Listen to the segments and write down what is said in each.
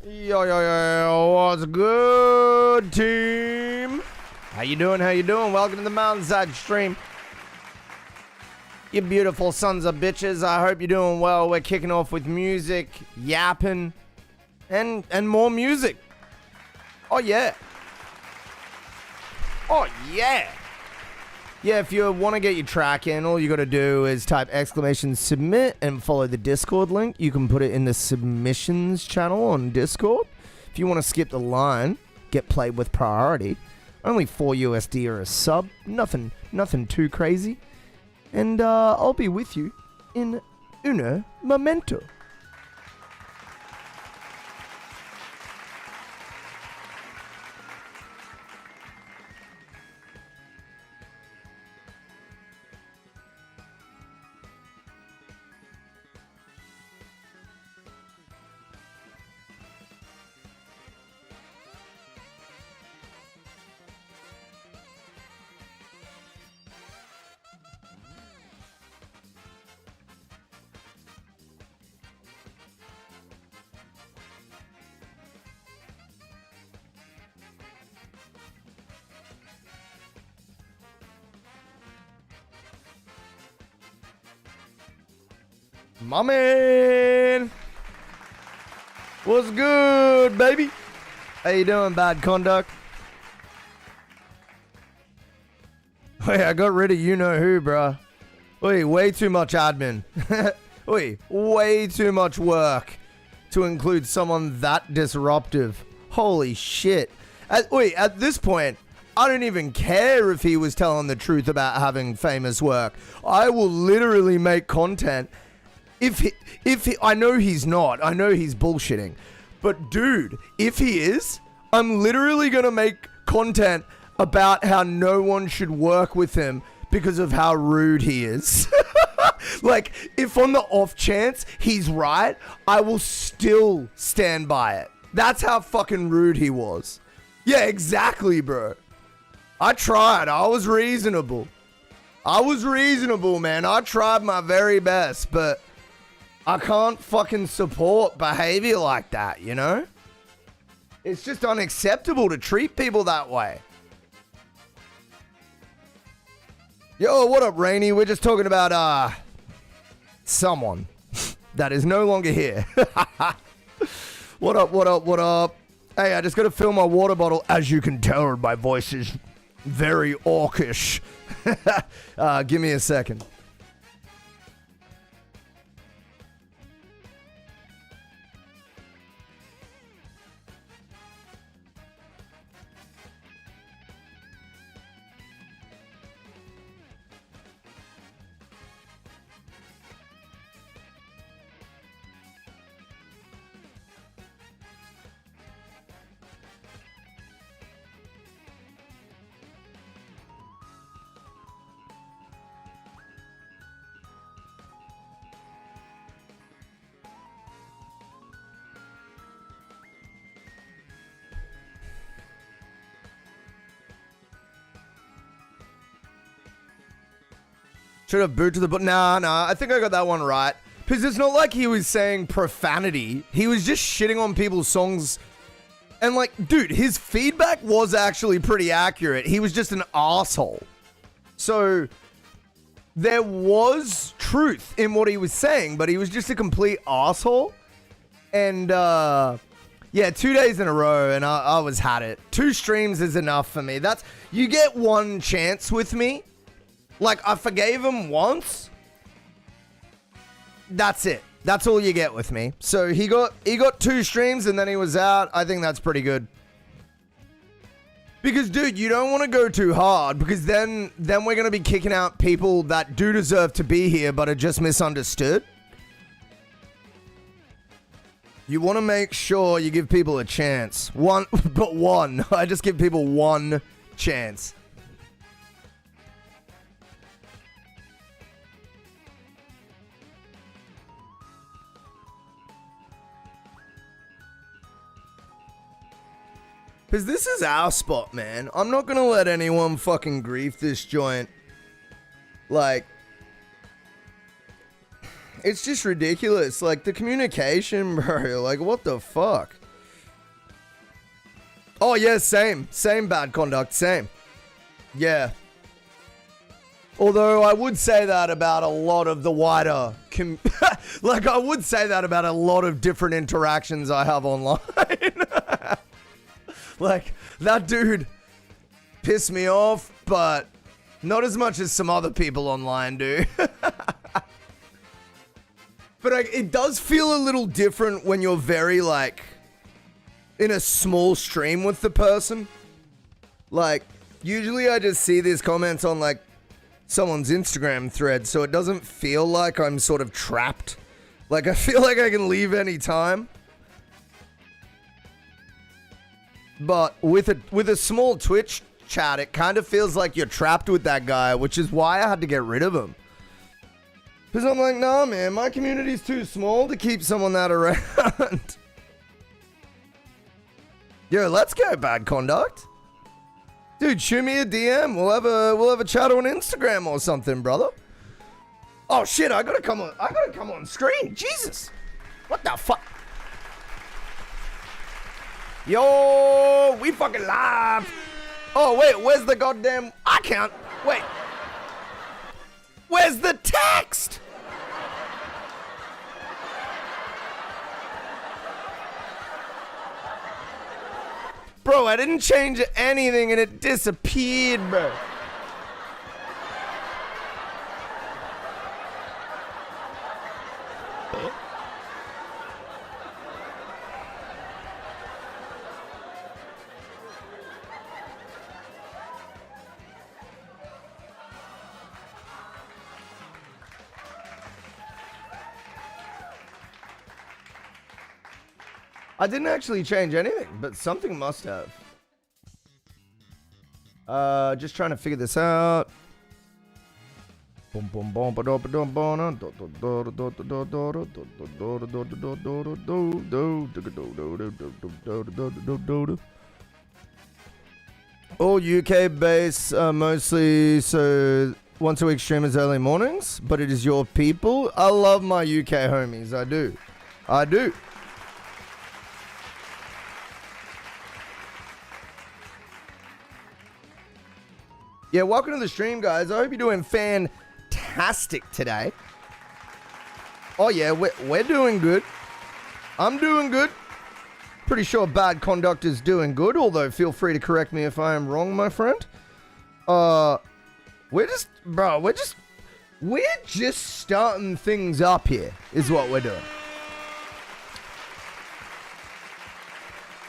Yo, yo, yo, what's good, team? How you doing? How you doing? Welcome to the MountainsHide stream. You beautiful sons of bitches. I hope you're doing well. We're kicking off with music, yapping, and more music. Oh, yeah. Oh, yeah. Yeah, if you want to get your track in, all you got to do is type !submit and follow the Discord link. You can put it in the submissions channel on Discord. If you want to skip the line, get played with priority. Only $4 USD or a sub. Nothing too crazy. And I'll be with you in uno momento. My man, what's good, baby? How you doing, bad conduct? Wait, I got rid of you-know-who, bruh. Wait, way too much admin. Wait, way too much work to include someone that disruptive. Holy shit. At this point, I don't even care if he was telling the truth about having famous work. I will literally make content. If he, I know he's not. I know he's bullshitting. But dude, if he is, I'm literally going to make content about how no one should work with him because of how rude he is. Like, if on the off chance he's right, I will still stand by it. That's how fucking rude he was. Yeah, exactly, bro. I tried. I was reasonable. Man. I tried my very best, but I can't fucking support behavior like that, you know? It's just unacceptable to treat people that way. Yo, what up, Rainy? We're just talking about, someone that is no longer here. What up? Hey, I just gotta fill my water bottle. As you can tell, my voice is very orcish. Give me a second. Should have booed to the butt. Nah, I think I got that one right. Because it's not like he was saying profanity. He was just shitting on people's songs. And like, dude, his feedback was actually pretty accurate. He was just an asshole. So there was truth in what he was saying, but he was just a complete asshole. And yeah, 2 days in a row and I was had it. 2 streams is enough for me. You get one chance with me. Like, I forgave him once. That's it. That's all you get with me. So he got 2 streams and then he was out. I think that's pretty good. Because, dude, you don't want to go too hard because then we're going to be kicking out people that do deserve to be here but are just misunderstood. You want to make sure you give people a chance. One. I just give people one chance. Because this is our spot, man. I'm not going to let anyone fucking grief this joint. Like, it's just ridiculous. Like, the communication, bro. Like, what the fuck? Oh, yeah, same. Same bad conduct, same. Yeah. Although I would say that about a lot of the wider... like, I would say that about a lot of different interactions I have online. Like, that dude pissed me off, but not as much as some other people online do. But like, it does feel a little different when you're very, like, in a small stream with the person. Like, usually I just see these comments on, like, someone's Instagram thread, so it doesn't feel like I'm sort of trapped. Like, I feel like I can leave any time. But with a small Twitch chat, it kind of feels like you're trapped with that guy, which is why I had to get rid of him. Because I'm like, nah, man, my community's too small to keep someone that around. Yo, let's go, bad conduct. Dude, shoot me a DM. We'll have a chat on Instagram or something, brother. Oh shit, I gotta come on screen. Jesus. What the fuck? Yo, we fucking live. Oh wait, where's the goddamn... I can't... Wait. Where's the text? Bro, I didn't change anything and it disappeared, bro. I didn't actually change anything, but something must have. Just trying to figure this out. All UK based, mostly, so once a week streamers early mornings, but it is your people. I love my UK homies, I do. I do. Yeah, welcome to the stream, guys. I hope you're doing fantastic today. Oh, yeah, we're doing good. I'm doing good. Pretty sure bad conduct is doing good, although feel free to correct me if I am wrong, my friend. We're just starting things up here, is what we're doing.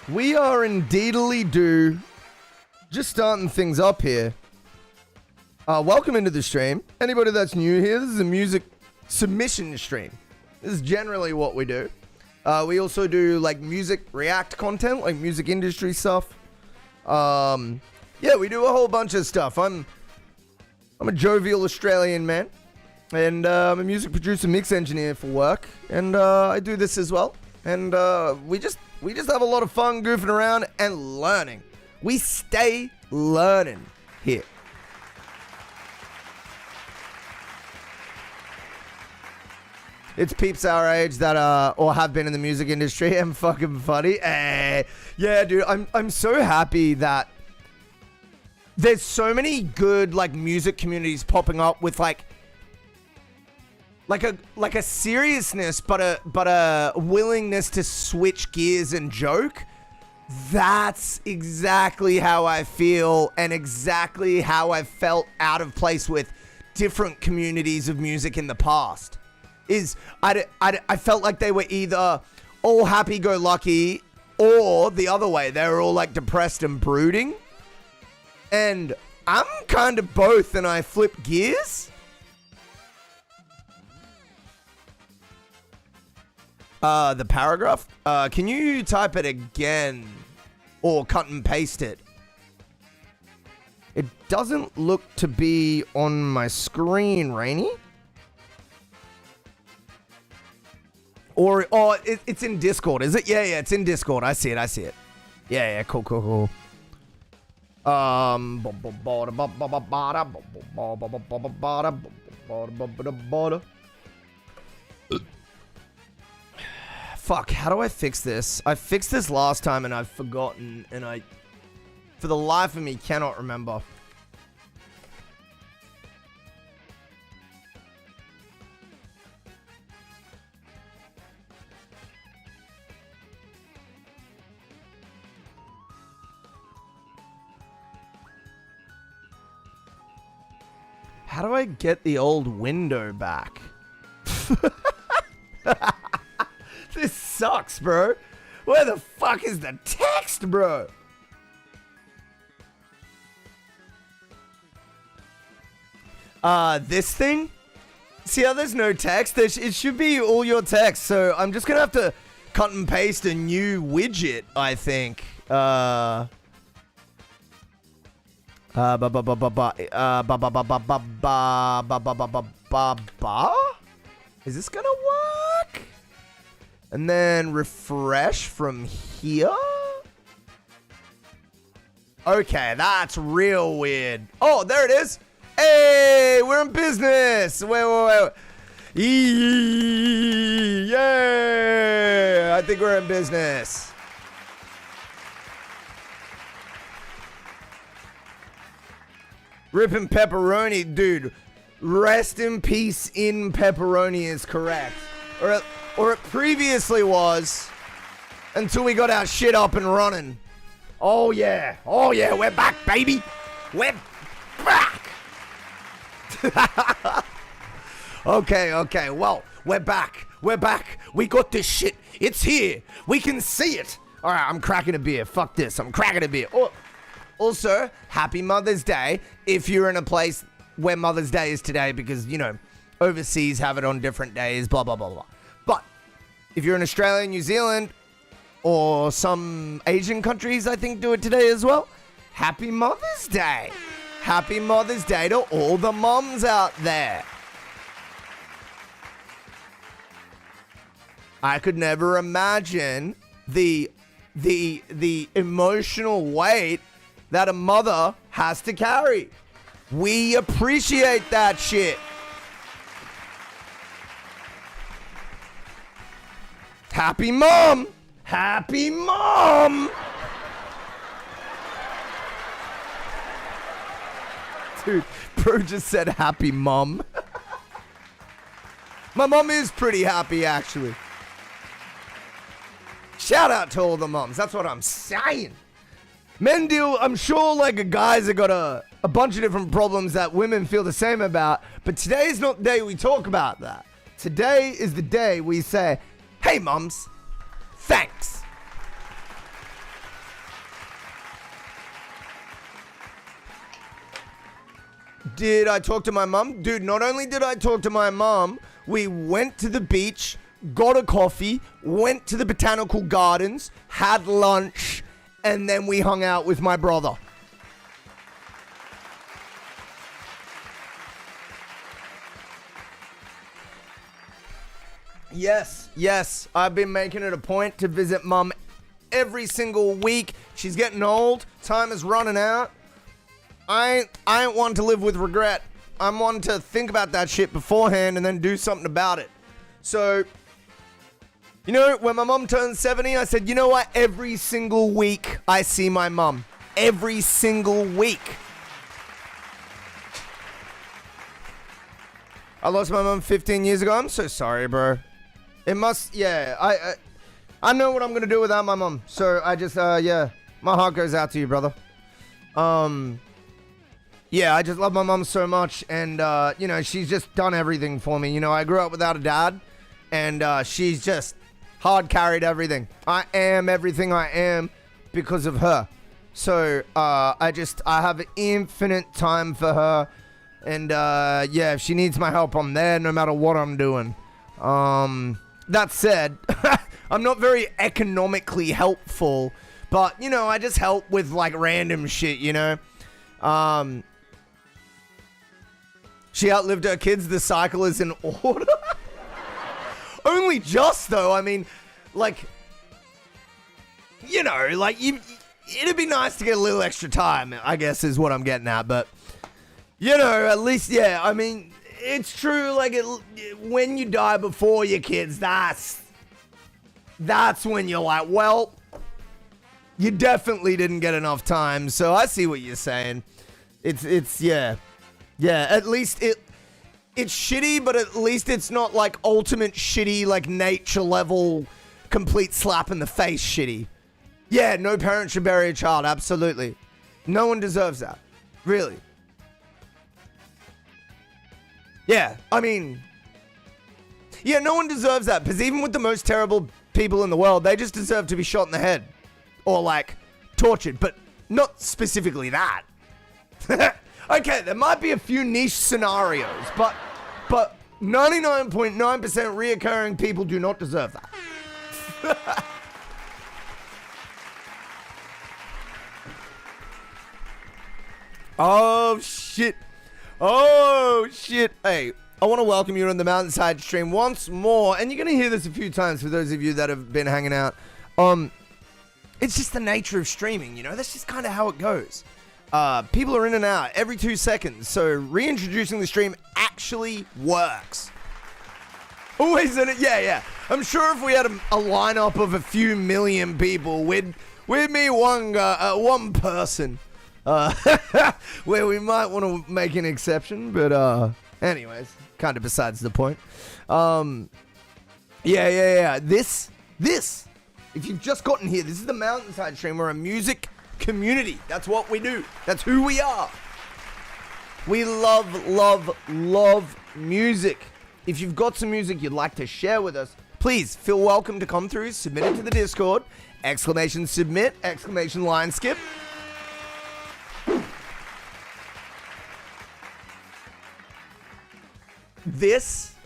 We are indeedly just starting things up here. Welcome into the stream. Anybody that's new here, this is a music submission stream. This is generally what we do. We also do like music react content, like music industry stuff. Yeah, we do a whole bunch of stuff. I'm a jovial Australian man, and I'm a music producer, mix engineer for work, and I do this as well. And we just have a lot of fun goofing around and learning. We stay learning here. It's peeps our age that or have been in the music industry and fucking funny. Yeah, dude, I'm so happy that there's so many good like music communities popping up with like a seriousness, but a willingness to switch gears and joke. That's exactly how I feel, and exactly how I've felt out of place with different communities of music in the past. I felt like they were either all happy-go-lucky or the other way. They were all like depressed and brooding. And I'm kind of both, and I flip gears. The paragraph? Can you type it again or cut and paste it? It doesn't look to be on my screen, Rainy. Or, it's in Discord, is it? Yeah, it's in Discord. I see it. Yeah, cool. Fuck, how do I fix this? I fixed this last time and I've forgotten, and For the life of me, cannot remember. How do I get the old window back? This sucks, bro. Where the fuck is the text, bro? This thing? See how there's no text? It should be all your text, so I'm just gonna have to cut and paste a new widget, I think. Is this gonna work? And then refresh from here? Okay, that's real weird. Oh, there it is. Hey, we're in business. Wait. Yeah, I think we're in business. Ripping pepperoni, dude. Rest in peace in pepperoni is correct. Or it previously was until we got our shit up and running. Oh yeah, we're back, baby. We're back. Okay, well, we're back. We got this shit. It's here. We can see it. All right, I'm cracking a beer. Fuck this. I'm cracking a beer. Oh, also, happy Mother's Day if you're in a place where Mother's Day is today because, you know, overseas have it on different days, blah, blah, blah, blah. But if you're in Australia, New Zealand, or some Asian countries, I think, do it today as well, happy Mother's Day. Happy Mother's Day to all the moms out there. I could never imagine the emotional weight that a mother has to carry. We appreciate that shit. Happy mom! Happy mom! Dude, bro just said happy mom. My mom is pretty happy, actually. Shout out to all the moms. That's what I'm saying. Men deal, I'm sure, like, guys have got a bunch of different problems that women feel the same about, but today is not the day we talk about that. Today is the day we say, hey, moms, thanks. Did I talk to my mom? Dude, not only did I talk to my mom, we went to the beach, got a coffee, went to the botanical gardens, had lunch, and then we hung out with my brother. Yes, I've been making it a point to visit mum every single week. She's getting old. Time is running out. I ain't one to live with regret. I'm one to think about that shit beforehand and then do something about it. So, you know, when my mum turned 70, I said, you know what? Every single week I see my mum. Every single week. I lost my mum 15 years ago. I'm so sorry, bro. It must, yeah, I know what I'm going to do without my mum. So I just, yeah, my heart goes out to you, brother. Yeah, I just love my mum so much. And, you know, she's just done everything for me. You know, I grew up without a dad. And she's just hard carried everything. I am everything I am because of her. So I have infinite time for her. And, yeah, if she needs my help, I'm there no matter what I'm doing. That said, I'm not very economically helpful, but, you know, I just help with, like, random shit, you know? She outlived her kids. The cycle is in order. Only just, though. I mean, like, you know, like, it'd be nice to get a little extra time, I guess, is what I'm getting at, but, you know, at least, yeah, I mean, it's true, like, when you die before your kids, that's when you're like, well, You definitely didn't get enough time, so I see what you're saying. It's yeah. Yeah, at least it's shitty, but at least it's not like ultimate shitty, like nature level, complete slap in the face shitty. Yeah, no parent should bury a child, absolutely. No one deserves that. Really. Yeah, I mean, yeah, no one deserves that, because even with the most terrible people in the world, they just deserve to be shot in the head. Or, like, tortured, but not specifically that. Okay, there might be a few niche scenarios, but 99.9% reoccurring people do not deserve that. Oh, shit. Oh, shit. Hey, I want to welcome you on the MountainsHide stream once more, and you're going to hear this a few times for those of you that have been hanging out. It's just the nature of streaming, you know? That's just kind of how it goes. People are in and out every 2 seconds, so reintroducing the stream actually works. Always in it, yeah. I'm sure if we had a lineup of a few million people, we'd meet one person where we might want to make an exception, but anyways, kind of besides the point. Yeah. This. If you've just gotten here, this is the MountainsHide stream. We're a music community. That's what we do. That's who we are. We love music. If you've got some music you'd like to share with us, please feel welcome to come through, submit it to the Discord, !submit, !Lineskip. This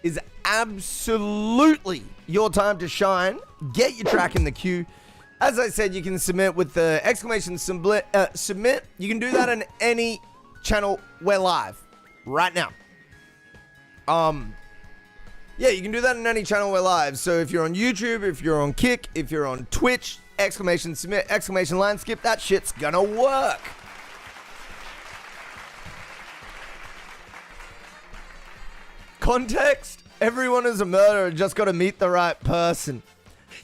is absolutely your time to shine. Get your track in the queue. As I said, you can submit with the !submit. You can do that on any channel. We're live right now. Yeah, you can do that on any channel. We're live. So if you're on YouTube, if you're on Kick, if you're on Twitch, !submit, !Lineskip, that shit's gonna work. Context? Everyone is a murderer, just gotta meet the right person.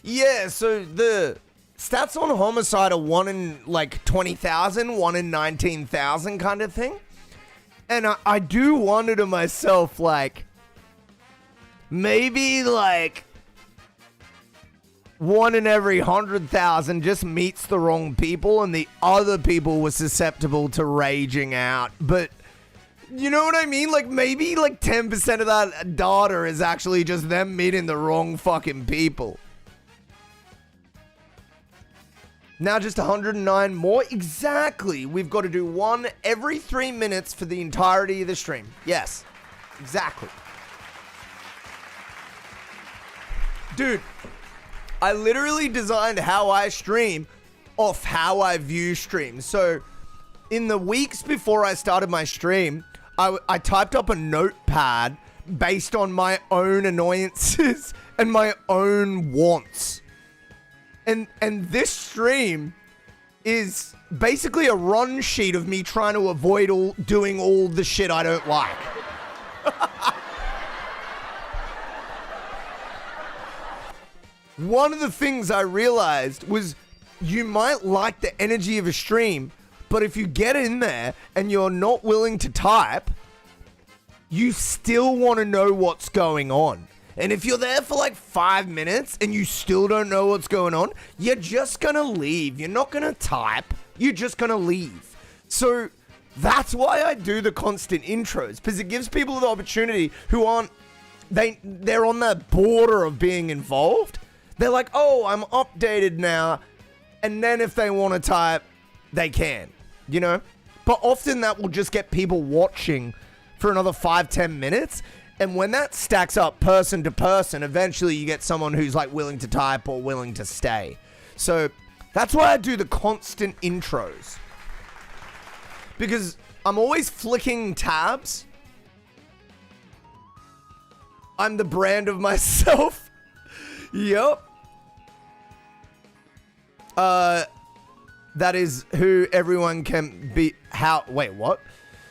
Yeah, so the stats on homicide are 1 in like 20,000, 1 in 19,000 kind of thing. And I do wonder to myself, like, maybe like 1 in every 100,000 just meets the wrong people and the other people were susceptible to raging out. But you know what I mean? Like, maybe like 10% of that data is actually just them meeting the wrong fucking people. Now just 109 more? Exactly. We've got to do one every 3 minutes for the entirety of the stream. Yes. Exactly. Dude, I literally designed how I stream off how I view streams. So in the weeks before I started my stream, I typed up a notepad based on my own annoyances and my own wants. And this stream is basically a run sheet of me trying to avoid doing all the shit I don't like. One of the things I realized was you might like the energy of a stream, but if you get in there and you're not willing to type, you still want to know what's going on. And if you're there for like 5 minutes and you still don't know what's going on, you're just going to leave. You're not going to type. You're just going to leave. So that's why I do the constant intros, because it gives people the opportunity who aren't, they're on the border of being involved. They're like, oh, I'm updated now. And then if they want to type, they can, you know? But often that will just get people watching for another 5-10 minutes. And when that stacks up person to person, eventually you get someone who's like willing to type or willing to stay. So that's why I do the constant intros. Because I'm always flicking tabs. I'm the brand of myself. Yup. That is who everyone can be. Wait, what?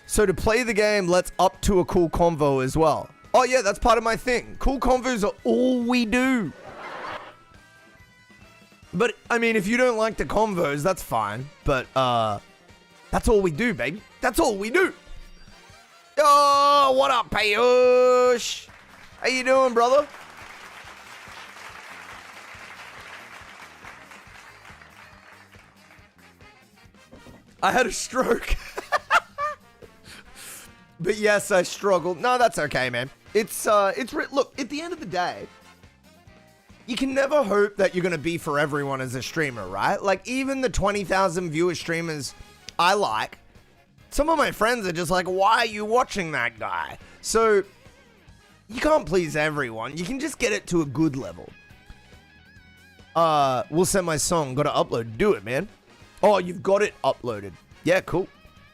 So to play the game, let's up to a cool convo as well. Oh yeah, that's part of my thing. Cool convos are all we do. But, I mean, if you don't like the convos, that's fine. But, that's all we do, baby. That's all we do. Oh, what up, Payush? How you doing, brother? I had a stroke. But yes, I struggled. No, that's okay, man. Look, at the end of the day, you can never hope that you're going to be for everyone as a streamer, right? Like, even the 20,000 viewer streamers I like, some of my friends are just like, why are you watching that guy? So, you can't please everyone. You can just get it to a good level. We'll send my song. Got to upload. Do it, man. Oh, you've got it uploaded. Yeah, cool.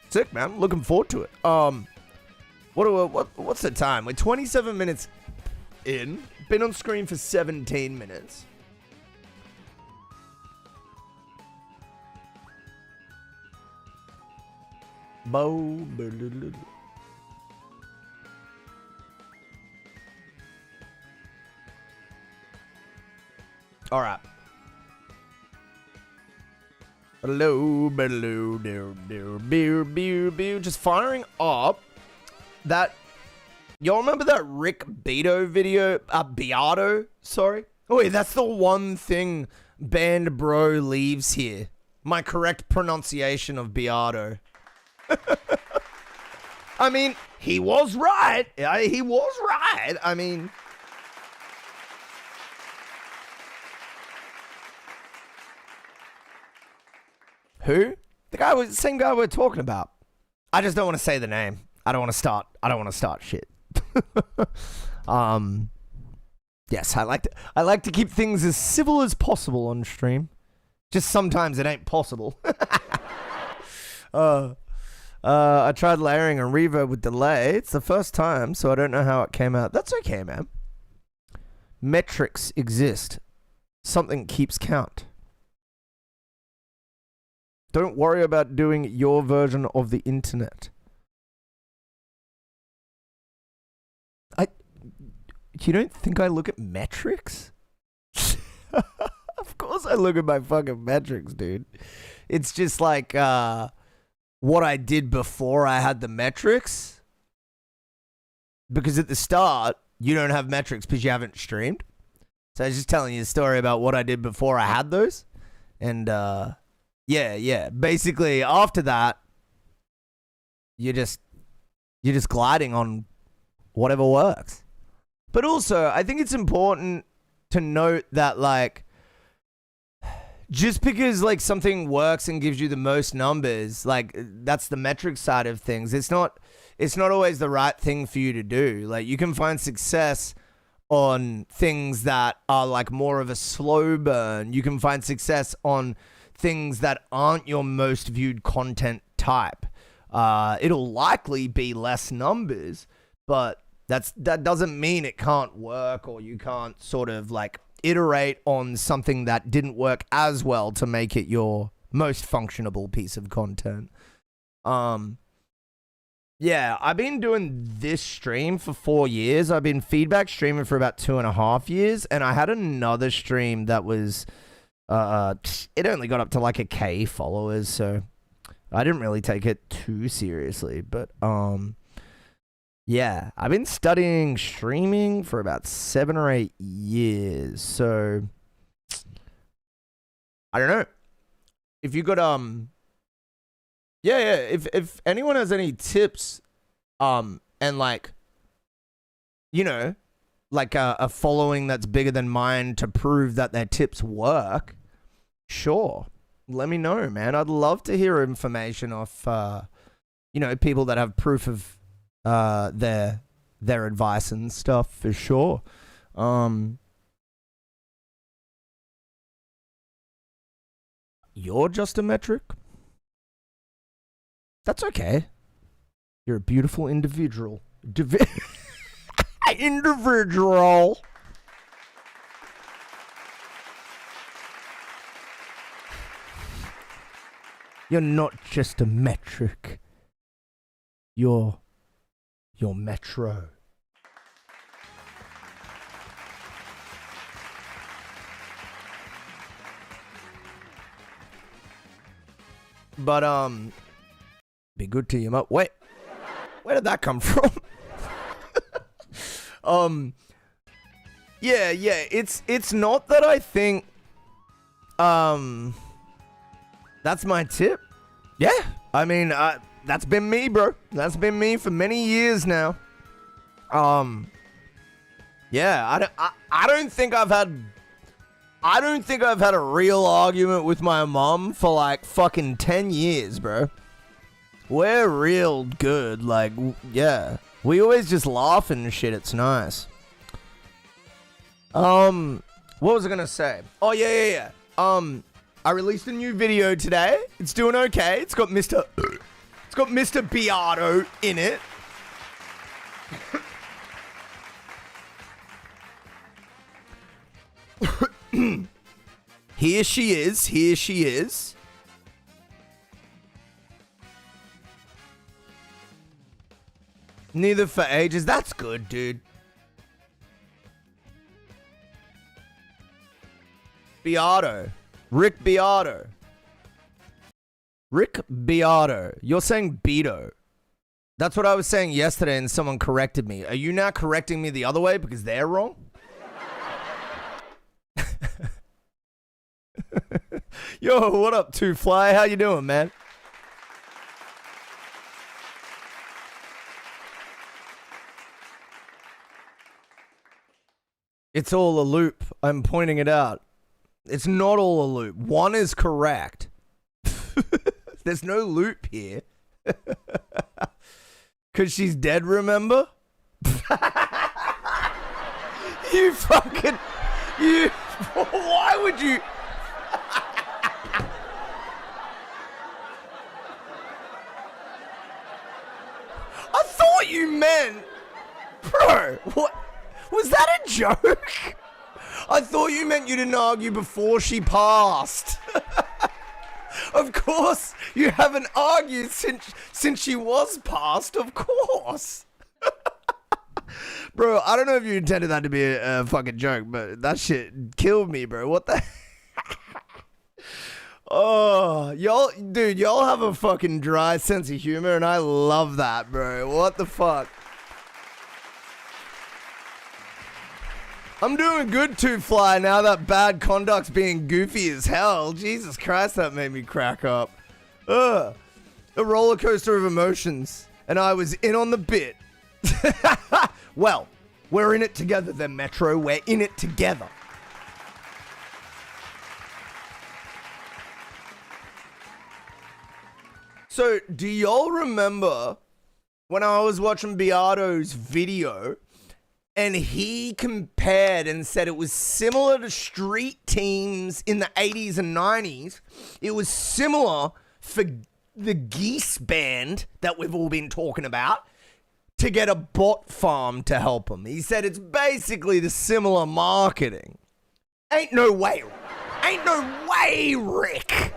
Sick, man. Looking forward to it. What's the time? We're 27 minutes in. Been on screen for 17 minutes. All right. Just firing up that. Y'all remember that Rick Beato video? Beato, sorry. Oh wait, that's the one thing Band Bro leaves here. My correct pronunciation of Beato. I mean, he was right. He was right. I mean, who? The same guy we're talking about. I just don't want to say the name. I don't want to start shit. Yes, I like to keep things as civil as possible on stream. Just sometimes it ain't possible. I tried layering a reverb with delay. It's the first time, so I don't know how it came out. That's okay, man. Metrics exist. Something keeps count. Don't worry about doing your version of the internet. You don't think I look at metrics? Of course I look at my fucking metrics, dude. It's just like what I did before I had the metrics. Because at the start, you don't have metrics because you haven't streamed. So I was just telling you a story about what I did before I had those. And yeah. Basically, after that, you're just gliding on whatever works. But also, I think it's important to note that, like, just because, like, something works and gives you the most numbers, like, that's the metric side of things. It's not always the right thing for you to do. Like, you can find success on things that are, like, more of a slow burn. You can find success on things that aren't your most viewed content type. It'll likely be less numbers, but that doesn't mean it can't work, or you can't sort of like iterate on something that didn't work as well to make it your most functionable piece of content. Yeah, I've been doing this stream for 4 years. I've been feedback streaming for about 2.5 years, and I had another stream that was it only got up to like 1,000 followers, so I didn't really take it too seriously. But yeah, I've been studying streaming for about 7 or 8 years. So I don't know. If you got if anyone has any tips and like, you know, like a following that's bigger than mine to prove that their tips work, sure. Let me know, man. I'd love to hear information off you know, people that have proof of their advice and stuff, for sure. You're just a metric? That's okay. You're a beautiful individual. Individual. You're not just a metric. You're Metro. But, be good to you, mate. Wait, where did that come from? Yeah, it's not that I think, that's my tip. Yeah, I mean, that's been me, bro. That's been me for many years now. Yeah, I don't think I've had a real argument with my mom for like fucking 10 years, bro. We're real good, like, yeah. We always just laugh and shit, it's nice. What was I gonna say? Oh, yeah. I released a new video today. It's doing okay. It's got Mr. Beato in it. Here she is. Neither for ages. That's good, dude. Beato. Rick Beato. You're saying Beto. That's what I was saying yesterday and someone corrected me. Are you now correcting me the other way because they're wrong? Yo, what up, Two Fly? How you doing, man? It's all a loop. I'm pointing it out. It's not all a loop. One is correct. There's no loop here. Because she's dead, remember? You fucking... You... Why would you... I thought you meant... Bro, what... Was that a joke? I thought you meant you didn't argue before she passed. Of course, you haven't argued since she was passed, of course. Bro, I don't know if you intended that to be a fucking joke, but that shit killed me, bro. What the... Oh, y'all have a fucking dry sense of humor, and I love that, bro. What the fuck? I'm doing good, Two Fly, now that bad conduct's being goofy as hell. Jesus Christ, that made me crack up. A roller coaster of emotions, and I was in on the bit. Well, we're in it together then, Metro. We're in it together. So, do y'all remember when I was watching Beato's video and he compared and said it was similar to street teams in the 80s and 90s? It was similar for the Geese band that we've all been talking about to get a bot farm to help them. He said it's basically the similar marketing. Ain't no way, Rick.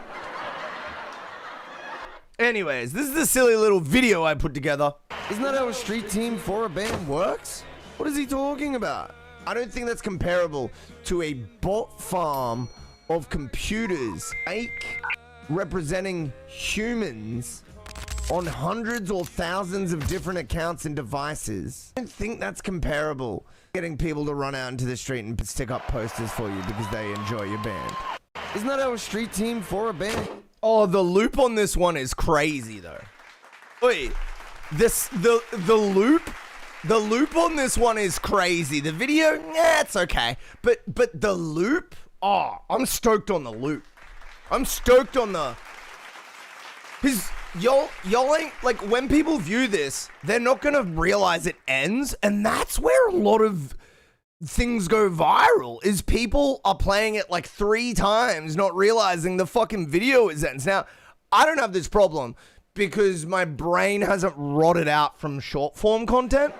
Anyways, this is the silly little video I put together. Isn't that how a street team for a band works? What is he talking about? I don't think that's comparable to a bot farm of computers, fake, representing humans on hundreds or thousands of different accounts and devices. I don't think that's comparable. Getting people to run out into the street and stick up posters for you because they enjoy your band. Isn't that how a street team for a band? Oh, the loop on this one is crazy though. Wait, the loop on this one is crazy. The video, it's okay. But the loop, oh, I'm stoked on the loop. I'm stoked on the... Because y'all ain't, like, when people view this, they're not gonna realize it ends, and that's where a lot of things go viral, is people are playing it like 3 times, not realizing the fucking video is ends. Now, I don't have this problem because my brain hasn't rotted out from short form content.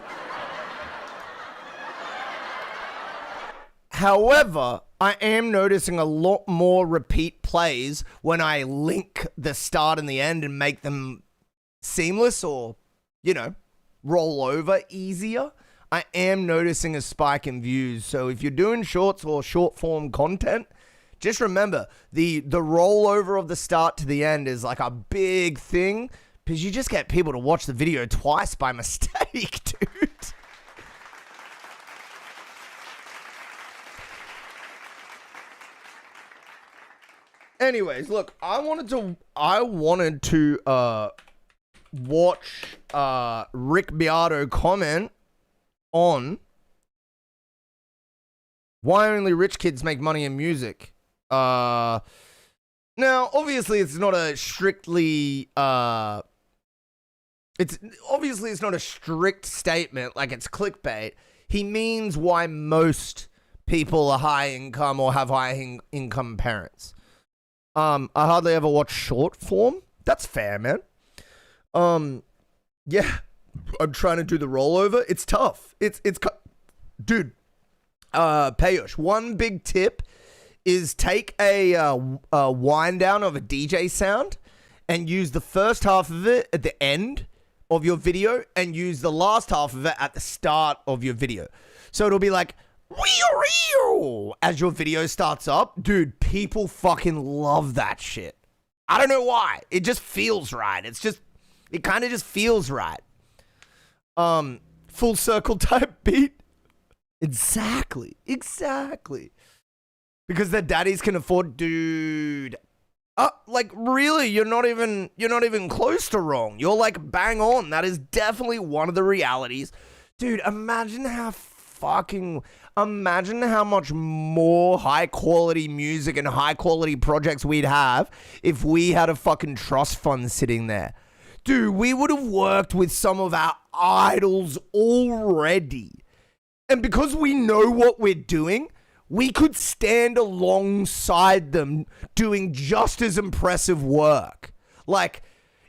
However, I am noticing a lot more repeat plays when I link the start and the end and make them seamless or, you know, roll over easier. I am noticing a spike in views. So if you're doing shorts or short form content, just remember, the rollover of the start to the end is like a big thing because you just get people to watch the video twice by mistake, dude. Anyways, look, I wanted to watch Rick Beato comment on why only rich kids make money in music. Now, obviously, it's not a strictly it's not a strict statement, like it's clickbait. He means why most people are high income or have high income parents. I hardly ever watch short form. That's fair, man. Yeah, I'm trying to do the rollover. It's tough. Dude. Payush, one big tip is take a wind down of a DJ sound and use the first half of it at the end of your video and use the last half of it at the start of your video. So it'll be like, as your video starts up. Dude, people fucking love that shit. I don't know why. It just feels right. It kind of just feels right. Full circle type beat. Exactly. Because their daddies can afford, dude. Like really, you're not even close to wrong. You're like bang on. That is definitely one of the realities. Dude, imagine how much more high quality music and high quality projects we'd have if we had a fucking trust fund sitting there. Dude, we would have worked with some of our idols already. And because we know what we're doing, we could stand alongside them doing just as impressive work. Like,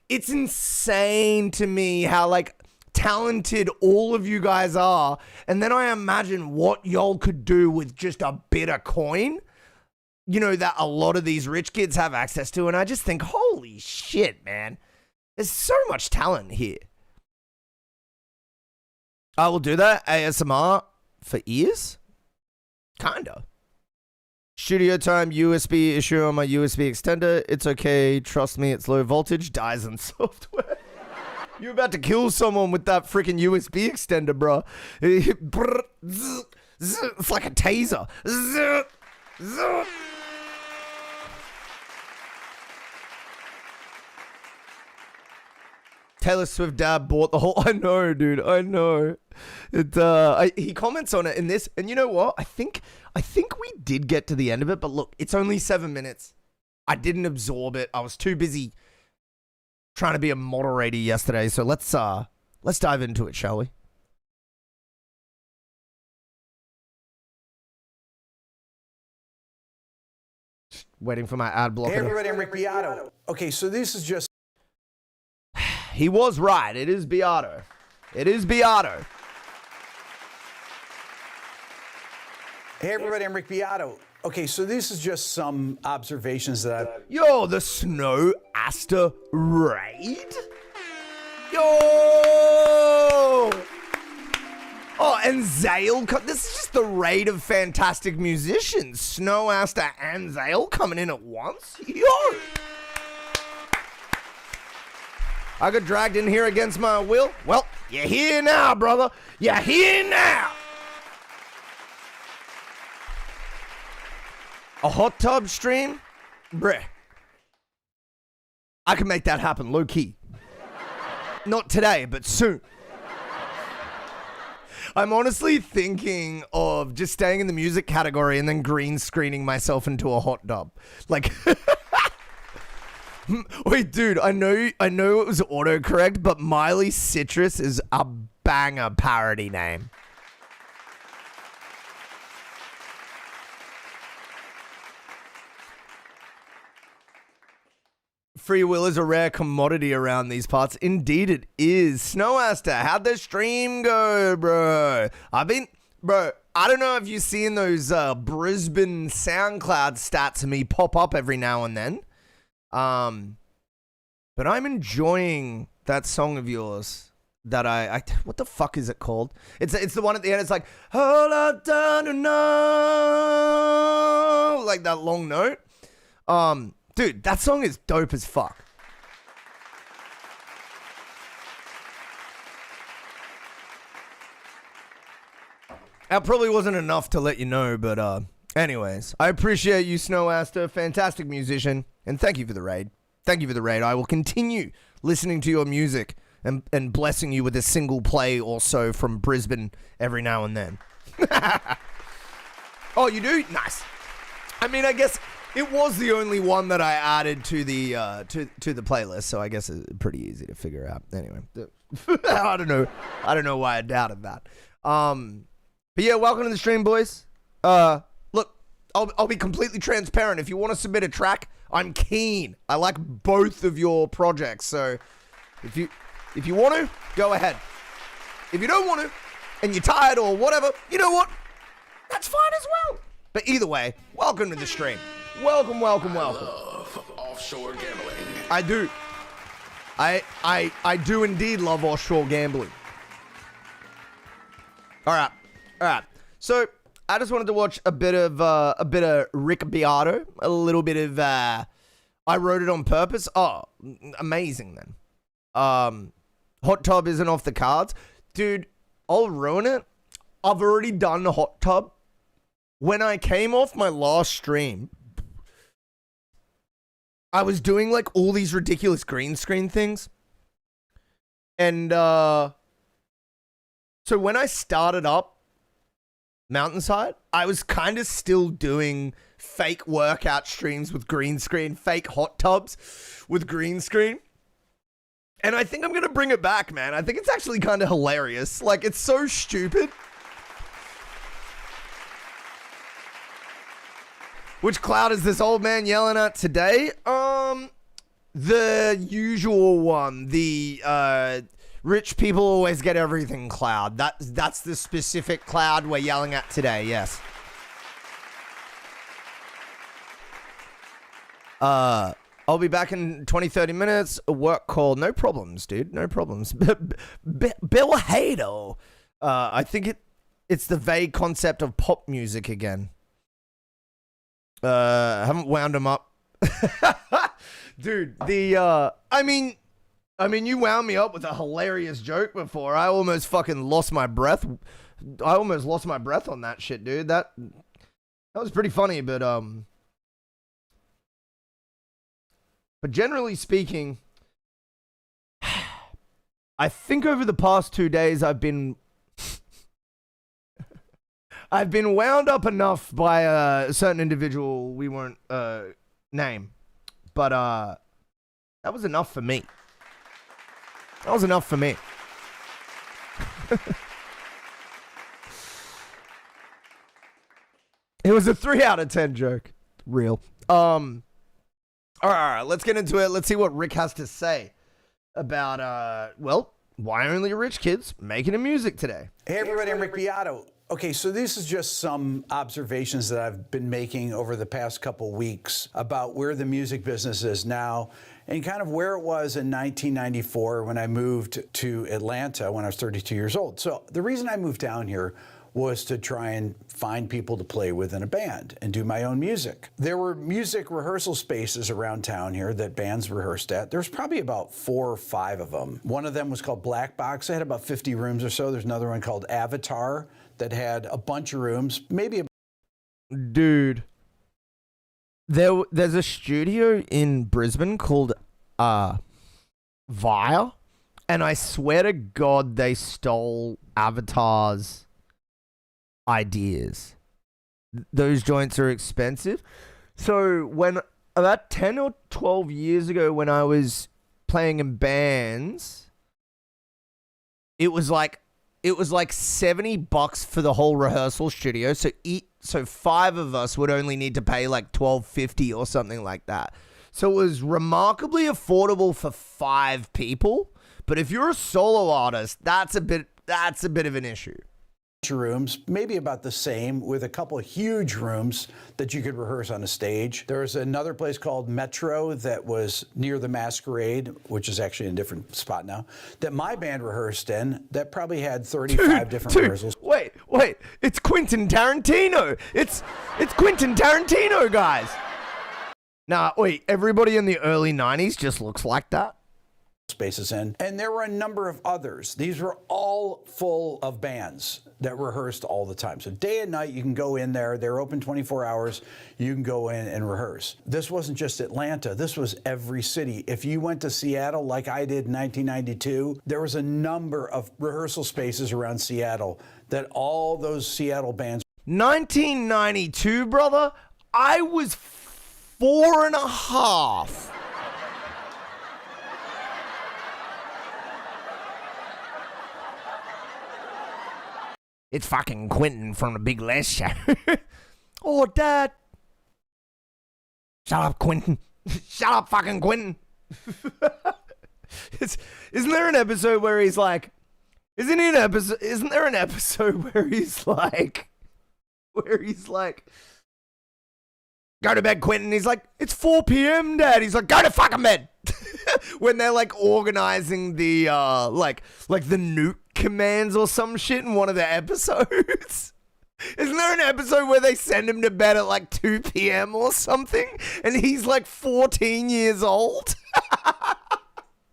it's insane to me how, like, talented all of you guys are. And then I imagine what y'all could do with just a bit of coin, you know, that a lot of these rich kids have access to. And I just think, holy shit, man. There's so much talent here. I will do that. ASMR for ears? Kinda. Studio time USB issue on my USB extender. It's okay. Trust me, it's low voltage. Dies in software. You're about to kill someone with that freaking USB extender, bro. It's like a taser. Taylor Swift dad bought the whole. I know, dude. I know. He comments on it in this, and you know what? I think we did get to the end of it, but look, it's only 7 minutes. I didn't absorb it. I was too busy trying to be a moderator yesterday. So let's dive into it, shall we? Just waiting for my ad blocker. Hey everybody, I'm Rick Beato. Okay, so this is just. He was right. It is Beato. It is Beato. Hey everybody, I'm Rick Beato. Okay, so this is just some observations that I've... Yo, the Snow Aster raid? Yo! Oh, and Zale. This is just the raid of fantastic musicians. Snow Aster and Zale coming in at once? Yo! I got dragged in here against my will. Well, you're here now, brother. You're here now. A hot tub stream? Bruh. I can make that happen, low key. Not today, but soon. I'm honestly thinking of just staying in the music category and then green screening myself into a hot tub. Like, wait, dude, I know it was autocorrect, but Miley Citrus is a banger parody name. Free will is a rare commodity around these parts. Indeed it is. Snow Aster, how'd the stream go, bro? I don't know if you've seen those Brisbane SoundCloud stats of me pop up every now and then. But I'm enjoying that song of yours. that I what the fuck is it called? It's the one at the end. It's like hold up, down, no, like that long note. Dude, that song is dope as fuck. That probably wasn't enough to let you know, but anyways, I appreciate you, Snow Aster, fantastic musician, and thank you for the raid. Thank you for the raid. I will continue listening to your music and blessing you with a single play or so from Brisbane every now and then. Oh, you do? Nice. I mean, I guess it was the only one that I added to the to the playlist, so I guess it's pretty easy to figure out. Anyway, I don't know why I doubted that. But yeah, welcome to the stream, boys. Look, I'll be completely transparent. If you want to submit a track, I'm keen. I like both of your projects, so if you want to, go ahead. If you don't want to, and you're tired or whatever, you know what? That's fine as well. But either way, welcome to the stream. Welcome. I love offshore gambling. I do. I do indeed love offshore gambling. All right. So I just wanted to watch a bit of Rick Beato, a little bit of I Wrote It on Purpose. Oh, amazing then. Hot Tub isn't off the cards, dude. I'll ruin it. I've already done the Hot Tub. When I came off my last stream, I was doing like all these ridiculous green screen things, and so when I started up MountainsHide, I was kind of still doing fake workout streams with green screen, fake hot tubs with green screen. And I think I'm going to bring it back, man. I think it's actually kind of hilarious. Like, it's so stupid. Which cloud is this old man yelling at today? The usual one. The, rich people always get everything cloud. That's the specific cloud we're yelling at today, yes. I'll be back in 20, 30 minutes. A work call. No problems, dude. No problems. Bill Hader. I think it's the vague concept of pop music again. Haven't wound him up. Dude, I mean, you wound me up with a hilarious joke before. I almost fucking lost my breath. I almost lost my breath on that shit, dude. That was pretty funny, but generally speaking, I think over the past 2 days I've been wound up enough by a certain individual we won't name, but that was enough for me. That was enough for me. It was a 3 out of 10 joke. Real. All right, let's get into it. Let's see what Rick has to say about, well, why only rich kids making a music today. Hey everybody, I'm Rick Beato. Okay, so this is just some observations that I've been making over the past couple weeks about where the music business is now and kind of where it was in 1994 when I moved to Atlanta when I was 32 years old. So the reason I moved down here was to try and find people to play with in a band and do my own music. There were music rehearsal spaces around town here that bands rehearsed at. There's probably about 4 or 5 of them. One of them was called Black Box. It had about 50 rooms or so. There's another one called Avatar that had a bunch of rooms, maybe. Dude, there's a studio in Brisbane called Via, and I swear to God they stole Avatar's ideas. Those joints are expensive. So when about 10 or 12 years ago when I was playing in bands, it was like $70 for the whole rehearsal studio. So 5 of us would only need to pay like $12.50 or something like that. So it was remarkably affordable for 5 people. But if you're a solo artist, that's a bit of an issue. rooms, maybe about the same, with a couple of huge rooms that you could rehearse on a stage. There was another place called Metro that was near the Masquerade, which is actually in a different spot now, that my band rehearsed in, that probably had 35 different rehearsals. Wait, it's Quentin Tarantino. It's Quentin Tarantino, guys. Nah, wait, everybody in the early 90s just looks like that? Spaces in, and there were a number of others. These were all full of bands that rehearsed all the time. So day and night, you can go in there. They're open 24 hours. You can go in and rehearse. This wasn't just Atlanta. This was every city. If you went to Seattle like I did in 1992, there was a number of rehearsal spaces around Seattle that all those Seattle bands. 1992, brother? I was 4.5. It's fucking Quentin from the Big Les Show. Oh, Dad. Shut up, Quentin. Shut up, fucking Quentin. Isn't there an episode where he's like, isn't there an episode where he's like, go to bed, Quentin. He's like, it's 4 p.m., Dad. He's like, go to fucking bed. When they're like organizing the like the nuke commands or some shit in one of the episodes. Isn't there an episode where they send him to bed at like 2 p.m. or something? And he's like 14 years old.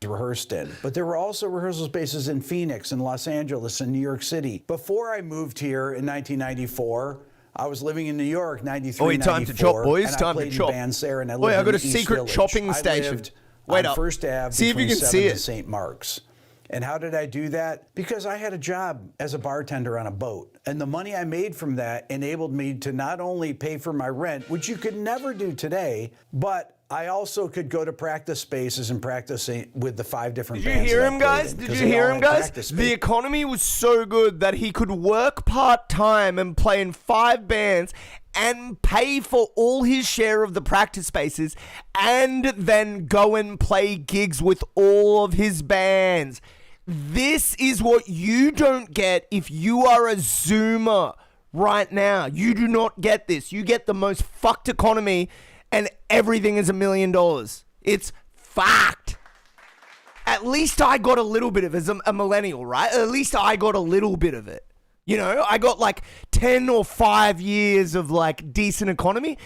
Rehearsed in. But there were also rehearsal spaces in Phoenix and Los Angeles and New York City. Before I moved here in 1994, I was living in New York, 93, Wait, time 94, to chop, boys. and Time I played to chop. in bands there, and I lived Wait, I in got a the East secret Village. chopping I station. lived Wait on up. First Ave See if you between can see 7th it. and St. Mark's. And how did I do that? Because I had a job as a bartender on a boat. And the money I made from that enabled me to not only pay for my rent, which you could never do today, but I also could go to practice spaces and practice with the 5 different Did you bands. hear that I him, played guys? in, Did 'cause you they hear all him, had guys? practice The spaces. economy was so good that he could work part-time and play in 5 bands and pay for all his share of the practice spaces and then go and play gigs with all of his bands. This is what you don't get if you are a Zoomer right now. You do not get this. You get the most fucked economy and everything is $1 million. It's fucked. At least I got a little bit of it as a millennial, right? At least I got a little bit of it. You know, I got like 10 or 5 years of like decent economy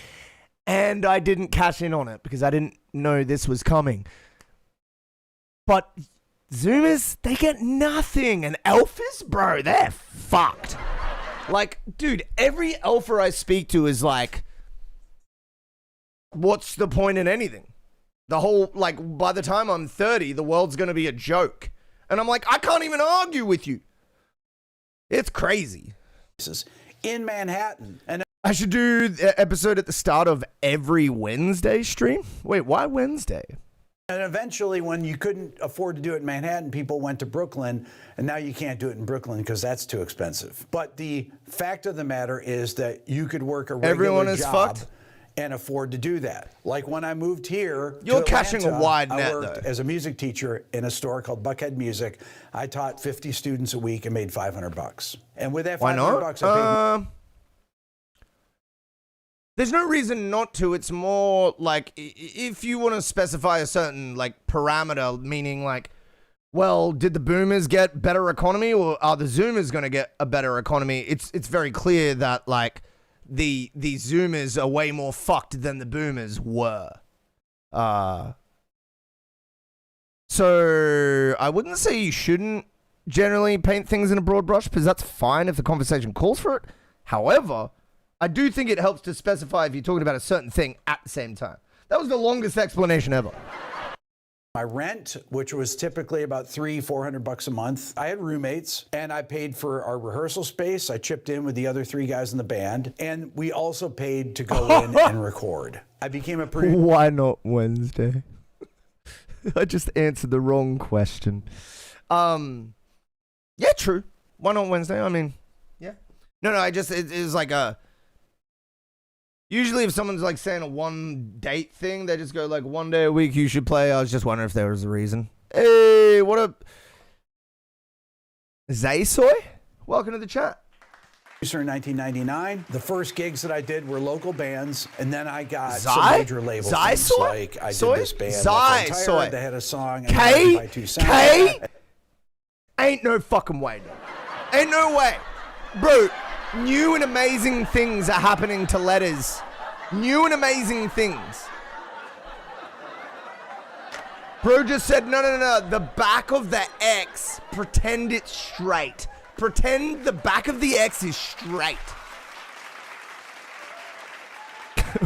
and I didn't cash in on it because I didn't know this was coming. But Zoomers, they get nothing. And alphas, bro, they're fucked. Like, dude, every alpha I speak to is like, what's the point in anything? The whole, like, by the time I'm 30, the world's going to be a joke. And I'm like, I can't even argue with you. It's crazy. In Manhattan. And I should do the episode at the start of every Wednesday stream. Wait, why Wednesday? And eventually, when you couldn't afford to do it in Manhattan, people went to Brooklyn, and now you can't do it in Brooklyn because that's too expensive. But the fact of the matter is that you could work a regular Everyone is job fucked? and afford to do that. Like when I moved here, You're to catching a Atlanta, wide net, I worked though. as a music teacher in a store called Buckhead Music. I taught 50 students a week and made $500. And with that Why $500, not? I paid. There's no reason not to. It's more like if you want to specify a certain like parameter, meaning like, well, did the boomers get better economy or are the zoomers going to get a better economy? It's very clear that like the zoomers are way more fucked than the boomers were. So I wouldn't say you shouldn't generally paint things in a broad brush because that's fine if the conversation calls for it. However, I do think it helps to specify if you're talking about a certain thing at the same time. That was the longest explanation ever. My rent, which was typically about $300-400 a month. I had roommates, and I paid for our rehearsal space. I chipped in with the other 3 guys in the band, and we also paid to go in and record. I became a producer. Why not Wednesday? I just answered the wrong question. Yeah, true. Why not Wednesday? I mean, yeah. No, it was like a... Usually if someone's like saying a one date thing, they just go like 1 day a week you should play. I was just wondering if there was a reason. Hey, what up? Zaysoy? Welcome to the chat. in 1999. The first gigs that I did were local bands, and then I got Zai? some major label Zai things. Soy? Like I Soy? did this band, Zai Left Soy. Untired, they had a song. K? Ain't no fucking way. Ain't no way. Bro, new and amazing things are happening to letters. New and amazing things. Bro just said, no. The back of the X, pretend it's straight. Pretend the back of the X is straight.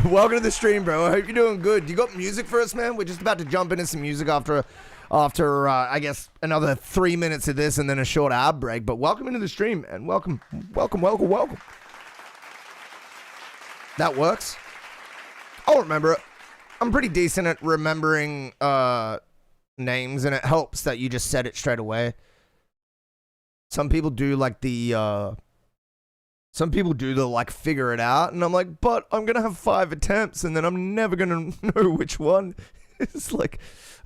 Welcome to the stream, bro. I hope you're doing good. You got music for us, man? We're just about to jump into some music after I guess, another 3 minutes of this and then a short ad break. But welcome into the stream, and welcome. That works. I'll remember it. I'm pretty decent at remembering names, and it helps that you just said it straight away. Some people do like the like figure it out, and I'm like, but I'm gonna have 5 attempts, and then I'm never gonna know which one. It's like,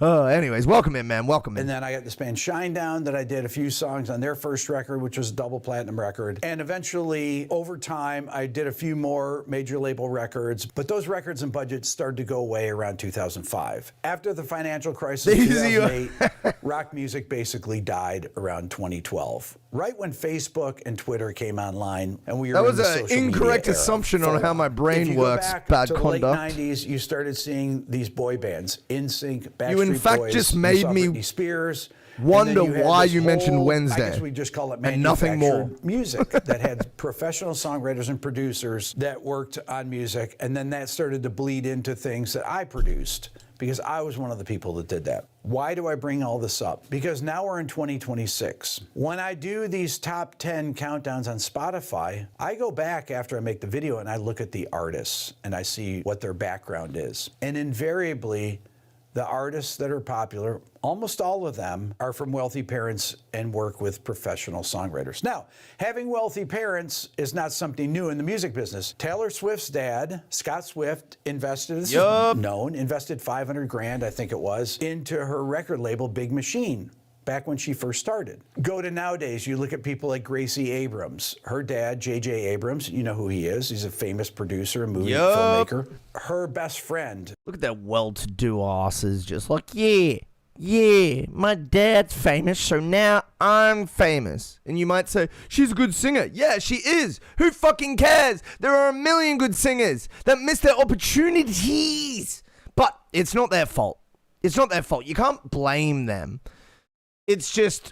anyways, welcome in, man. Welcome in. And then I got this band Shinedown that I did a few songs on their first record, which was a double platinum record. And eventually, over time, I did a few more major label records, but those records and budgets started to go away around 2005. After the financial crisis of 2008, rock music basically died around 2012. Right when Facebook and Twitter came online, and we were that was in the an social incorrect media era. assumption on how my brain works. Bad to the conduct. late 90s, you started seeing these boy bands, NSYNC, Backstreet You in fact Boys, just you made saw me Britney Spears, wonder and then had why this you mentioned whole, Wednesday. I guess we just call it And nothing more. manufactured music that had professional songwriters and producers that worked on music, and then that started to bleed into things that I produced, because I was one of the people that did that. Why do I bring all this up? Because now we're in 2026. When I do these top 10 countdowns on Spotify, I go back after I make the video and I look at the artists and I see what their background is. And invariably, the artists that are popular, almost all of them, are from wealthy parents and work with professional songwriters. Now, having wealthy parents is not something new in the music business. Taylor Swift's dad, Scott Swift, invested, this is known, invested 500 grand, I think it was, into her record label, Big Machine, back when she first started. Go to nowadays, you look at people like Gracie Abrams. Her dad, J.J. Abrams, you know who he is. He's a famous producer, a movie filmmaker. Her best friend. Look at that well-to-do asses just like, yeah, my dad's famous, so now I'm famous. And you might say, she's a good singer. Yeah, she is. Who fucking cares? There are a million good singers that miss their opportunities. But it's not their fault. It's not their fault. You can't blame them. It's just,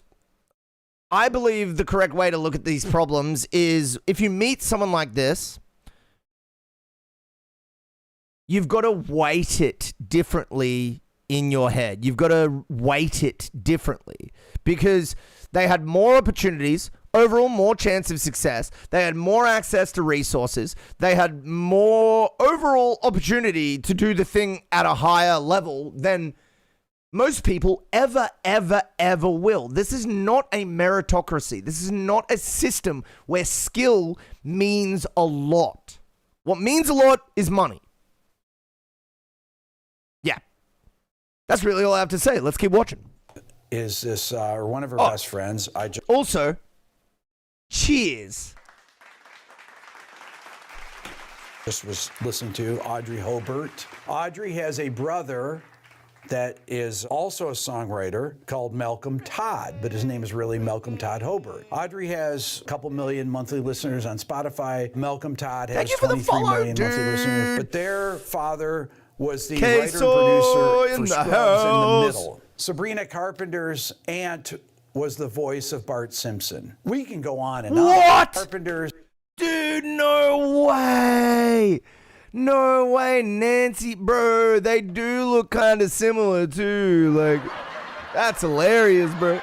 I believe the correct way to look at these problems is if you meet someone like this, you've got to weight it differently in your head. You've got to weight it differently because they had more opportunities, overall more chance of success. They had more access to resources. They had more overall opportunity to do the thing at a higher level than most people ever will. This is not a meritocracy. This is not a system where skill means a lot. What means a lot is money. Yeah. That's really all I have to say. Let's keep watching. Is this one of her best friends? Also, cheers. Just was listening to Audrey Hobart. Audrey has a brother that is also a songwriter called Malcolm Todd, but his name is really Malcolm Todd Hobart. Audrey has a couple million monthly listeners on Spotify. Malcolm Todd has 23 million monthly listeners, but their father was the writer and producer for Scrubs in the Middle. Sabrina Carpenter's aunt was the voice of Bart Simpson. We can go on and on. What? Carpenter's. Dude, no way. No way, Nancy, bro. They do look kind of similar too. Like, that's hilarious, bro.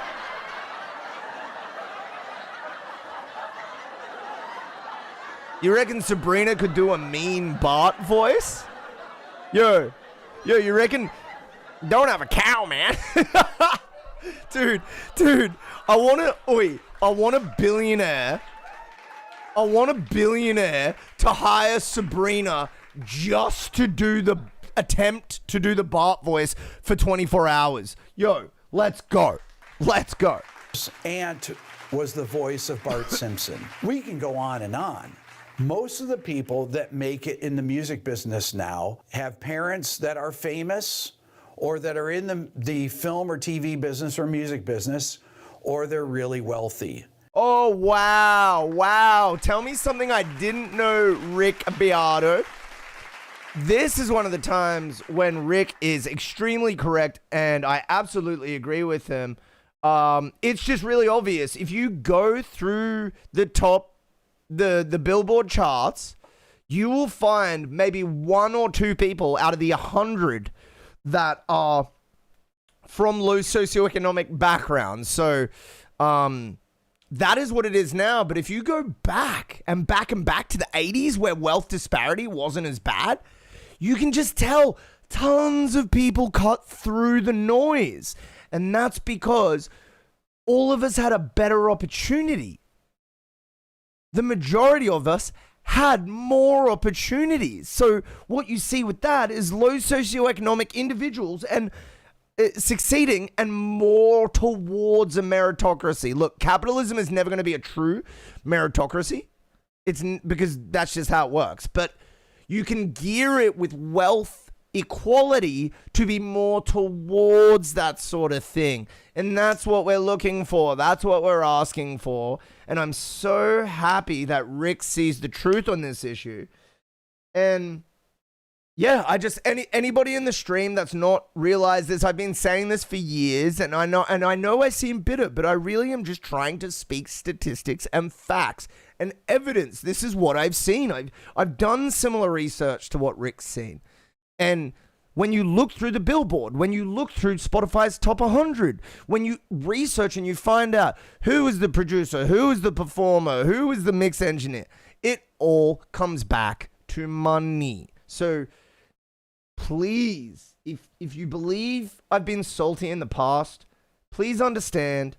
You reckon Sabrina could do a mean Bart voice? Yo, you reckon? Don't have a cow, man. dude, I want a billionaire. I want a billionaire to hire Sabrina just to do the attempt to do the Bart voice for 24 hours. Yo, let's go. Let's go. Aunt was the voice of Bart Simpson. We can go on and on. Most of the people that make it in the music business now have parents that are famous or that are in the film or TV business or music business, or they're really wealthy. Oh, wow. Wow. Tell me something I didn't know, Rick Beato. This is one of the times when Rick is extremely correct, and I absolutely agree with him. It's just really obvious. If you go through the Billboard charts, you will find maybe one or two people out of the 100 that are from low socioeconomic backgrounds. So, that is what it is now. But if you go back to the 80s where wealth disparity wasn't as bad, you can just tell tons of people cut through the noise. And that's because all of us had a better opportunity. The majority of us had more opportunities. So what you see with that is low socioeconomic individuals and succeeding and more towards a meritocracy. Look, capitalism is never going to be a true meritocracy. It's because that's just how it works. But you can gear it with wealth equality to be more towards that sort of thing. And that's what we're looking for. That's what we're asking for. And I'm so happy that Rick sees the truth on this issue. And yeah, anybody in the stream that's not realized this, I've been saying this for years, and I know I seem bitter, but I really am just trying to speak statistics and facts and evidence. This is what I've seen. I've done similar research to what Rick's seen. And when you look through the Billboard, when you look through Spotify's top 100, when you research and you find out who is the producer, who is the performer, who is the mix engineer, it all comes back to money. So please, if you believe I've been salty in the past, please understand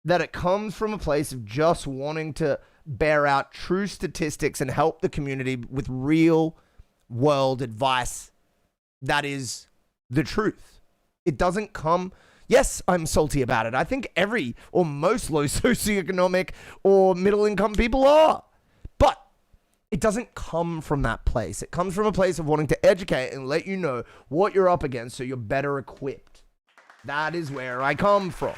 that it comes from a place of just wanting to bear out true statistics and help the community with real world advice. That is the truth. It doesn't come... Yes, I'm salty about it. I think every or most low socioeconomic or middle income people are. But it doesn't come from that place. It comes from a place of wanting to educate and let you know what you're up against so you're better equipped. That is where I come from.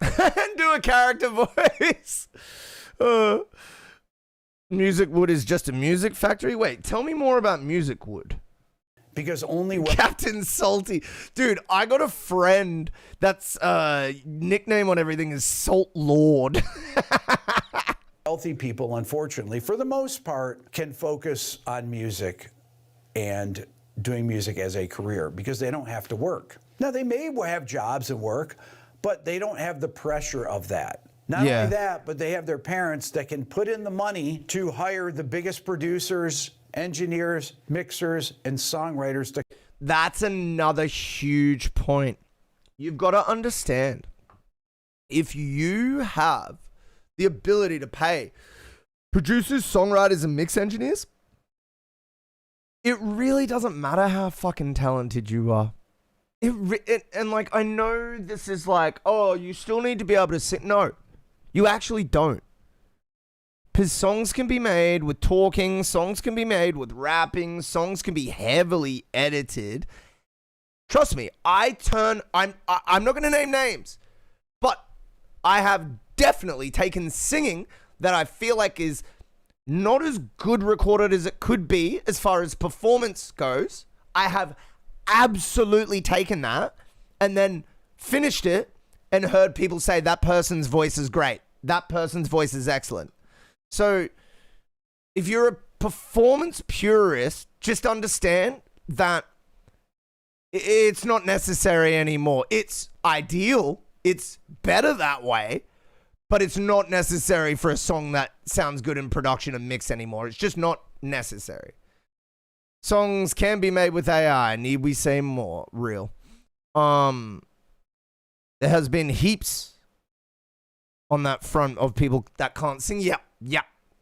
And do a character voice. Music Wood is just a music factory? Wait, tell me more about Music Wood. Because only Captain Salty. Dude, I got a friend that's nickname on everything is Salt Lord. wealthy people, unfortunately, for the most part, can focus on music and doing music as a career because they don't have to work. Now, they may have jobs and work, but they don't have the pressure of that. Not only that, but they have their parents that can put in the money to hire the biggest producers, engineers, mixers, and songwriters. That's another huge point. You've got to understand, if you have the ability to pay producers, songwriters, and mix engineers, it really doesn't matter how fucking talented you are. And like, I know this is like, oh, you still need to be able to sing. No. You actually don't. Because songs can be made with talking, songs can be made with rapping, songs can be heavily edited. Trust me, I'm not going to name names, but I have definitely taken singing that I feel like is not as good recorded as it could be as far as performance goes. I have absolutely taken that and then finished it and heard people say that person's voice is great. That person's voice is excellent. So if you're a performance purist, just understand that it's not necessary anymore. It's ideal. It's better that way, but it's not necessary for a song that sounds good in production and mix anymore. It's just not necessary. Songs can be made with AI. Need we say more? Real. There has been heaps on that front of people that can't sing. Yeah,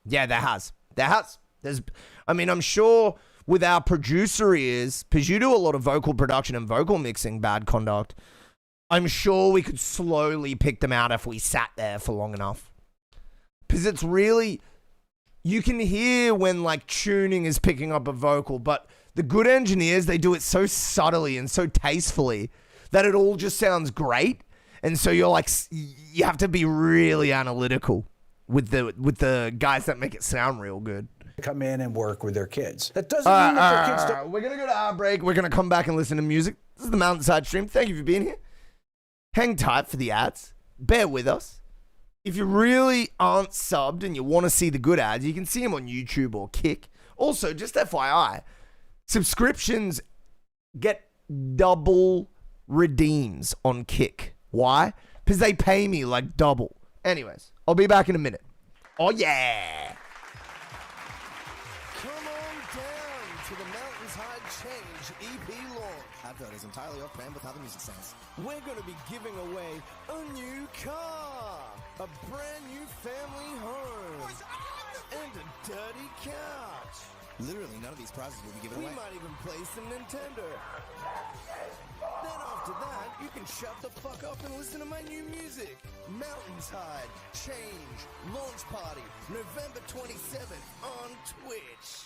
there has. I'm sure with our producer ears, because you do a lot of vocal production and vocal mixing, Bad Conduct, I'm sure we could slowly pick them out if we sat there for long enough. Because it's really, you can hear when like tuning is picking up a vocal, but the good engineers, they do it so subtly and so tastefully that it all just sounds great. And so you're like, you have to be really analytical with the guys that make it sound real good. Come in and work with their kids. That doesn't mean that their kids don't. We're going to go to our break. We're going to come back and listen to music. This is the Mountainside stream. Thank you for being here. Hang tight for the ads. Bear with us. If you really aren't subbed and you want to see the good ads, you can see them on YouTube or Kick. Also, just FYI, subscriptions get double redeems on Kick. Why? Because they pay me like double. Anyways, I'll be back in a minute. Oh, yeah. Come on down to the MountainsHide Change EP launch. Advert is entirely off brand with how the music sounds. We're going to be giving away a new car, a brand new family home, and a dirty couch. Literally, none of these prizes will be given away. We might even play some Nintendo. Then after that, you can shut the fuck up and listen to my new music. MountainsHide Change Launch Party, November 27th on Twitch.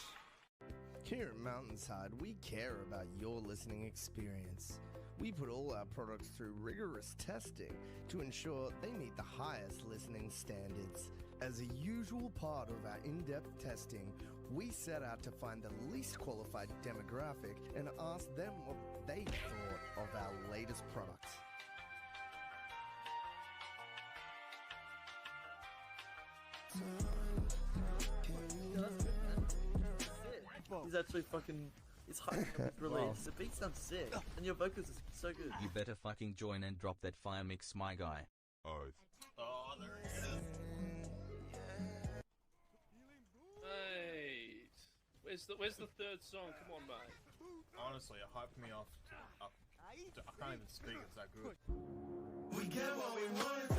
Here at MountainsHide, we care about your listening experience. We put all our products through rigorous testing to ensure they meet the highest listening standards. As a usual part of our in-depth testing, we set out to find the least qualified demographic and ask them what they thought of our latest products. He's actually fucking... He's hyped up his release. The beat sounds sick. And your vocals are so good. You better fucking join and drop that fire mix, my guy. Oh, there he is. Hey, where's the third song? Come on, mate. Honestly, it hyped me off. I can't even speak. It's that good. We get what we wanted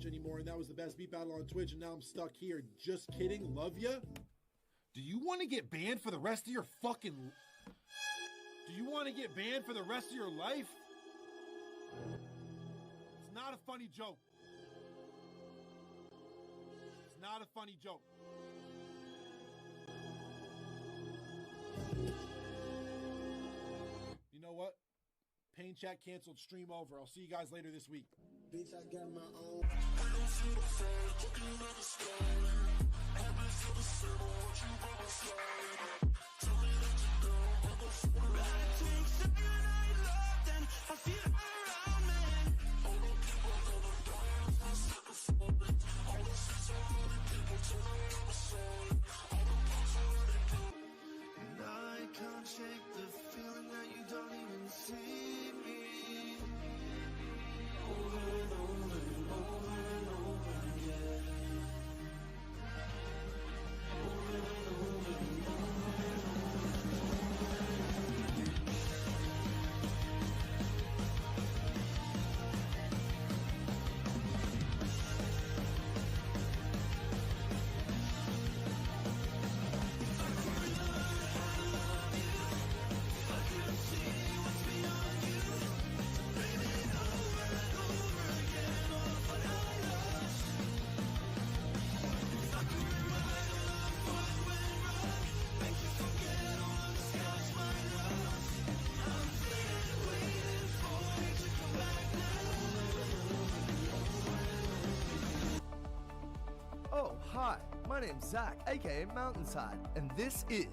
anymore, and that was the best beat battle on Twitch, and now I'm stuck here. Just kidding. Love ya. Do you want to get banned for the rest of your fucking... Do you want to get banned for the rest of your life? It's not a funny joke. It's not a funny joke. You know what? Pain chat canceled, stream over. I'll see you guys later this week. Bitch, I got my own. I can't shake the feeling that you don't even see me. Over and over and over and over again. Over and over and over and Oh, hi. My name's Zach, aka MountainsHide, and this is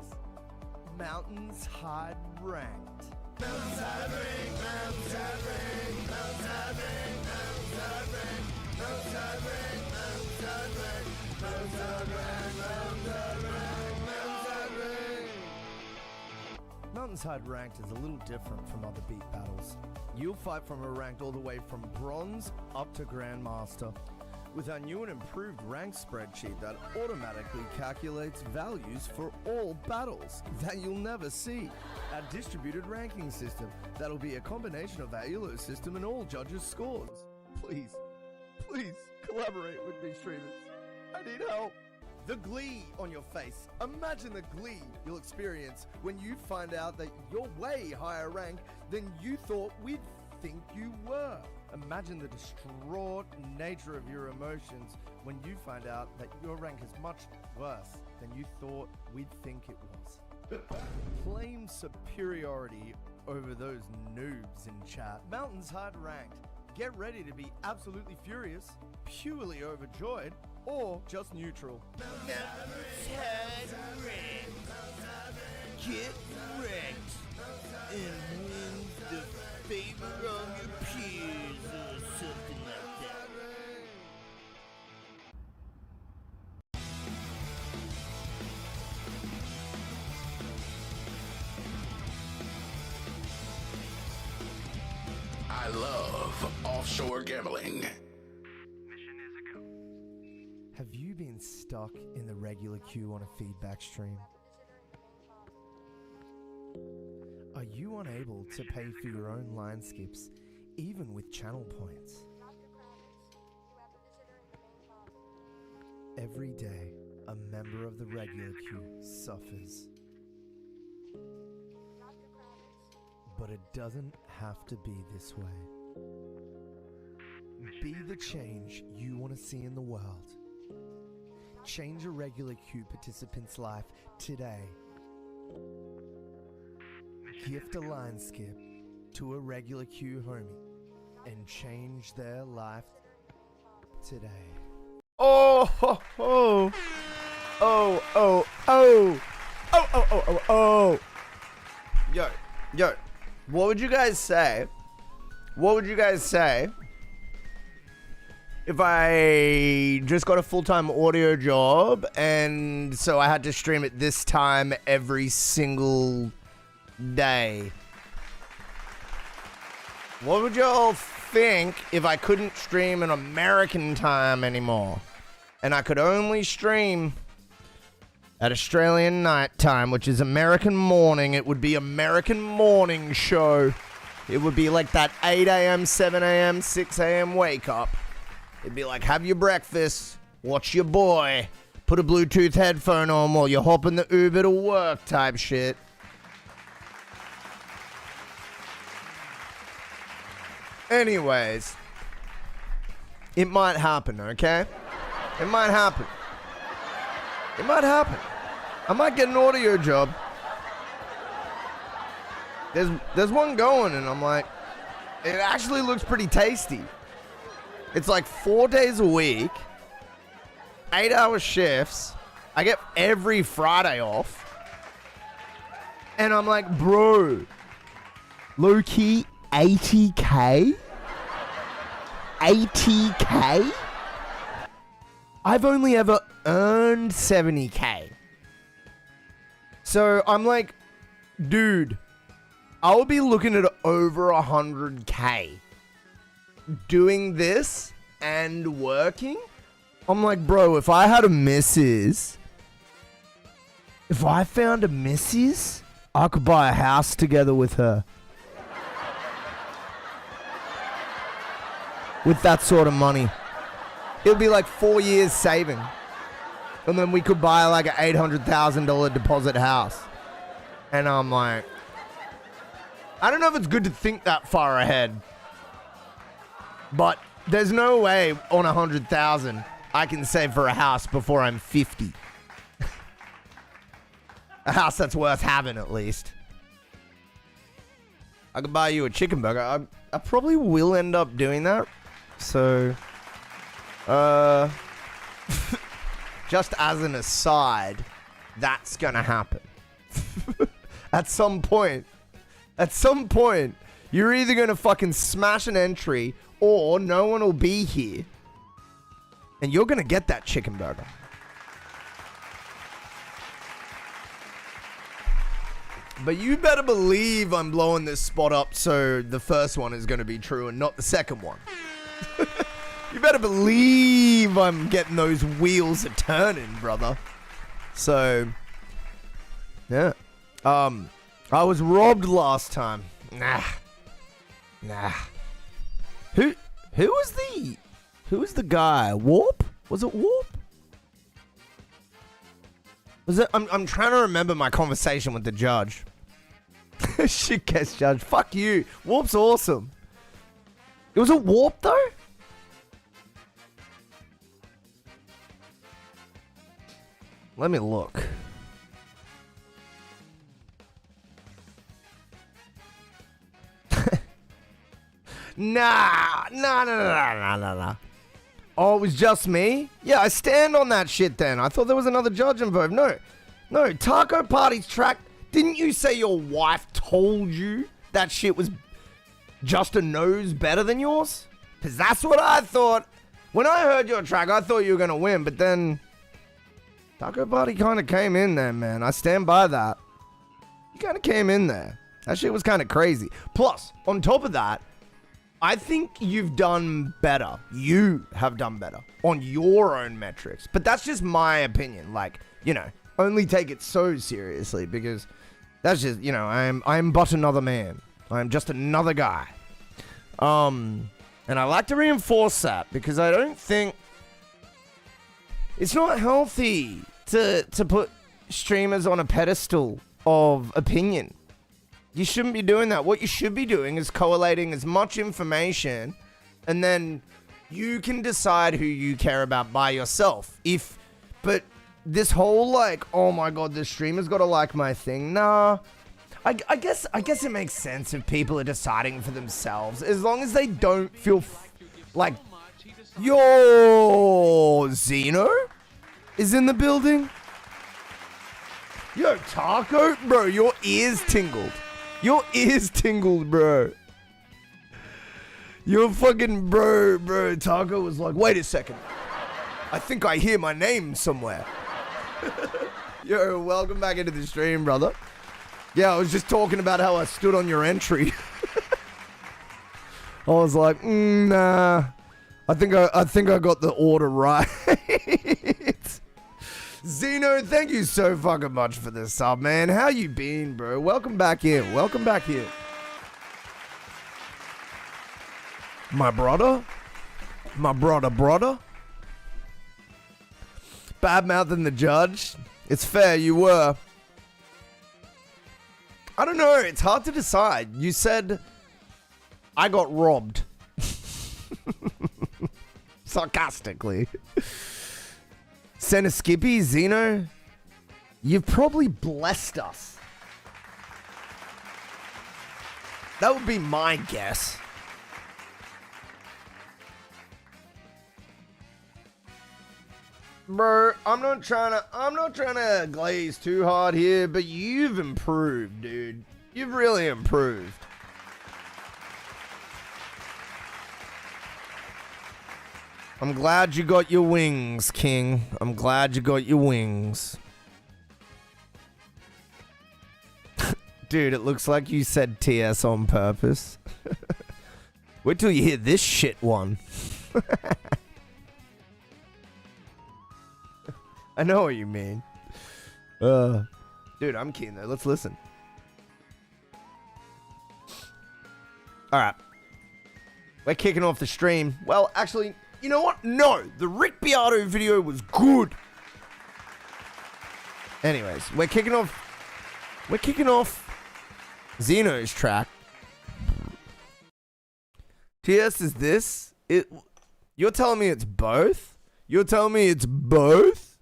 MountainsHide Ranked. MountainsHide Ranked, MountainsHide Ranked, MountainsHide Ranked, MountainsHide Ranked, MountainsHide Ranked, MountainsHide Ranked, MountainsHide Ranked, MountainsHide Ranked, MountainsHide Ranked. MountainsHide Ranked is a little different from other beat battles. You'll fight from a ranked all the way from bronze up to Grandmaster, with our new and improved rank spreadsheet that automatically calculates values for all battles that you'll never see. Our distributed ranking system that'll be a combination of our ELO system and all judges' scores. Please, please collaborate with me, streamers. I need help. The glee on your face. Imagine the glee you'll experience when you find out that you're way higher rank than you thought we'd think you were. Imagine the distraught nature of your emotions when you find out that your rank is much worse than you thought we'd think it was. Claim superiority over those noobs in chat. MountainsHide Ranked. Get ready to be absolutely furious, purely overjoyed, or just neutral. MountainsHide Ranked. Get wrecked and win the favor of your peers or something like that. I love offshore gambling. Have you been stuck in the regular queue on a feedback stream? Are you unable to pay for your own line skips, even with channel points? Every day, a member of the regular queue suffers. But it doesn't have to be this way. Be the change you want to see in the world. Change a regular queue participant's life today. Gift a line skip to a regular queue homie and change their life today. Oh, ho, ho. Oh, oh, oh. Oh, oh, oh, oh, oh. Yo. What would you guys say? What would you guys say if I just got a full-time audio job and so I had to stream at this time every single day? What would y'all think if I couldn't stream in American time anymore and I could only stream at Australian night time, which is American morning? It would be American morning show. It would be like that 8 a.m., 7 a.m., 6 a.m. wake up. It'd be like, have your breakfast, watch your boy, put a Bluetooth headphone on while you're hopping the Uber to work type shit. Anyways, it might happen, okay? It might happen. It might happen. I might get an audio job. There's one going and I'm like, it actually looks pretty tasty. It's like 4 days a week, 8-hour shifts. I get every Friday off. And I'm like, bro, low-key 80K? 80K? I've only ever earned 70K. So I'm like, dude, I'll be looking at over 100K doing this and working. I'm like, bro, if I had a missus, if I found a missus, I could buy a house together with her. With that sort of money. It'll be like 4 years saving. And then we could buy like an $800,000 deposit house. And I'm like, I don't know if it's good to think that far ahead. But there's no way on 100,000 I can save for a house before I'm 50. A house that's worth having at least. I could buy you a chicken burger. I probably will end up doing that. So, just as an aside, that's gonna happen. At some point, you're either gonna fucking smash an entry or no one will be here. And you're gonna get that chicken burger. But you better believe I'm blowing this spot up so the first one is going to be true and not the second one. You better believe I'm getting those wheels a-turning, brother. So, yeah. I was robbed last time. Nah. Who was the guy? Warp? Was it Warp? Was it? I'm trying to remember my conversation with the judge. Shit guest judge. Fuck you. Warp's awesome. It was a Warp though? Let me look. Nah. Oh, it was just me? Yeah, I stand on that shit then. I thought there was another judge involved. No, Taco Party's track. Didn't you say your wife told you that shit was just a nose better than yours? Because that's what I thought. When I heard your track, I thought you were going to win, but then Taco Party kind of came in there, man. I stand by that. You kind of came in there. That shit was kind of crazy. Plus, on top of that, I think you've done better. You have done better on your own metrics. But that's just my opinion. Like, you know, only take it so seriously because that's just, you know, I am but another man. I am just another guy. And I like to reinforce that because I don't think it's not healthy to put streamers on a pedestal of opinion. You shouldn't be doing that. What you should be doing is collating as much information and then you can decide who you care about by yourself. But this whole like, oh my god, the streamer's got to like my thing. Nah. I guess it makes sense if people are deciding for themselves as long as they don't feel like yo, Zeno is in the building. Yo, Taco, bro, your ears tingled. Your ears tingled, bro. Your fucking bro. Taco was like, wait a second. I think I hear my name somewhere. Yo, welcome back into the stream, brother. Yeah, I was just talking about how I stood on your entry. I was like, nah. I think I got the order right. Zeno, thank you so fucking much for this sub, man. How you been, bro? Welcome back in. Welcome back in. My brother? My brother? Bad mouthing the judge? It's fair, you were. I don't know. It's hard to decide. You said I got robbed. Sarcastically. Skippy, Zeno, you've probably blessed us. That would be my guess. Bro, I'm not trying to glaze too hard here, but you've improved, dude. You've really improved. I'm glad you got your wings, King. I'm glad you got your wings. Dude, it looks like you said TS on purpose. Wait till you hear this shit one. I know what you mean. Dude, I'm keen though. Let's listen. Alright. We're kicking off the stream. Well, actually, you know what? No, the Rick Beato video was good. Anyways, we're kicking off Zeno's track. TS is this? You're telling me it's both? You're telling me it's both?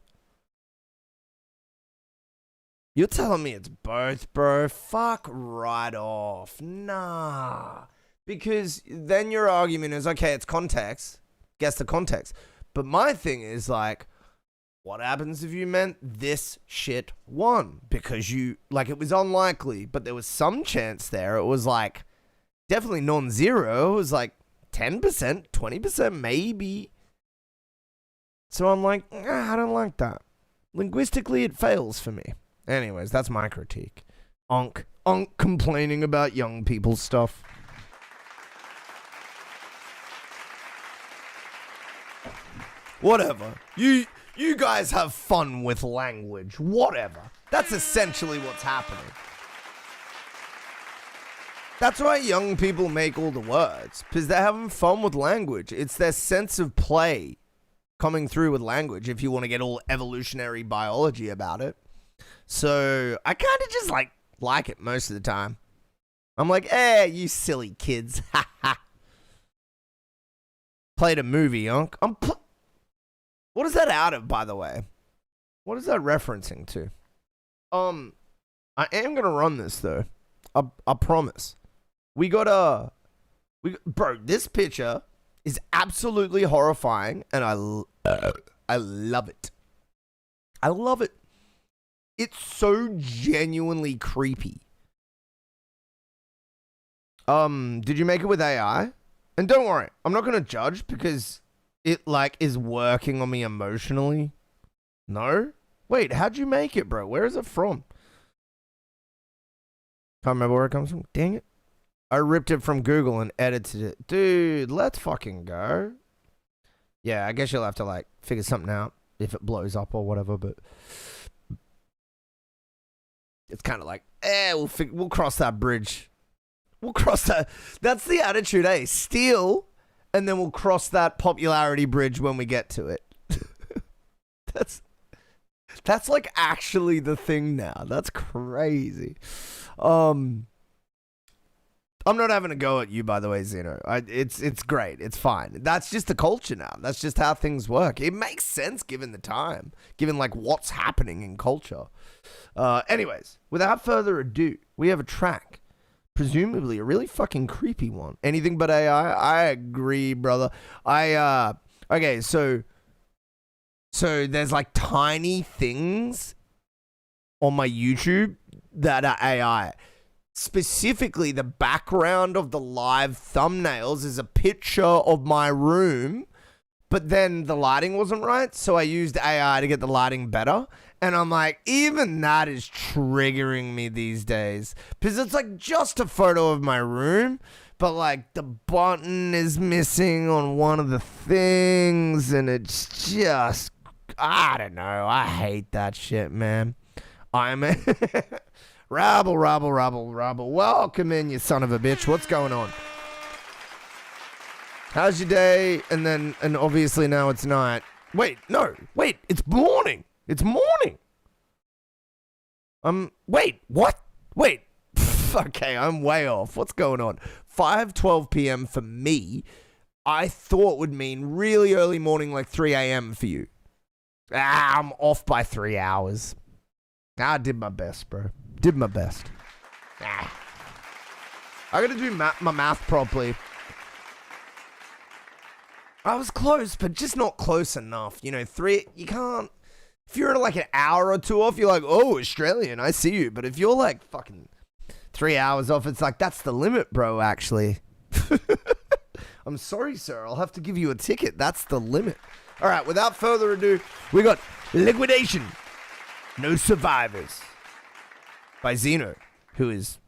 You're telling me it's both, bro? Fuck right off. Nah. Because then your argument is, okay, it's context. Guess the context. But my thing is like, what happens if you meant this shit won? Because you, like, it was unlikely, but there was some chance there. It was like, definitely non-zero. It was like 10%, 20% maybe. So I'm like, I don't like that. Linguistically, it fails for me. Anyways, that's my critique. Unk complaining about young people stuff. Whatever. You guys have fun with language. Whatever. That's essentially what's happening. That's why young people make all the words, because they're having fun with language. It's their sense of play coming through with language, if you want to get all evolutionary biology about it. So I kind of just like it most of the time. I'm like, you silly kids. Ha ha. Played a movie, Unk. What is that out of, by the way? What is that referencing to? I am gonna run this though. I promise. Bro, this picture is absolutely horrifying, and I love it. I love it. It's so genuinely creepy. Did you make it with AI? And don't worry, I'm not gonna judge because it is working on me emotionally. No? Wait, how'd you make it, bro? Where is it from? Can't remember where it comes from. Dang it. I ripped it from Google and edited it. Dude, let's fucking go. Yeah, I guess you'll have to figure something out if it blows up or whatever, but it's kind of we'll cross that bridge. We'll cross that. That's the attitude, eh? Steal, and then we'll cross that popularity bridge when we get to it. That's actually the thing now. That's crazy. I'm not having a go at you, by the way, Zeno. It's great. It's fine. That's just the culture now. That's just how things work. It makes sense given the time, given what's happening in culture. Anyways, without further ado, we have a track, presumably a really fucking creepy one. Anything but AI. I agree, brother. Okay, so there's tiny things on my YouTube that are AI. Specifically, the background of the live thumbnails is a picture of my room, but then the lighting wasn't right, so I used AI to get the lighting better. And I'm like, even that is triggering me these days. Because it's just a photo of my room, but the button is missing on one of the things, and it's just, I don't know. I hate that shit, man. Rabble. Welcome in, you son of a bitch. What's going on? How's your day? And obviously now it's night. Wait, it's morning. It's morning. Wait, what? Wait. Okay, I'm way off. What's going on? 5:12 p.m. for me, I thought would mean really early morning, 3 a.m. for you. I'm off by 3 hours. I did my best, bro. Did my best. I gotta do my math properly. I was close, but just not close enough. You can't. If you're an hour or two off, you're oh, Australian, I see you. But if you're fucking 3 hours off, it's that's the limit, bro, actually. I'm sorry, sir. I'll have to give you a ticket. That's the limit. All right, without further ado, we got Liquidation. No Survivors. By Zeno, who is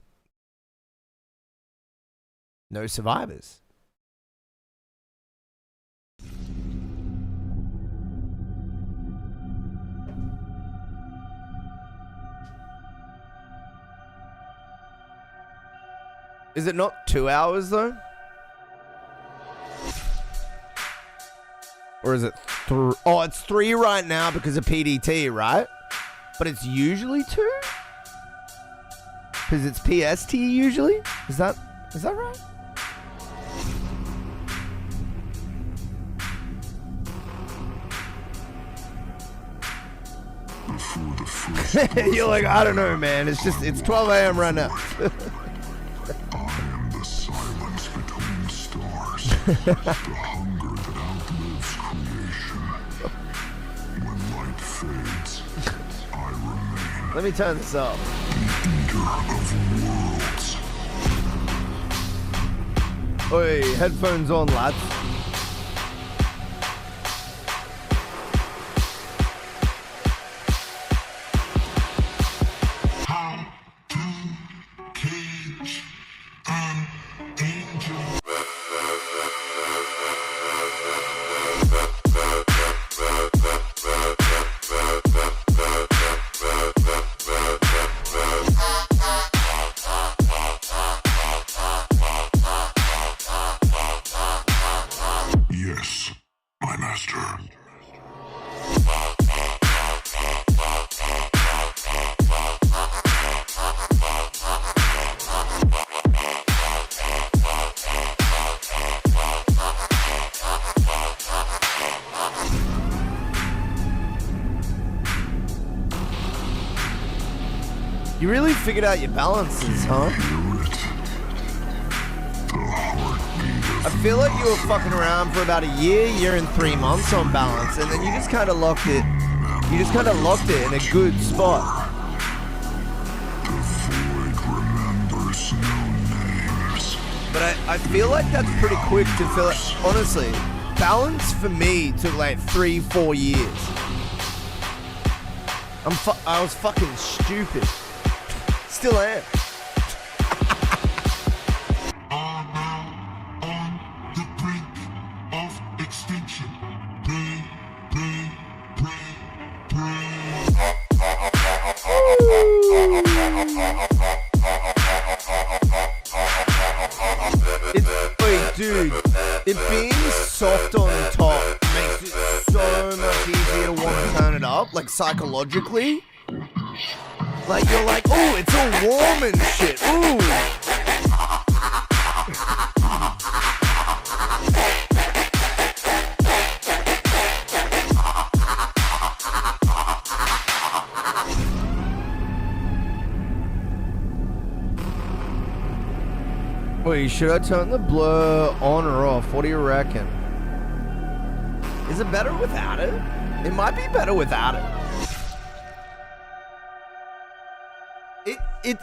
No Survivors. Is it not 2 hours though? Or is it 3? Oh, it's 3 right now because of PDT, right? But it's usually 2? Because it's PST usually? Is that right? You're I don't know, man. It's 12 a.m. right now. I am the silence between stars, the hunger that outlives creation. When light fades, I remain. Let me turn this up. Oi, headphones on, lads. How to Yes, my master. You really figured out your balances, huh? I feel like you were fucking around for about a year and 3 months on balance, and then you just kind of locked it. You just kind of locked it in a good spot. But I feel like that's pretty quick to fill it. Honestly, balance for me took like 3-4 years. I was fucking stupid. Still am. Wait, dude, it being soft on top makes it so much easier to want to turn it up, like psychologically. Like, you're like, oh, it's all warm and shit. Ooh. Wait, should I turn the blur on or off? What do you reckon? Is it better without it? It might be better without it.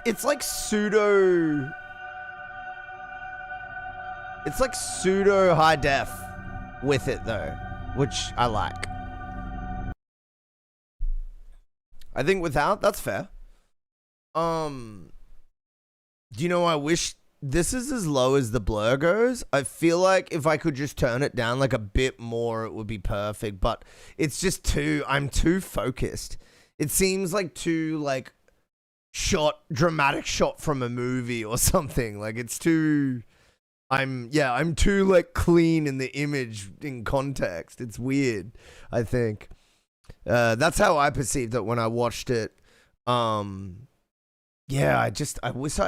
It's like pseudo... It's like pseudo high def with it though, which I like. I think without, that's fair. Do you know, I wish this is as low as the blur goes. I feel like if I could just turn it down like a bit more, it would be perfect, but it's just I'm too focused. It seems like too like dramatic shot from a movie or something. Like it's too, I'm too like clean in the image in context. It's weird, I think. That's how I perceived it when I watched it. I wish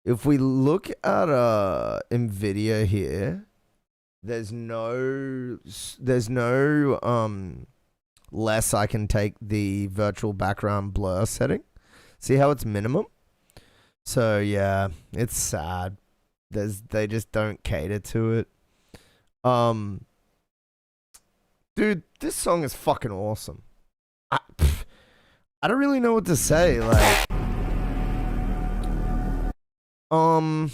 if we look at NVIDIA here, there's no less I can take the virtual background blur setting. See how it's minimum? So yeah, it's sad. They just don't cater to it. Dude, this song is fucking awesome. I don't really know what to say. Like, I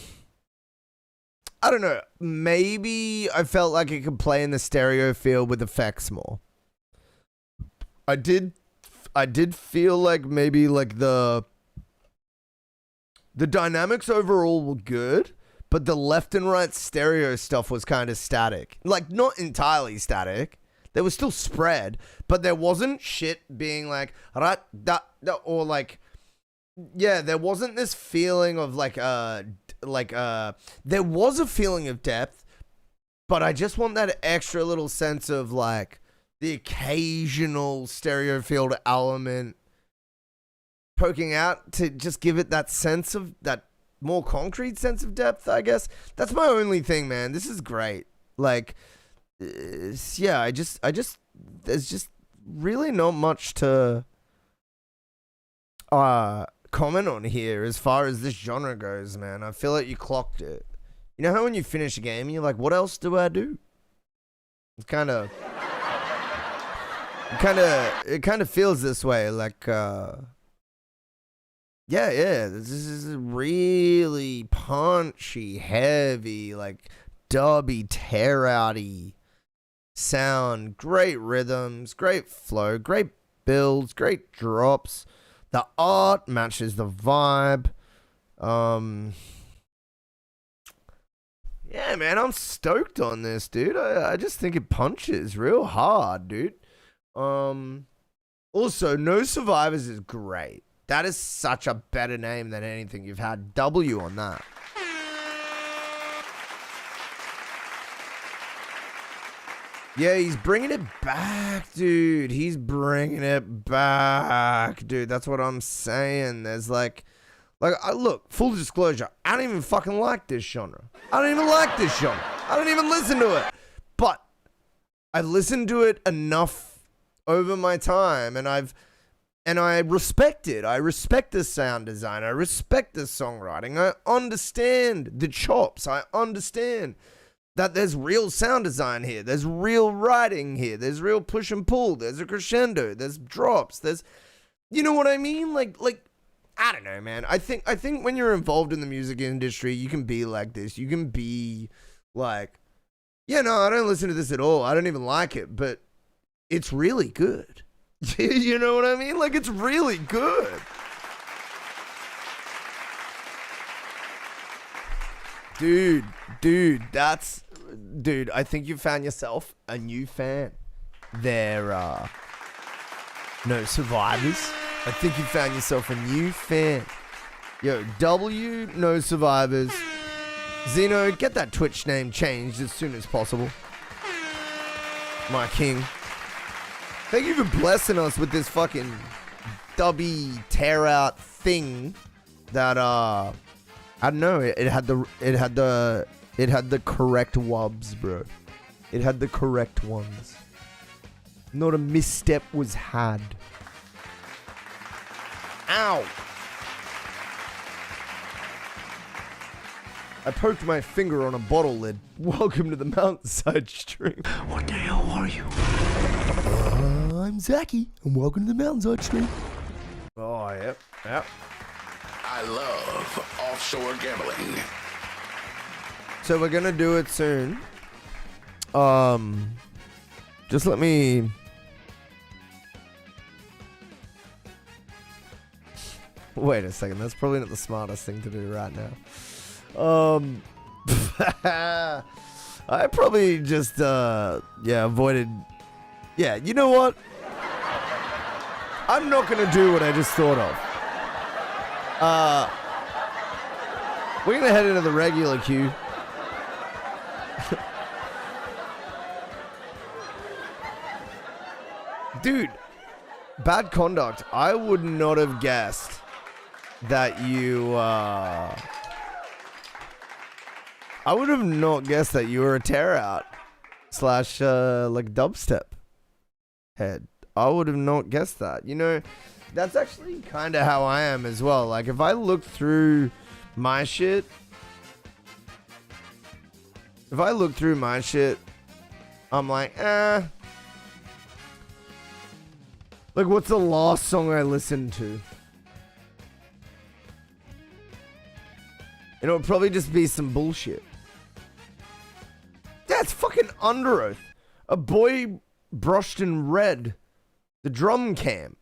don't know. Maybe I felt like it could play in the stereo field with effects more. I did feel like maybe like the dynamics overall were good, but the left and right stereo stuff was kind of static. Like, not entirely static. There was still spread, but there wasn't shit being like, or like, yeah, there wasn't this feeling of there was a feeling of depth, but I just want that extra little sense of like the occasional stereo field element poking out to just give it that sense of that more concrete sense of depth, I guess. That's my only thing, man. This is great. Like, yeah, I just there's just really not much to comment on here as far as this genre goes, man. I feel like you clocked it. You know how when you finish a game, you're like, what else do I do? It's kind of feels this way. Like, yeah, this is really punchy, heavy, like dubby, tear-outy sound. Great rhythms, great flow, great builds, great drops. The art matches the vibe. Yeah, man, I'm stoked on this, dude. I just think it punches real hard, dude. Also, No Survivors is great. That is such a better name than anything you've had. W on that. Yeah, he's bringing it back, dude. He's bringing it back, dude. That's what I'm saying. There's look, full disclosure, I don't even fucking like this genre. I don't even like this genre. I don't even listen to it. But I've listened to it enough over my time, and I respect it. I respect the sound design. I respect the songwriting. I understand the chops. I understand that there's real sound design here. There's real writing here. There's real push and pull. There's a crescendo. There's drops. There's, you know what I mean? Like, I don't know, man. I think when you're involved in the music industry, you can be like this. You can be like, yeah, no, I don't listen to this at all. I don't even like it, but it's really good. You know what I mean? Like, it's really good. Dude, I think you found yourself a new fan. There are no survivors. I think you found yourself a new fan. Yo, W, no survivors. Zeno, get that Twitch name changed as soon as possible. My king. Thank you for blessing us with this fucking dubby tear out thing that I don't know, it had the correct wubs, bro. It had the correct ones. Not a misstep was had. Ow. I poked my finger on a bottle lid. Welcome to the Mountainside stream. What the hell are you? I'm Zachy, and welcome to the Mountainside stream. Oh, yep. I love offshore gambling. So we're gonna do it soon. Just let me... Wait a second, that's probably not the smartest thing to do right now. I probably just, avoided... Yeah, you know what? I'm not gonna do what I just thought of. We're gonna head into the regular queue. Dude, bad conduct. I would not have guessed that you, I would have not guessed that you were a tear out / like dubstep head. I would have not guessed that. You know, that's actually kind of how I am as well. Like, if I look through my shit, I'm like, Like, what's the last song I listened to? And it would probably just be some bullshit. That's fucking Under Oath. A boy brushed in red. The drum cam.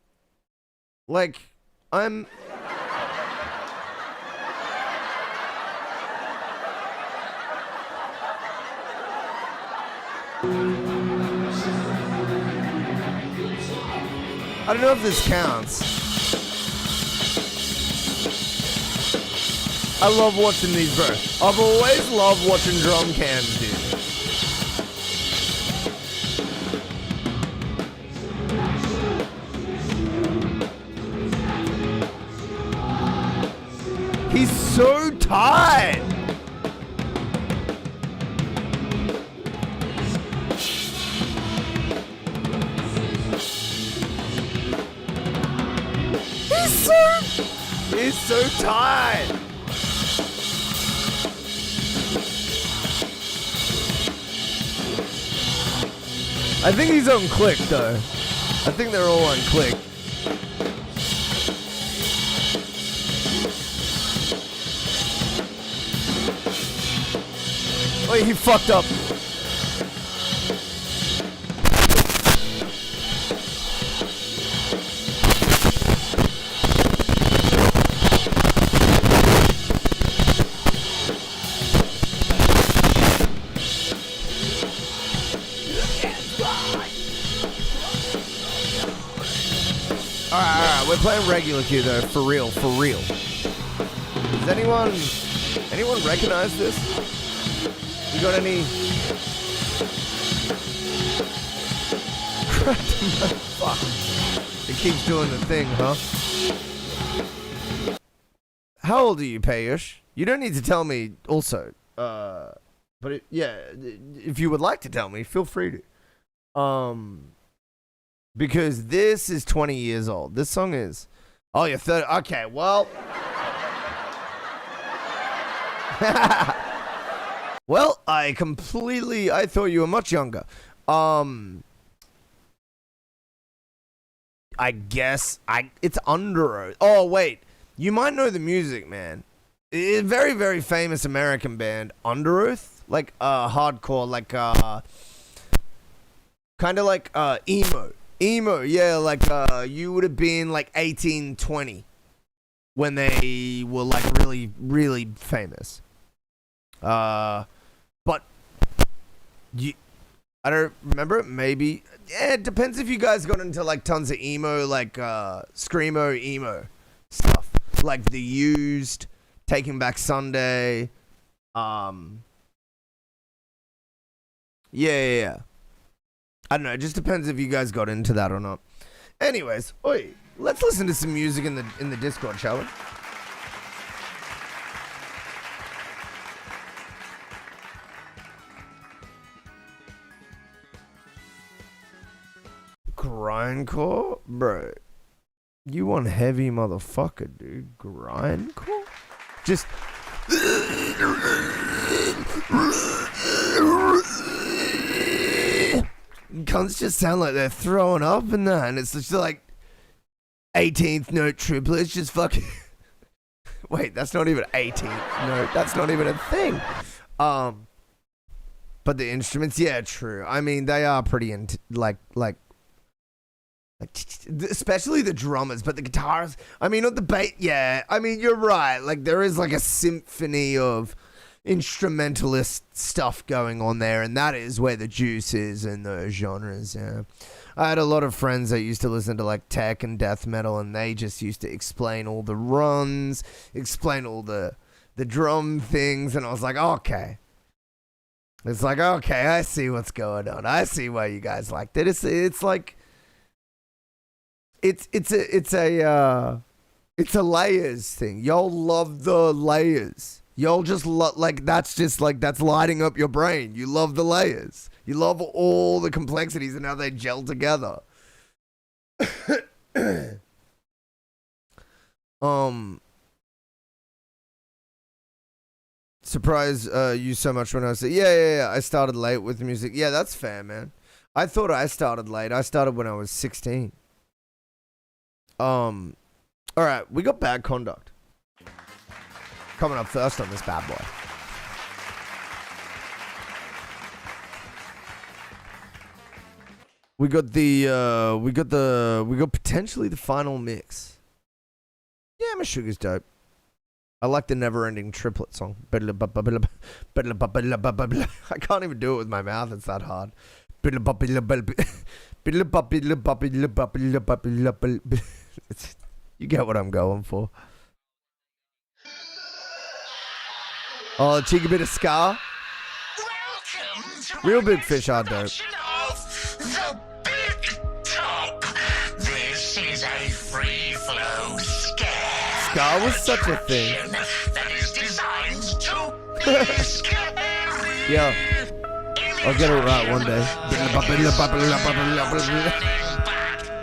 Like, I'm... I don't know if this counts. I love watching these, bro. I've always loved watching drum cams, dude. He's so tight. He's so tight. I think he's on click though. I think they're all on click. Wait, he fucked up. Alright, we're playing regular queue though, for real. Does anyone recognize this? You got any? Fuck. It keeps doing the thing, huh? How old are you, Payush? You don't need to tell me also. But yeah, if you would like to tell me, feel free to. Because this is 20 years old. This song is. Oh, you're 30. Okay, well. Well, I thought you were much younger. I guess it's Under Oath. Oh, wait. You might know the music, man. It's a very, very famous American band, Under Oath. Like, hardcore, like, kind of like, emo. Emo, yeah, like, you would have been, like, 18, 20 when they were, like, really, really famous. But, I don't remember, maybe. Yeah, it depends if you guys got into, like, tons of emo, like, screamo emo stuff. Like, The Used, Taking Back Sunday, yeah. I don't know, it just depends if you guys got into that or not. Anyways, let's listen to some music in the Discord, shall we? Grindcore? Bro, you one heavy motherfucker, dude. Grindcore? Just... Cunts just sound like they're throwing up and that, and it's just like 18th note triplets, just fucking... Wait, that's not even 18th note. That's not even a thing. But the instruments, yeah, true. I mean, they are pretty like especially the drummers, but the guitars, I mean, not the bass, yeah. I mean, you're right. Like, there is like a symphony of instrumentalist stuff going on there, and that is where the juice is in those genres, yeah. I had a lot of friends that used to listen to like tech and death metal, and they just used to explain all the runs, explain all the drum things, and I was like, okay. It's like, okay, I see what's going on. I see why you guys liked it. It's like it's a layers thing. Y'all love the layers. Y'all just like that's lighting up your brain. You love the layers. You love all the complexities and how they gel together. Surprise you so much when I said, yeah, I started late with music. Yeah, that's fair, man. I thought I started late. I started when I was 16. All right, we got Bad Conduct coming up first on this bad boy. We got potentially the final mix. Yeah, my sugar's dope. I like the never-ending triplet song. I can't even do it with my mouth. It's that hard. You get what I'm going for. Oh, a cheeky bit of ska. Real big fish are dope. The Big Top. This is a free flow scare. Ska was such a thing. That is designed to be scary. Yeah. I'll get it right one day.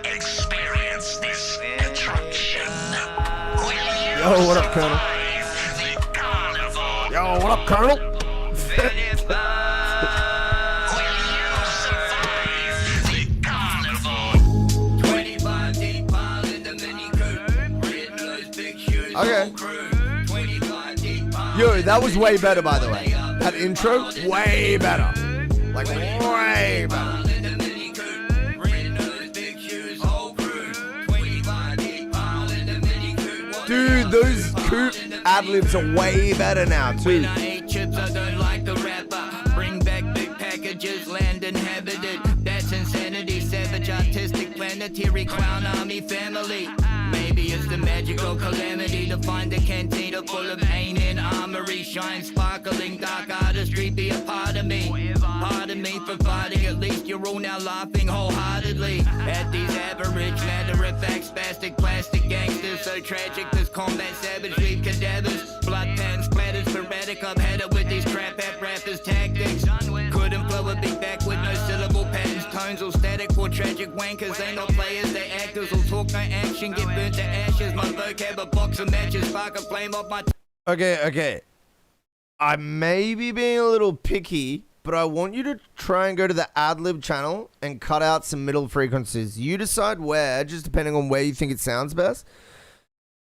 Experience this attraction. Yo, what up, Colonel? Yo, what up, Colonel? Okay. Yo, that was way better, by the way. That intro, way better. Like, way better. Dude, those Coop ad-libs are way better now, too. Bring back big packages, land inhabited. That's insanity, savage, artistic, planetary, clown army family. Maybe it's the magical calamity to find a cantina full of pain and armory. Shine sparkling dark artistry, be a part of me. Pardon me for fighting, at least you're all now laughing wholeheartedly at these average matter-of-fact spastic plastic gangsters. So tragic, this combat savage, leave cadavers. Blood pan splatters, sporadic. I've had it with these crap-app rappers' tactics. Couldn't flow a beat back with no syllable patterns. Tones all static for tragic wankers. They not players, they actors. All talk, no action, get burnt to ashes. My vocab, a box of matches, spark a flame off my... Okay. I may be being a little picky, but I want you to try and go to the ad-lib channel and cut out some middle frequencies. You decide where, just depending on where you think it sounds best.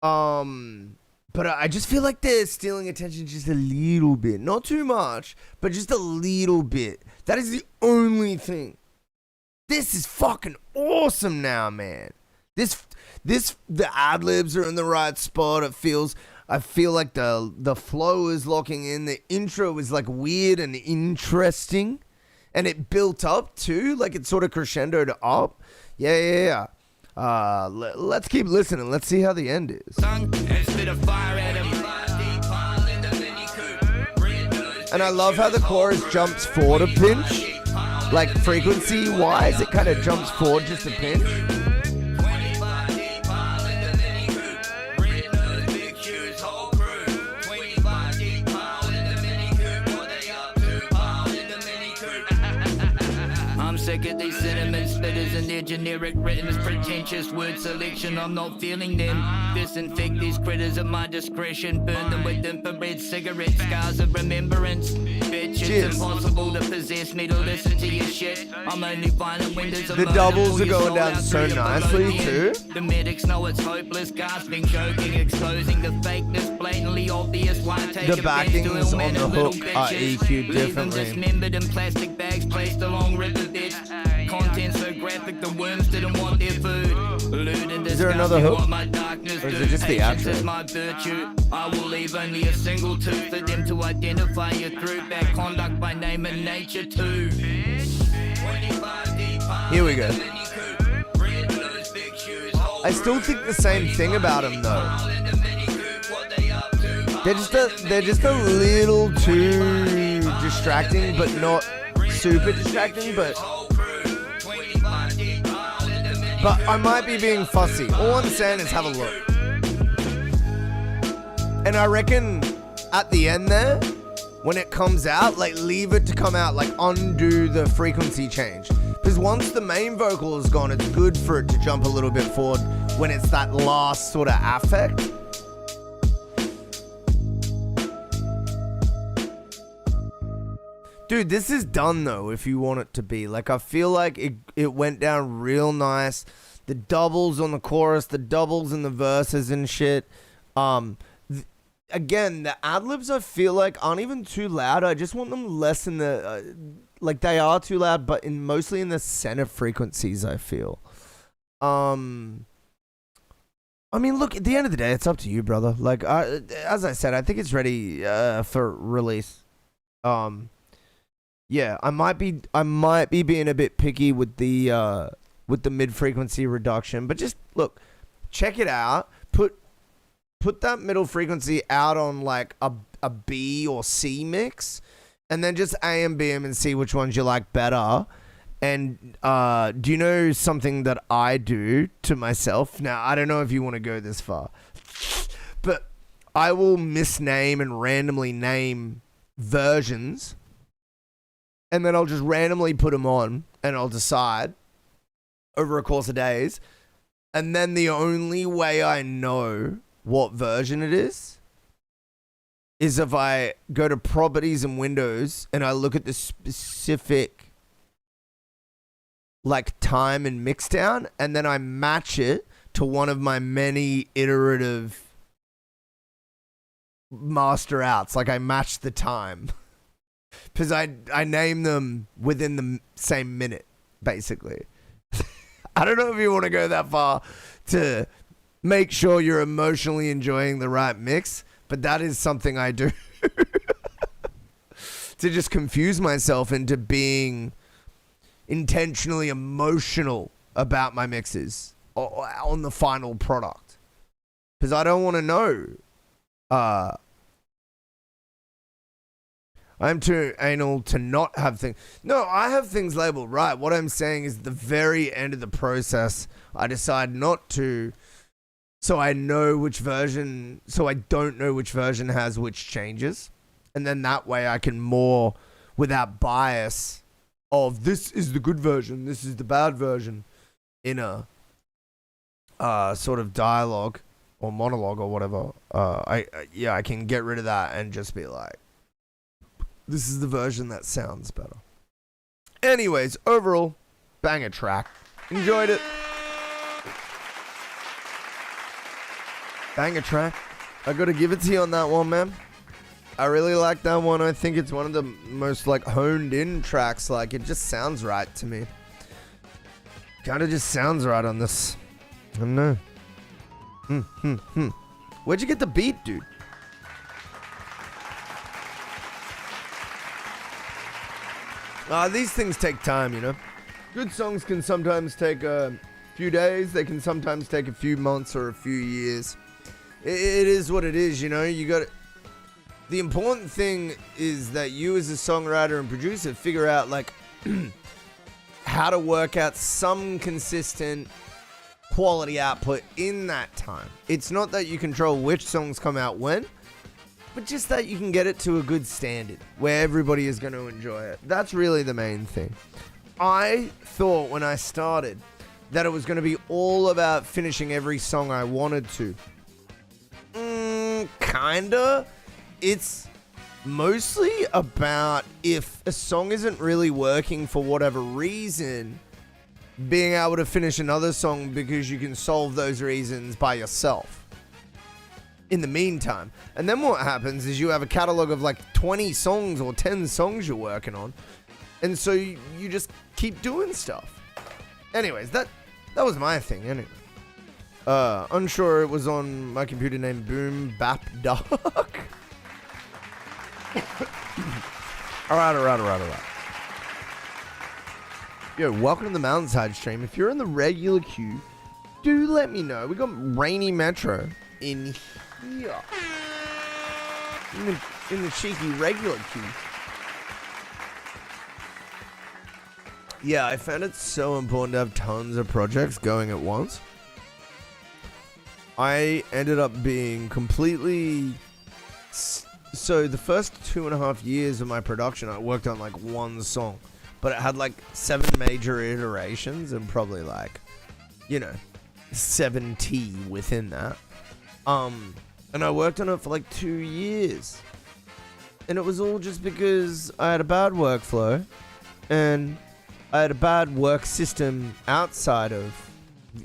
But I just feel like they're stealing attention just a little bit. Not too much, but just a little bit. That is the only thing. This is fucking awesome now, man. The ad-libs are in the right spot. I feel like the flow is locking in. The intro is like weird and interesting. And it built up too. Like it sort of crescendoed up. Yeah. Let's keep listening. Let's see how the end is. And I love how the chorus jumps forward a pinch. Like frequency wise, it kind of jumps forward just a pinch. Sick of these cinnamon spitters and their generic written pretentious word selection. I'm not feeling them. Disinfect these critters at my discretion. Burn them with infrared cigarette scars of remembrance. Bitch, it's impossible to possess me to listen to your shit. I'm only finding windows of the doubles are going down so nicely too. The medics know it's hopeless, gasping, joking, exposing the fakeness, blatantly obvious. Why take the backings on the hook are EQ'd differently. Dismembered in plastic bags placed along river beds. Content so graphic the worms didn't want their food. Is there another hook? Or is it just the outro? My virtue. I will leave only a single tooth for them to identify you through bad conduct by name and nature too. Here we go. I still think the same thing about him though. They're just a little too distracting, but not super distracting, but I might be being fussy. All I'm saying is have a look. And I reckon at the end there, when it comes out, like leave it to come out, like undo the frequency change. Because once the main vocal is gone, it's good for it to jump a little bit forward when it's that last sort of affect. Dude, this is done though if you want it to be. Like I feel like it went down real nice. The doubles on the chorus, the doubles in the verses and shit. Again, the ad-libs I feel like aren't even too loud. I just want them less in the like they are too loud, but mostly in the center frequencies, I feel. I mean, look, at the end of the day, it's up to you, brother. Like as I said, I think it's ready for release. Yeah, I might be being a bit picky with the mid-frequency reduction, but just look, check it out. Put that middle frequency out on like a B or C mix, and then just A and B 'em and see which ones you like better. And do you know something that I do to myself? Now, I don't know if you want to go this far, but I will misname and randomly name versions. And then I'll just randomly put them on and I'll decide over a course of days. And then the only way I know what version it is if I go to properties and windows and I look at the specific like time and mix down, and then I match it to one of my many iterative master outs. Like I match the time. Because I name them within the same minute, basically. I don't know if you want to go that far to make sure you're emotionally enjoying the right mix, but that is something I do. To just confuse myself into being intentionally emotional about my mixes on the final product. Because I don't want to know. I'm too anal to not have things. No, I have things labeled right. What I'm saying is the very end of the process, I decide not to, so I know which version, so I don't know which version has which changes. And then that way I can more, without bias, of this is the good version, this is the bad version, in a sort of dialogue or monologue or whatever. I can get rid of that and just be like, this is the version that sounds better. Anyways, overall, banger track. Enjoyed it. Banger track. I gotta give it to you on that one, man. I really like that one. I think it's one of the most like honed in tracks. Like it just sounds right to me. Kinda just sounds right on this. I don't know. Where'd you get the beat, dude? These things take time, you know. Good songs can sometimes take a few days. They can sometimes take a few months or a few years. It is what it is, you know. You got. The important thing is that you, as a songwriter and producer, figure out like how to work out some consistent quality output in that time. It's not that you control which songs come out when, but just that you can get it to a good standard where everybody is going to enjoy it. That's really the main thing. I thought when I started that it was going to be all about finishing every song I wanted to. Kinda. It's mostly about if a song isn't really working for whatever reason, being able to finish another song because you can solve those reasons by yourself in the meantime. And then what happens is you have a catalog of like 20 songs or 10 songs you're working on, and so you just keep doing stuff. Anyways, that was my thing anyway. Unsure it was on my computer named Boom Bap Duck. Alright. Yo, welcome to the MountainsHide stream. If you're in the regular queue, do let me know. We got Rainy Metro in here. In the cheeky regular queue. Yeah, I found it so important to have tons of projects going at once. I ended up being completely... So the first 2.5 years of my production, I worked on like one song. But it had like 7 major iterations and probably like, 70 within that. And I worked on it for like 2 years. And it was all just because I had a bad workflow. And I had a bad work system outside of,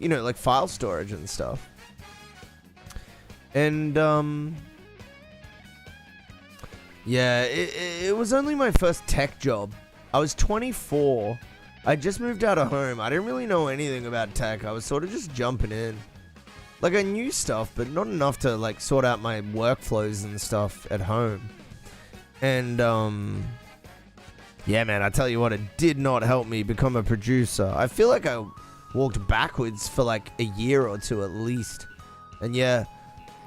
like file storage and stuff. And, yeah, it was only my first tech job. I was 24. I just moved out of home. I didn't really know anything about tech. I was sort of just jumping in. Like, I knew stuff, but not enough to, like, sort out my workflows and stuff at home. And, yeah, man, I tell you what, it did not help me become a producer. I feel like I walked backwards for, like, a year or two at least. And, yeah,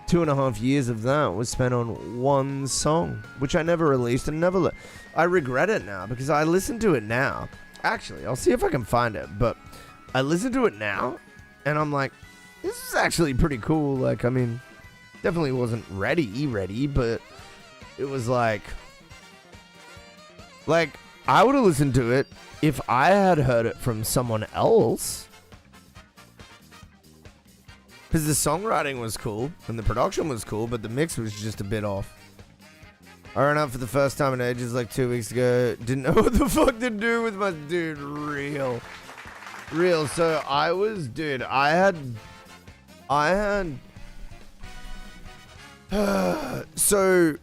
2.5 years of that was spent on one song, which I never released and never... I regret it now because I listen to it now. Actually, I'll see if I can find it, but I listen to it now and I'm like, this is actually pretty cool. Like, I mean, definitely wasn't ready, but it was like I would have listened to it if I had heard it from someone else. Because the songwriting was cool and the production was cool, but the mix was just a bit off. I ran out for the first time in ages like 2 weeks ago. Didn't know what the fuck to do with my dude. Real. So I was, dude, I had so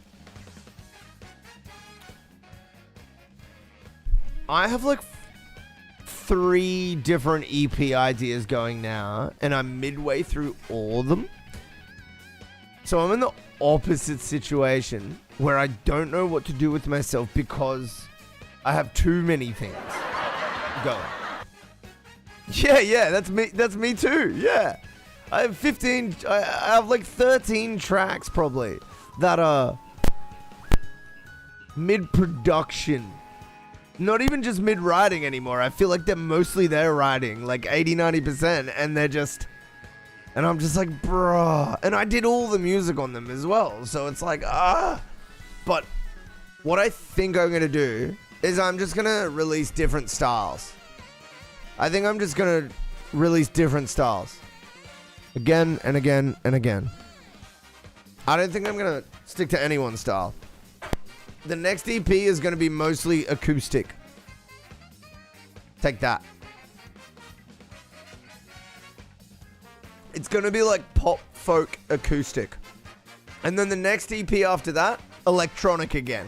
I have like 3 different EP ideas going now, and I'm midway through all of them. So I'm in the opposite situation where I don't know what to do with myself because I have too many things going. Yeah, that's me too. Yeah. I have 15. I have like 13 tracks probably that are mid-production. Not even just mid-writing anymore. I feel like they're mostly their writing, like 80-90%, and they're just... And I'm just like, bruh. And I did all the music on them as well, so it's like, But what I think I'm going to do is I'm just going to release different styles. I think I'm just going to release different styles. Again and again and again. I don't think I'm going to stick to any one style. The next EP is going to be mostly acoustic. Take that. It's going to be like pop, folk, acoustic. And then the next EP after that, electronic again.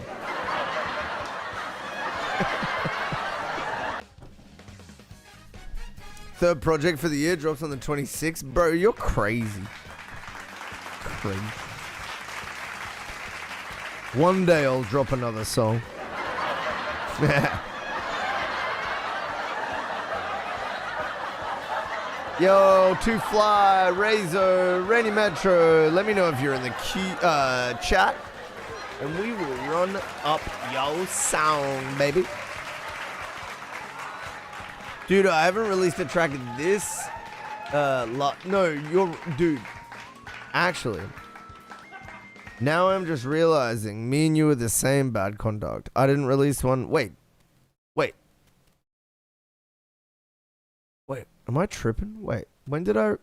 Third project for the year drops on the 26th. Bro, you're crazy. Crazy. One day I'll drop another song. Yo, Two Fly, Razor, Rainy Metro. Let me know if you're in the chat. And we will run up your song, baby. Dude, I haven't released a track this. Dude. Actually, now I'm just realizing me and you are the same bad conduct. I didn't release one. Wait. Am I tripping? Wait. When did I?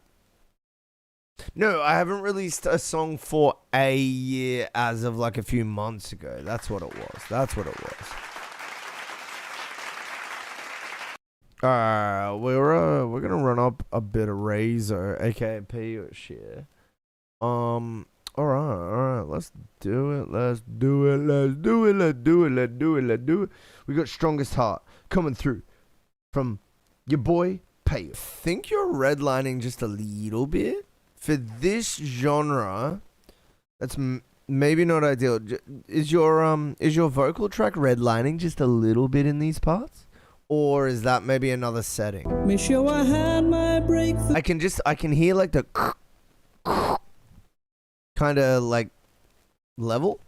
No, I haven't released a song for a year as of like a few months ago. That's what it was. We're gonna run up a bit of Razor, aka P or share. Alright, let's do it. We got Strongest Heart coming through from your boy Pay. Think you're redlining just a little bit for this genre. That's maybe not ideal. Is your vocal track redlining just a little bit in these parts? Or is that maybe another setting? I can hear like the kind of like level.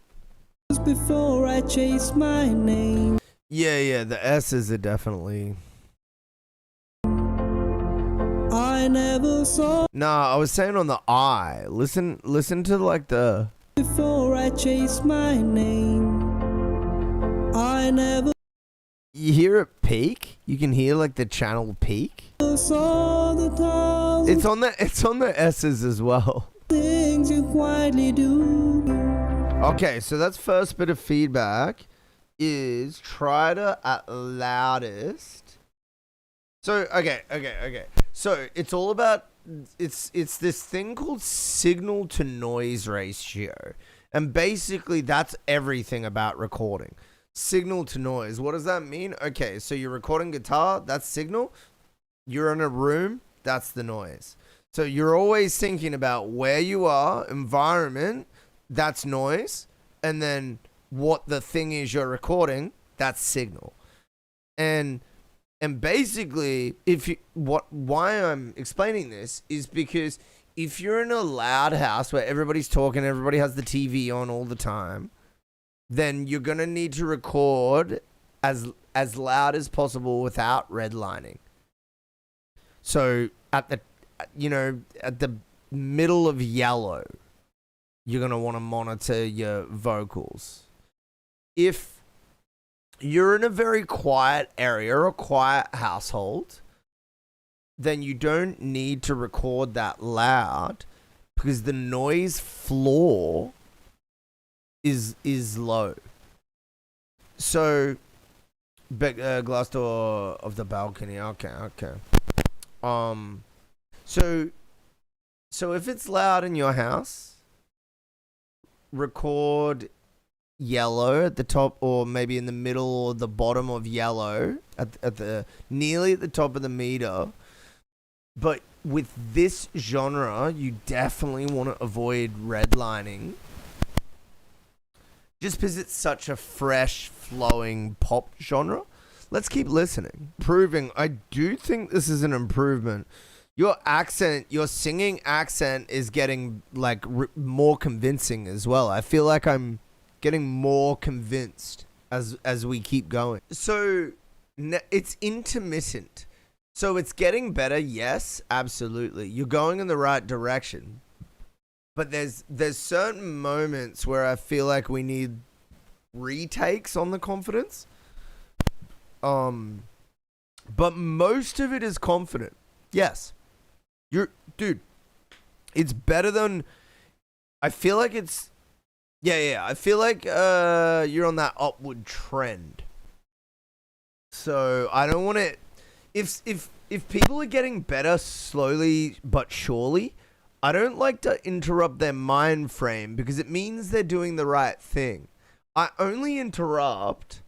Before I chase my name. Yeah, the S's are definitely. I never saw. Nah, I was saying on the I. Listen to like the. Before I chase my name, I never. You hear it peak? You can hear like the channel peak. It's on the S's as well. Things you quietly do. Okay, so that's first bit of feedback is try to at loudest. So okay. So it's all about it's this thing called signal to noise ratio. And basically that's everything about recording. Signal to noise. What does that mean? Okay, so you're recording guitar, that's signal. You're in a room, that's the noise. So you're always thinking about where you are, environment, that's noise, and then what the thing is you're recording, that's signal. And basically, why I'm explaining this is because if you're in a loud house where everybody's talking, everybody has the TV on all the time, then you're going to need to record as loud as possible without redlining. So at the middle of yellow, you're going to want to monitor your vocals. If you're in a very quiet area or a quiet household, then you don't need to record that loud because the noise floor is low. So, glass door of the balcony. Okay. So if it's loud in your house, record yellow at the top, or maybe in the middle or the bottom of yellow at the nearly at the top of the meter. But with this genre, you definitely want to avoid redlining. Just because it's such a fresh, flowing pop genre. Let's keep listening. I do think this is an improvement. Your accent, your singing accent is getting like more convincing as well. I feel like I'm getting more convinced as we keep going. So it's intermittent. So it's getting better. Yes, absolutely. You're going in the right direction. But there's certain moments where I feel like we need retakes on the confidence. But most of it is confident. Yes. Dude, it's better than, I feel like it's, yeah. I feel like you're on that upward trend. So I don't want to, if people are getting better slowly but surely, I don't like to interrupt their mind frame because it means they're doing the right thing. I only interrupt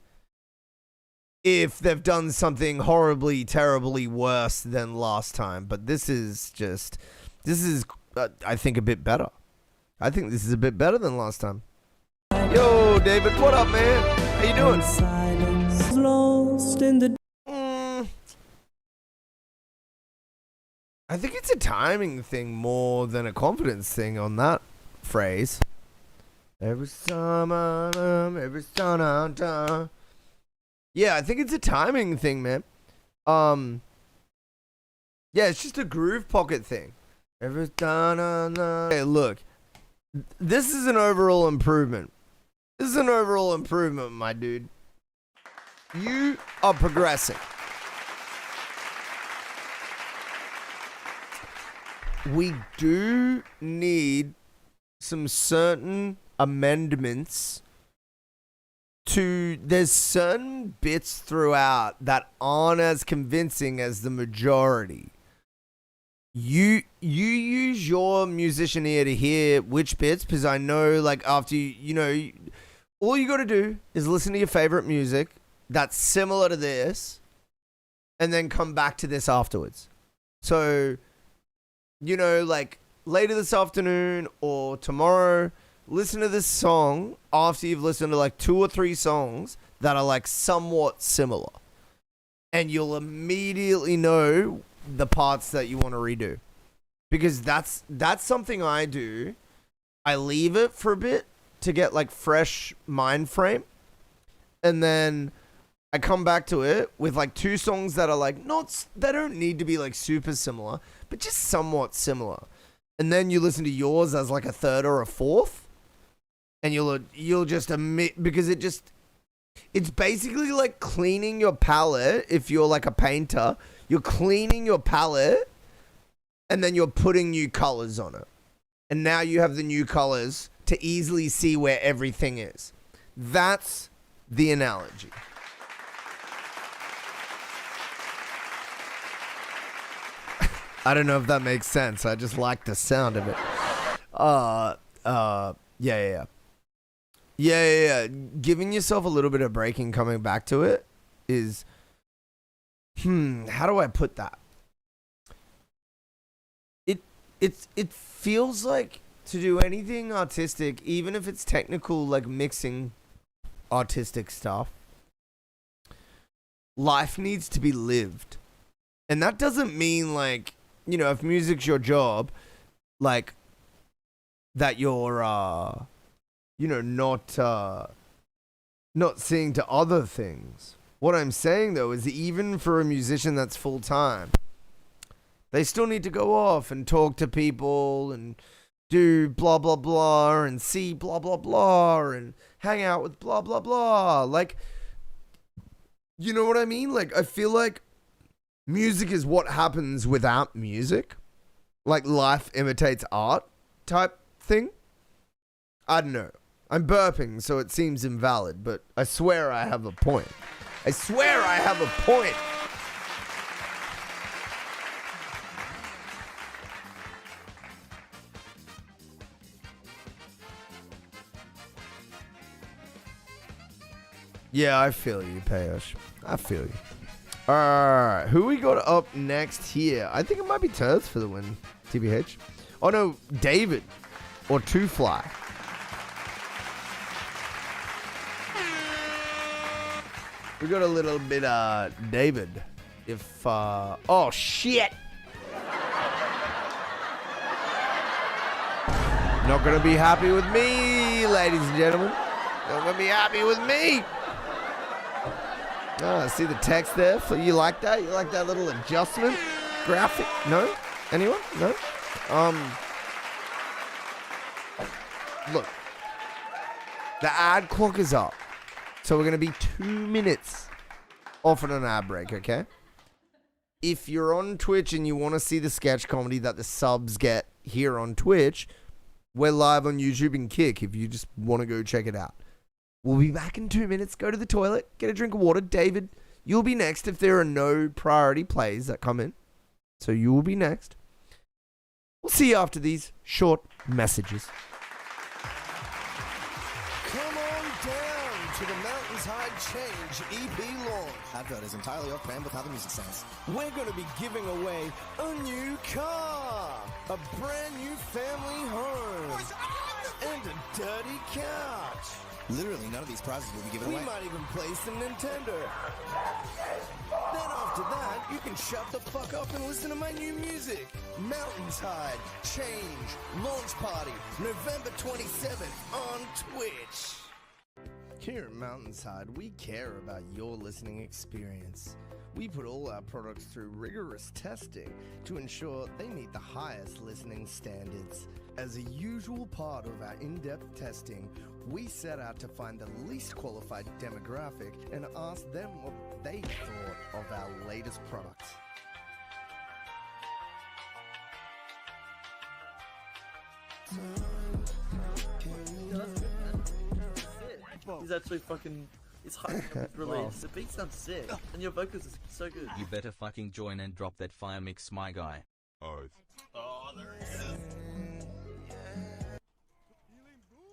if they've done something horribly, terribly worse than last time. But this is, I think, a bit better. I think this is a bit better than last time. Yo, David, what up, man? How you doing? Silence lost in the... I think it's a timing thing more than a confidence thing on that phrase. Every summer, every summer. Yeah, I think it's a timing thing, man. Yeah, it's just a groove pocket thing. Hey, look, this is an overall improvement. This is an overall improvement, my dude. You are progressing. We do need some certain amendments to, there's certain bits throughout that aren't as convincing as the majority. You use your musician ear to hear which bits, because I know, like, after you know, all you got to do is listen to your favorite music that's similar to this, and then come back to this afterwards. So, you know, like later this afternoon or tomorrow, listen to this song after you've listened to like 2 or 3 songs that are like somewhat similar. And you'll immediately know the parts that you want to redo. Because that's something I do. I leave it for a bit to get like fresh mind frame. And then I come back to it with like 2 songs that are like they don't need to be like super similar, but just somewhat similar. And then you listen to yours as like a 3rd or a 4th. And you'll just admit, because it's basically like cleaning your palette. If you're like a painter, you're cleaning your palette and then you're putting new colors on it. And now you have the new colors to easily see where everything is. That's the analogy. I don't know if that makes sense. I just like the sound of it. Yeah. Giving yourself a little bit of break and coming back to it is, how do I put that? It feels like to do anything artistic, even if it's technical, like mixing artistic stuff, life needs to be lived. And that doesn't mean like, you know, if music's your job, like that you're, you know, not seeing to other things. What I'm saying though is even for a musician that's full time, they still need to go off and talk to people and do blah blah blah and see blah blah blah and hang out with blah blah blah. Like, you know what I mean? Like, I feel like music is what happens without music. Like life imitates art type thing. I don't know. I'm burping, so it seems invalid, but I swear I have a point. I swear I have a point. Yeah, I feel you, Payosh. I feel you. Alright, who we got up next here? I think it might be Turds for the win, TBH. Oh no, David. Or Two Fly. We got a little bit David. If oh shit. Not gonna be happy with me, ladies and gentlemen. Not gonna be happy with me. Oh, see the text there? So you like that? You like that little adjustment? Graphic? No? Anyone? No? Look. The ad clock is up. So we're gonna be 2 minutes off on an ad break, okay? If you're on Twitch and you want to see the sketch comedy that the subs get here on Twitch, we're live on YouTube and Kick if you just want to go check it out. We'll be back in 2 minutes. Go to the toilet, get a drink of water. David, you'll be next if there are no priority plays that come in. So you will be next. We'll see you after these short messages. Come on down to the MountainsHide Change EP launch. Advert is entirely off brand with how the music sounds. We're going to be giving away a new car, a brand new family home, and a dirty couch. Literally, none of these prizes will be given away. We might even play some Nintendo. Then after that, you can shut the fuck up and listen to my new music. MountainsHide Change Launch Party, November 27th on Twitch. Here at MountainsHide, we care about your listening experience. We put all our products through rigorous testing to ensure they meet the highest listening standards. As a usual part of our in-depth testing, we set out to find the least qualified demographic and ask them what they thought of our latest products. He's actually fucking... He's hyping up his release. The beat sounds sick. And your vocals is so good. You better fucking join and drop that fire mix, my guy. Oh, there he is.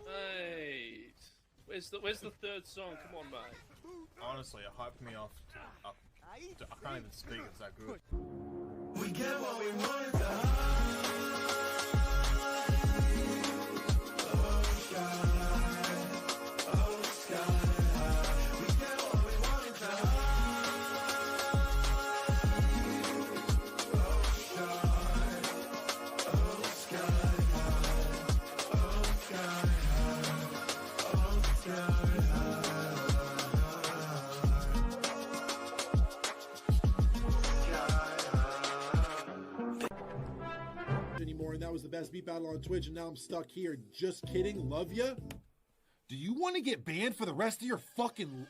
Hey, where's the third song? Come on, mate. Honestly, it hyped me off. I can't even speak. It's that good. We get what we wanted to anymore, and that was the best beat battle on Twitch, and now I'm stuck here. Just kidding. Love ya. Do you want to get banned for the rest of your fucking...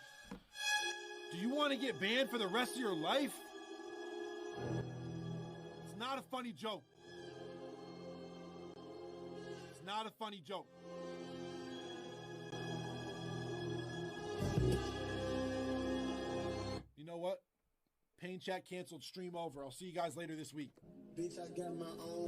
Do you want to get banned for the rest of your life? It's not a funny joke. It's not a funny joke. You know what? Pain chat canceled, stream over. I'll see you guys later this week. Bitch, I got my own.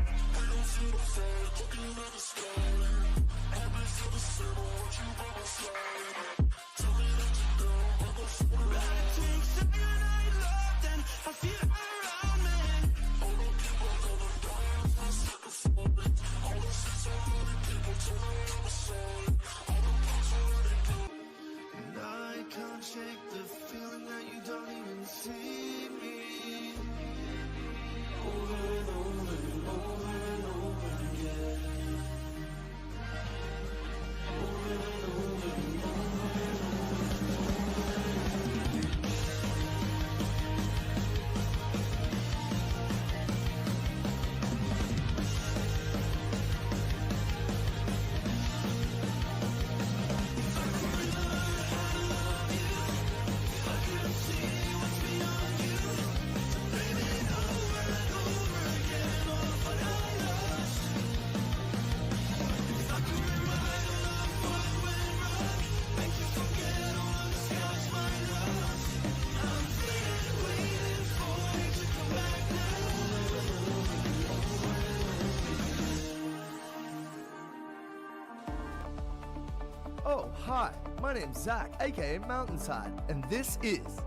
I can't shake the feeling that you don't even see me. Over and over and over and over again. Over and over and over and Oh, hi. My name's Zach, aka MountainsHide, and this is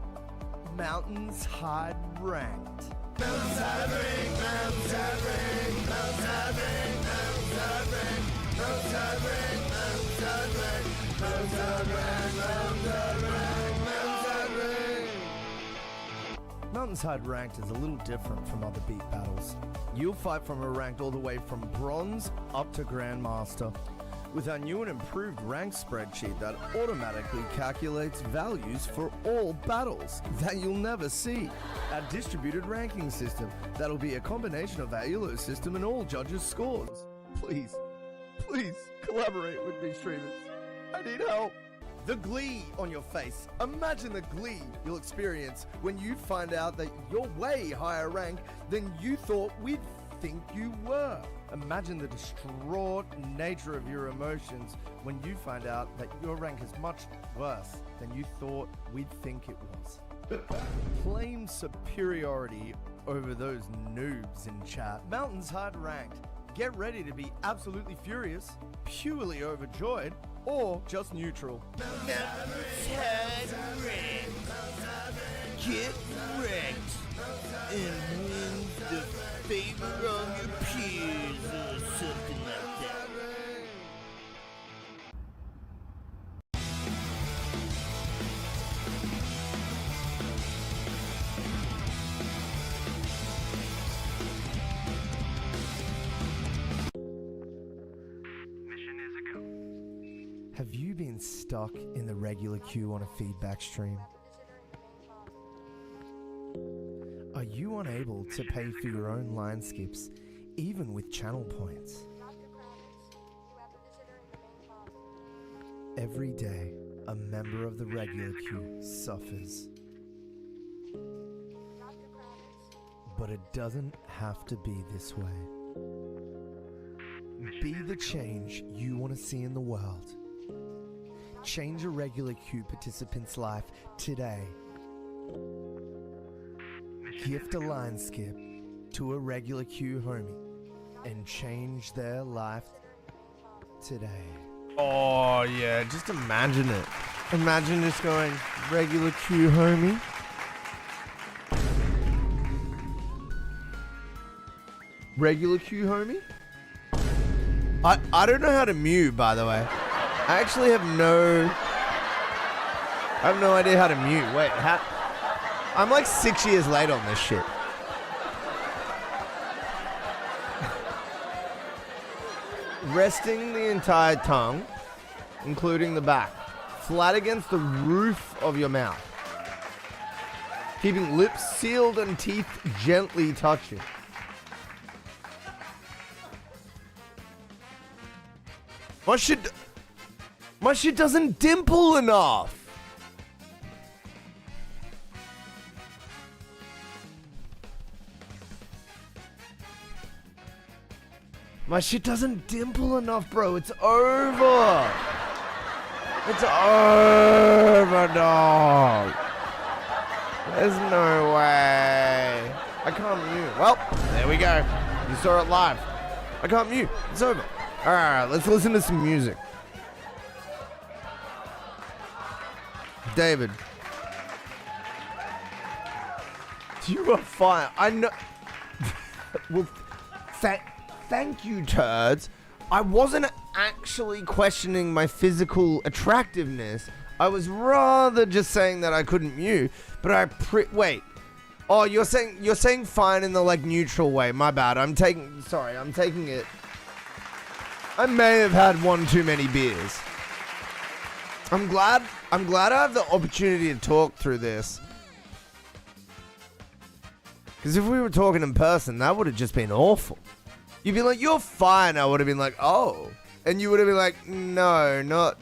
MountainsHide Ranked. MountainsHide Ranked, MountainsHide Ranked, MountainsHide Ranked, MountainsHide Ranked, MountainsHide Ranked, MountainsHide Ranked, MountainsHide Ranked, MountainsHide Ranked, MountainsHide Ranked, MountainsHide Ranked. MountainsHide Ranked is a little different from other beat battles. You'll fight from a ranked all the way from bronze up to Grandmaster, with our new and improved rank spreadsheet that automatically calculates values for all battles that you'll never see. Our distributed ranking system that'll be a combination of our ELO system and all judges' scores. Please, please collaborate with me, streamers. I need help. The glee on your face. Imagine the glee you'll experience when you find out that you're way higher rank than you thought we'd think you were. Imagine the distraught nature of your emotions when you find out that your rank is much worse than you thought we'd think it was. Claim superiority over those noobs in chat. MountainsHide Ranked. Get ready to be absolutely furious, purely overjoyed, or just neutral. MountainsHide Ranked. Get wrecked and win the favor of your peers or something like that. Have you been stuck in the regular queue on a feedback stream? Are you unable to pay for your own line skips, even with channel points? Every day, a member of the regular queue suffers. But it doesn't have to be this way. Be the change you want to see in the world. Change a regular queue participant's life today. Gift a line skip to a regular queue homie and change their life today. Oh yeah, just imagine it. Imagine just going, regular queue homie. Regular queue homie? I don't know how to mute, by the way. I actually have no idea how to mute. Wait, how? I'm like 6 years late on this shit. Resting the entire tongue, including the back, flat against the roof of your mouth. Keeping lips sealed and teeth gently touching. My shit doesn't dimple enough. My shit doesn't dimple enough, bro. It's over. It's over, dog. There's no way. I can't mute. Well, there we go. You saw it live. I can't mute. It's over. All right, let's listen to some music. David. You are fine. I know. Well, thank you, turds. I wasn't actually questioning my physical attractiveness. I was rather just saying that I couldn't mute. But wait. Oh, you're saying fine in the like neutral way. My bad. I'm taking it. I may have had one too many beers. I'm glad I have the opportunity to talk through this. Because if we were talking in person, that would have just been awful. You'd be like, you're fine. I would have been like, oh. And you would have been like, no, not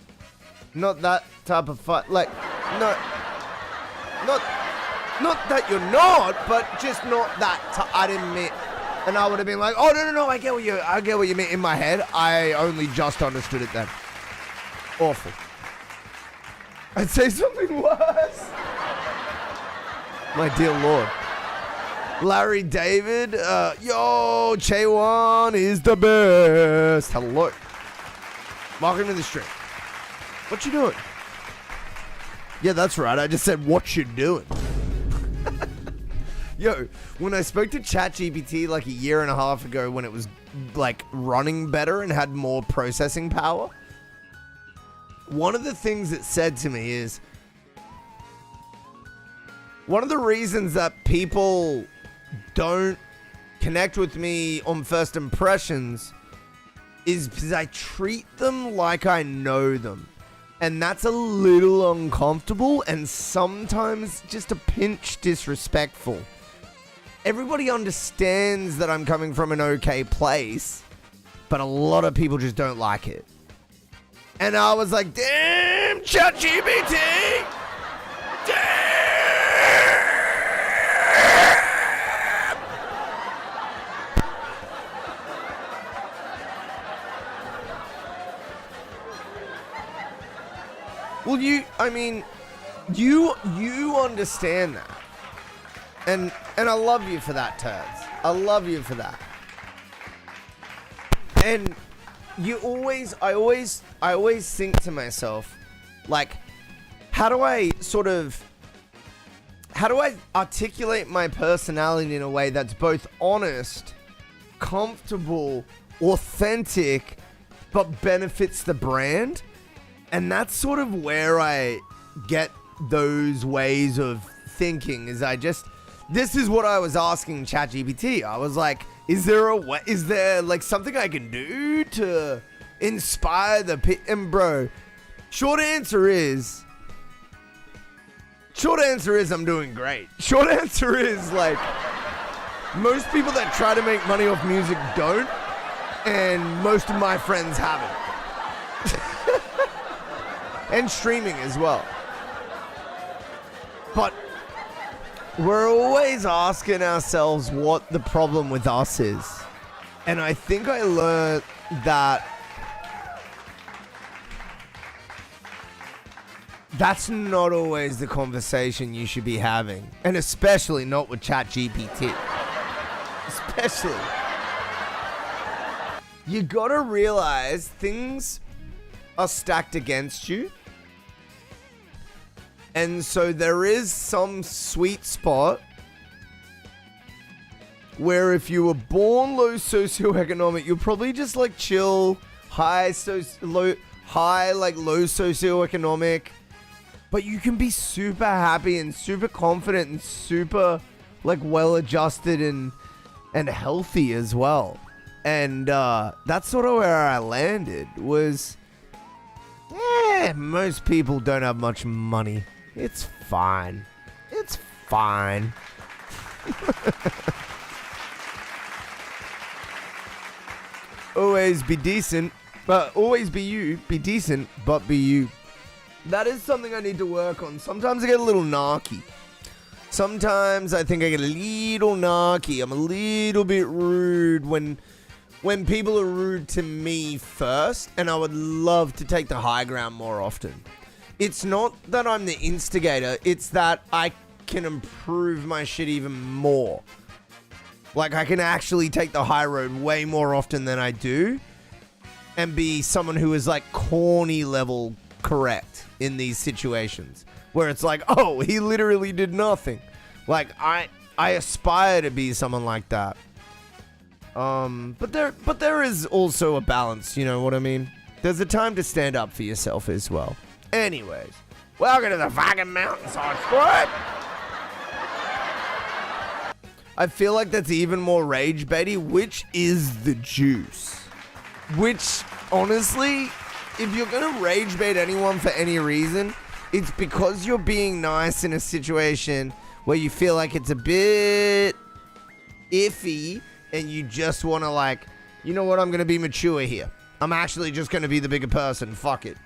that type of fight. Like, no, not that you're not, but just not that. I didn't mean. And I would have been like, oh, no, I get what you mean. In my head, I only just understood it then. Awful. I'd say something worse. My dear Lord. Larry David, yo, Chewan is the best. Hello. Welcome to the stream. What you doing? Yeah, that's right. I just said, what you doing? Yo, when I spoke to ChatGPT like a year and a half ago when it was like running better and had more processing power, one of the things it said to me is, one of the reasons that people don't connect with me on first impressions is because I treat them like I know them. And that's a little uncomfortable and sometimes just a pinch disrespectful. Everybody understands that I'm coming from an okay place, but a lot of people just don't like it. And I was like, damn, ChatGPT! Damn! Well, you understand that. And I love you for that, turds. I love you for that. And I always think to myself, like, how do I articulate my personality in a way that's both honest, comfortable, authentic, but benefits the brand? And that's sort of where I get those ways of thinking, this is what I was asking ChatGPT. I was like, is there like something I can do to inspire and bro, short answer is I'm doing great. Short answer is, like, most people that try to make money off music don't, and most of my friends haven't. And streaming as well. But we're always asking ourselves what the problem with us is. And I think I learned that that's not always the conversation you should be having. And especially not with ChatGPT. Especially. You gotta realize things are stacked against you. And so there is some sweet spot where if you were born low socioeconomic, you're probably just like chill, low socioeconomic, but you can be super happy and super confident and super like well adjusted and healthy as well. And that's sort of where I landed was, most people don't have much money. It's fine. It's fine. Always be decent, but always be you. Be decent, but be you. That is something I need to work on. Sometimes I get a little narky. Sometimes I think I get a little narky. I'm a little bit rude when people are rude to me first, and I would love to take the high ground more often. It's not that I'm the instigator, it's that I can improve my shit even more. Like, I can actually take the high road way more often than I do, and be someone who is like corny level correct in these situations. Where it's like, oh, he literally did nothing. Like, I aspire to be someone like that. But there is also a balance, you know what I mean? There's a time to stand up for yourself as well. Anyways, welcome to the fucking Mountainside Squad. I feel like that's even more rage baity, which is the juice. Which, honestly, if you're gonna rage bait anyone for any reason, it's because you're being nice in a situation where you feel like it's a bit iffy and you just want to, like, you know what, I'm gonna be mature here. I'm actually just gonna be the bigger person. Fuck it.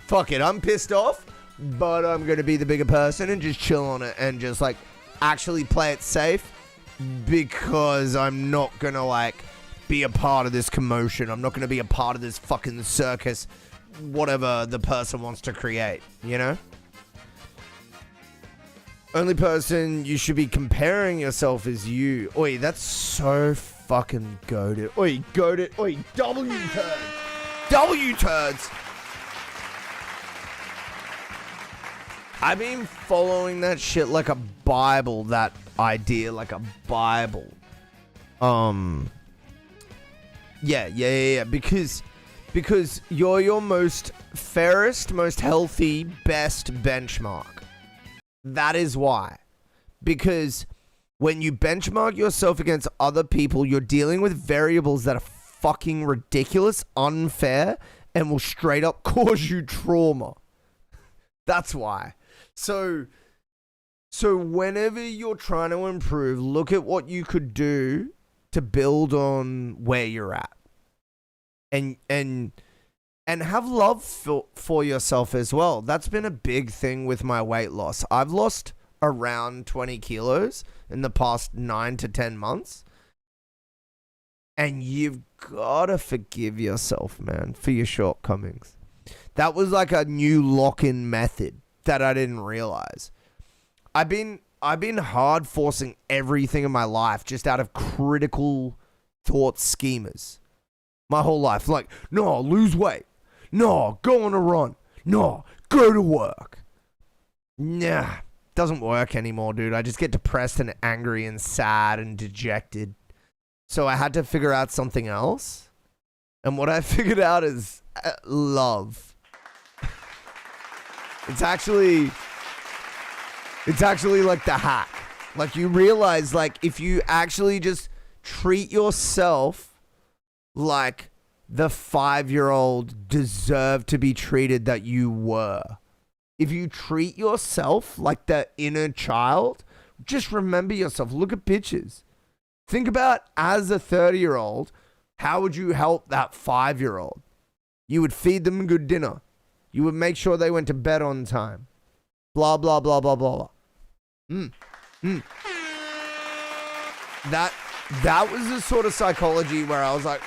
Fuck it, I'm pissed off, but I'm gonna be the bigger person and just chill on it and just, like, actually play it safe because I'm not gonna, like, be a part of this commotion. I'm not gonna be a part of this fucking circus, whatever the person wants to create, you know? Only person you should be comparing yourself is you. Oi, that's so fucking goated. Oi, goated. Oi, W turds. W turds. I've been following that shit like a Bible, that idea, like a Bible. Yeah, because you're your most fairest, most healthy, best benchmark. That is why. because when you benchmark yourself against other people, you're dealing with variables that are fucking ridiculous, unfair, and will straight up cause you trauma. That's why. So whenever you're trying to improve, look at what you could do to build on where you're at. And have love for yourself as well. That's been a big thing with my weight loss. I've lost around 20 kilos in the past 9 to 10 months. And you've got to forgive yourself, man, for your shortcomings. That was like a new lock-in method that I didn't realize. I've been hard forcing everything in my life just out of critical thought schemas. My whole life. Like, no, lose weight. No, go on a run. No, go to work. Nah, doesn't work anymore, dude. I just get depressed and angry and sad and dejected. So I had to figure out something else. And what I figured out is love. It's actually like the hack. Like, you realize, like, if you actually just treat yourself like the 5-year-old deserved to be treated that you were. If you treat yourself like the inner child, just remember yourself. Look at pictures. Think about, as a 30-year-old, how would you help that 5-year-old? You would feed them a good dinner. You would make sure they went to bed on time. Blah, blah, blah, blah, blah, blah. That was the sort of psychology where I was like,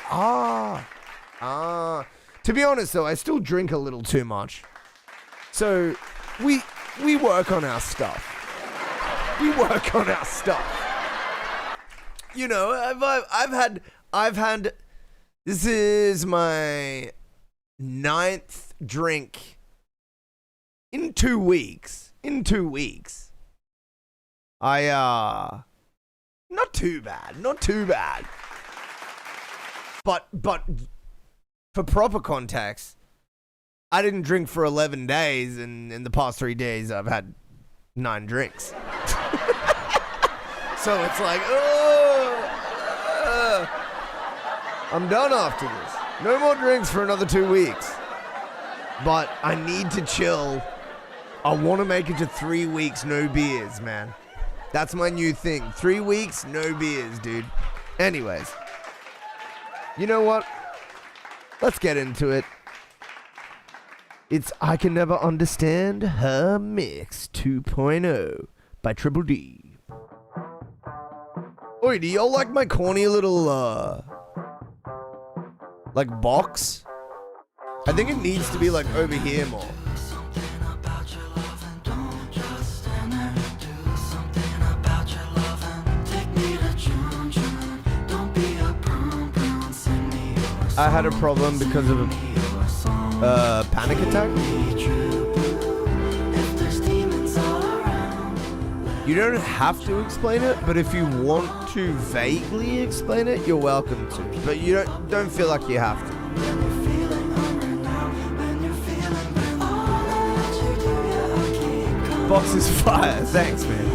To be honest, though, I still drink a little too much. So we work on our stuff. You know, I've had. This is my 9th drink in 2 weeks. Not too bad. But for proper context, I didn't drink for 11 days, and in the past 3 days, I've had 9 drinks. So it's like, I'm done after this. No more drinks for another 2 weeks. But I need to chill. I want to make it to 3 weeks, no beers, man. That's my new thing. 3 weeks, no beers, dude. Anyways. You know what? Let's get into it. It's I Can Never Understand Her Mix 2.0 by Triple D. Oi, do y'all like my corny little, like, box? I think it needs to be, like, over here more. I had a problem because of a panic attack. You don't have to explain it, but if you want to vaguely explain it, you're welcome to. But you don't feel like you have to. Box is fire. Thanks, man.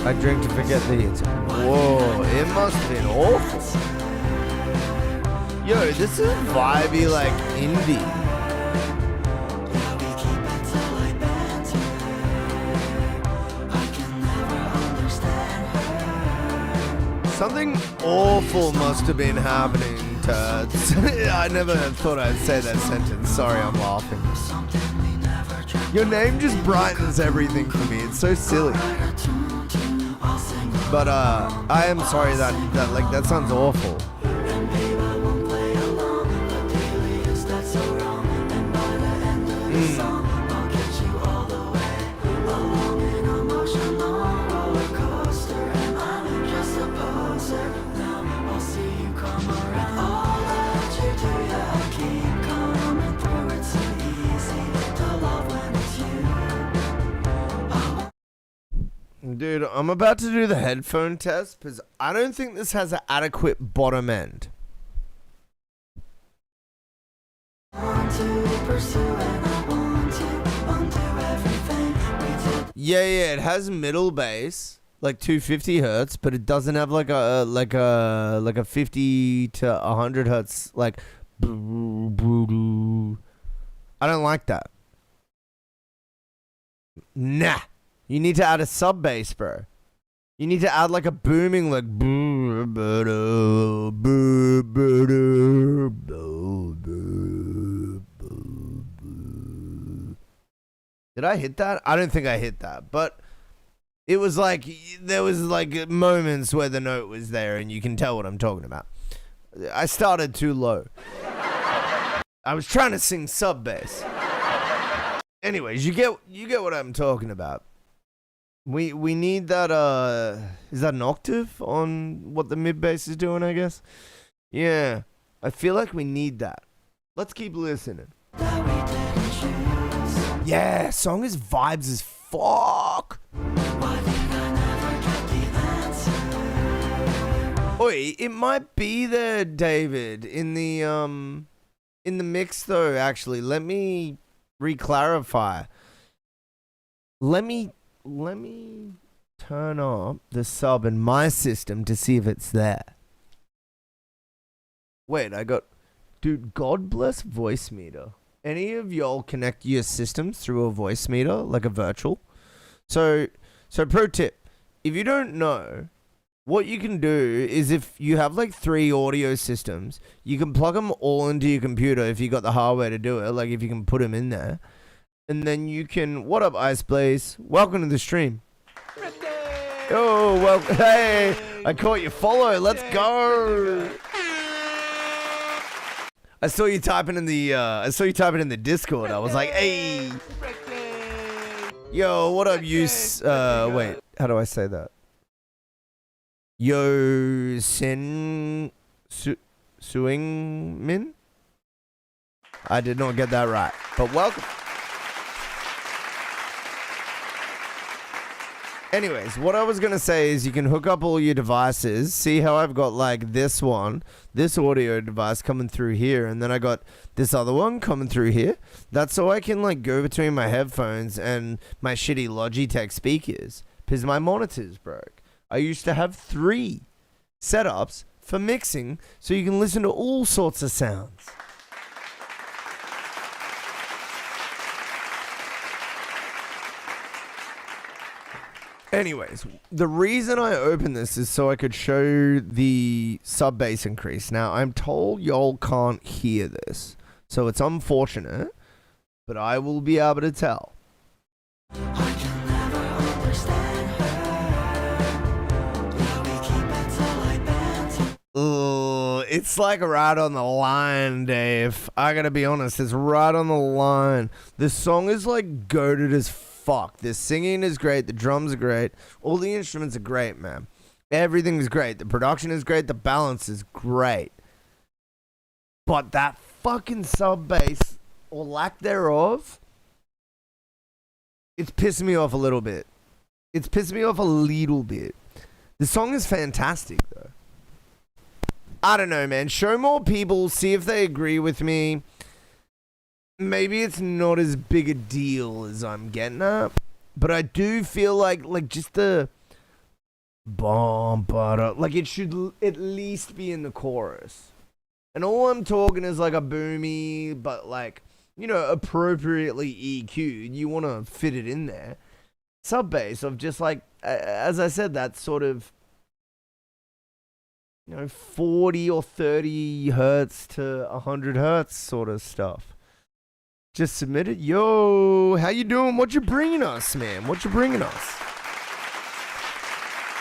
I drink to forget the hits. Whoa, it must have been awful. Yo, this is vibey, like, indie. Something awful must have been happening, turds. I never thought I'd say that sentence. Sorry, I'm laughing. Your name just brightens everything for me. It's so silly. But I am sorry that sounds awful. Dude, I'm about to do the headphone test because I don't think this has an adequate bottom end. Yeah, it has middle bass, like 250 hertz, but it doesn't have like a 50 to 100 hertz like. I don't like that. Nah, you need to add a sub bass, bro. You need to add like a booming like. Did I hit that? I don't think I hit that, but it was like there was like moments where the note was there, and you can tell what I'm talking about. I started too low. I was trying to sing sub bass. Anyways, you get what I'm talking about. We need that. Is that an octave on what the mid bass is doing? I guess. Yeah, I feel like we need that. Let's keep listening. Yeah, song is vibes as fuck. Oi, it might be there, David, in the mix though. Actually, let me re-clarify. Let me turn up the sub in my system to see if it's there. Wait, dude, God bless voice meter. Any of y'all connect your systems through a voice meter, like a virtual? So pro tip, if you don't know, what you can do is if you have like 3 audio systems, you can plug them all into your computer if you got the hardware to do it, like if you can put them in there. And then you can, what up Ice Blaze? Welcome to the stream. Oh, well, hey, I caught your follow, let's go. I saw you typing in the Discord. I was like, hey. Yo, what up, you? Wait, how do I say that? Yo, Sin Suing Min? I did not get that right, but welcome. Anyways, what I was going to say is you can hook up all your devices. See how I've got like this one, this audio device coming through here, and then I got this other one coming through here. That's so I can like go between my headphones and my shitty Logitech speakers because my monitor's broke. I used to have 3 setups for mixing so you can listen to all sorts of sounds. Anyways, the reason I opened this is so I could show the sub bass increase. Now, I'm told y'all can't hear this, so it's unfortunate, but I will be able to tell. It's like right on the line, Dave. I gotta be honest, it's right on the line. This song is like goated as fuck. The singing is great. The drums are great. All the instruments are great, man. Everything is great. The production is great. The balance is great. But that fucking sub bass, or lack thereof, it's pissing me off a little bit. It's pissing me off a little bit. The song is fantastic, though. I don't know, man. Show more people. See if they agree with me. Maybe it's not as big a deal as I'm getting at, but I do feel like just the bomb, but like it should at least be in the chorus. And all I'm talking is like a boomy, but like, you know, appropriately EQ'd. You want to fit it in there. Sub bass of just like, as I said, that sort of, you know, 40 or 30 hertz to 100 hertz sort of stuff. Just submitted. Yo, how you doing? What you bringing us, man? What you bringing us?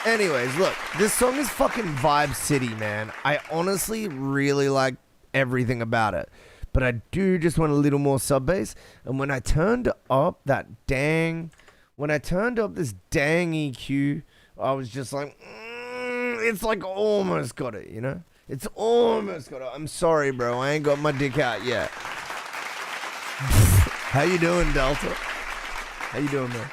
Anyways, look, this song is fucking Vibe City, man. I honestly really like everything about it, but I do just want a little more sub bass. And when I turned up this dang EQ, I was just like, it's like almost got it, you know? It's almost got it. I'm sorry, bro. I ain't got my dick out yet. How you doing, Delta? How you doing, man?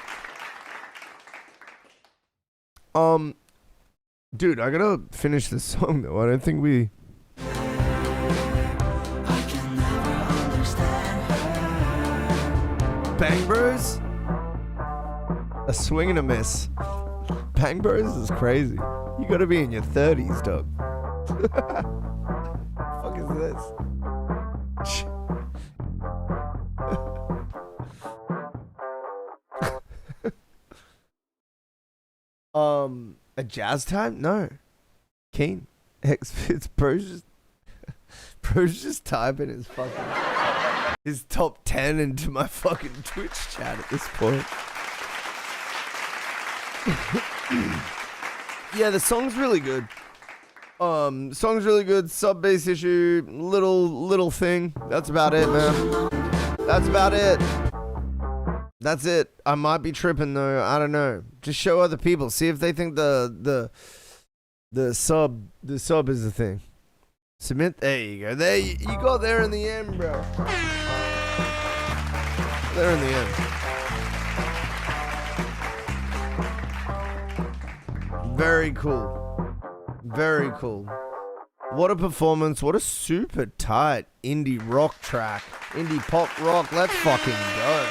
Dude, I gotta finish this song, though. I don't think we... I can never understand Bang Bros? A swing and a miss. Bang Bros is crazy. You gotta be in your 30s, dog. Fuck is this? A jazz time? No. Keen. It's bro's just typing his top 10 into my fucking Twitch chat at this point. Yeah, the song's really good. Song's really good. Sub bass issue, little thing. That's about it, man. That's about it. That's it. I might be tripping though. I don't know. Just show other people. See if they think the sub is the thing. Submit. There you go. There you got there in the end, bro. There in the end. Very cool. Very cool. What a performance. What a super tight indie rock track. Indie pop rock. Let's fucking go, man.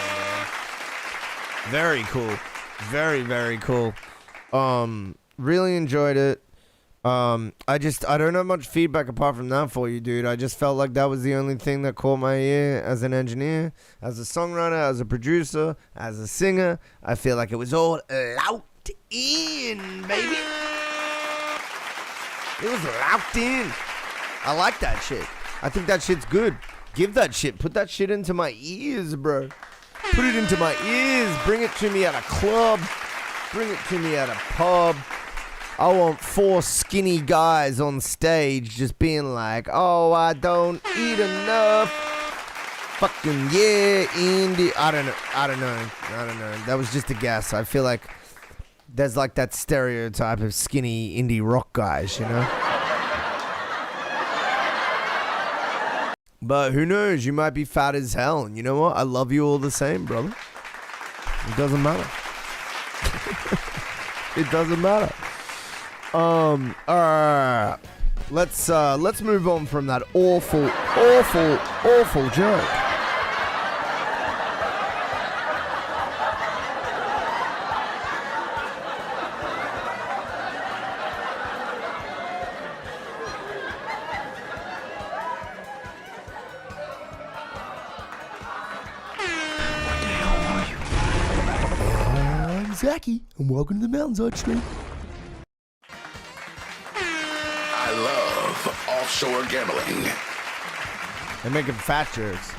Very cool. Very, very cool. Really enjoyed it. I don't have much feedback apart from that for you, dude. I just felt like that was the only thing that caught my ear as an engineer, as a songwriter, as a producer, as a singer. I feel like it was all locked in, baby. It was locked in. I like that shit. I think that shit's good. Give that shit. Put that shit into my ears, bro. Put it into my ears. Bring it to me at a club. Bring it to me at a pub. I want 4 skinny guys on stage just being like, oh, I don't eat enough. Fucking yeah, indie. I don't know. That was just a guess. I feel like there's like that stereotype of skinny indie rock guys, you know? But who knows? You might be fat as hell. And you know what? I love you all the same, brother. It doesn't matter. It doesn't matter. Let's move on from that awful joke. I'm Zachy, and welcome to the MountainsHide stream. I love offshore gambling. They're making fat jokes.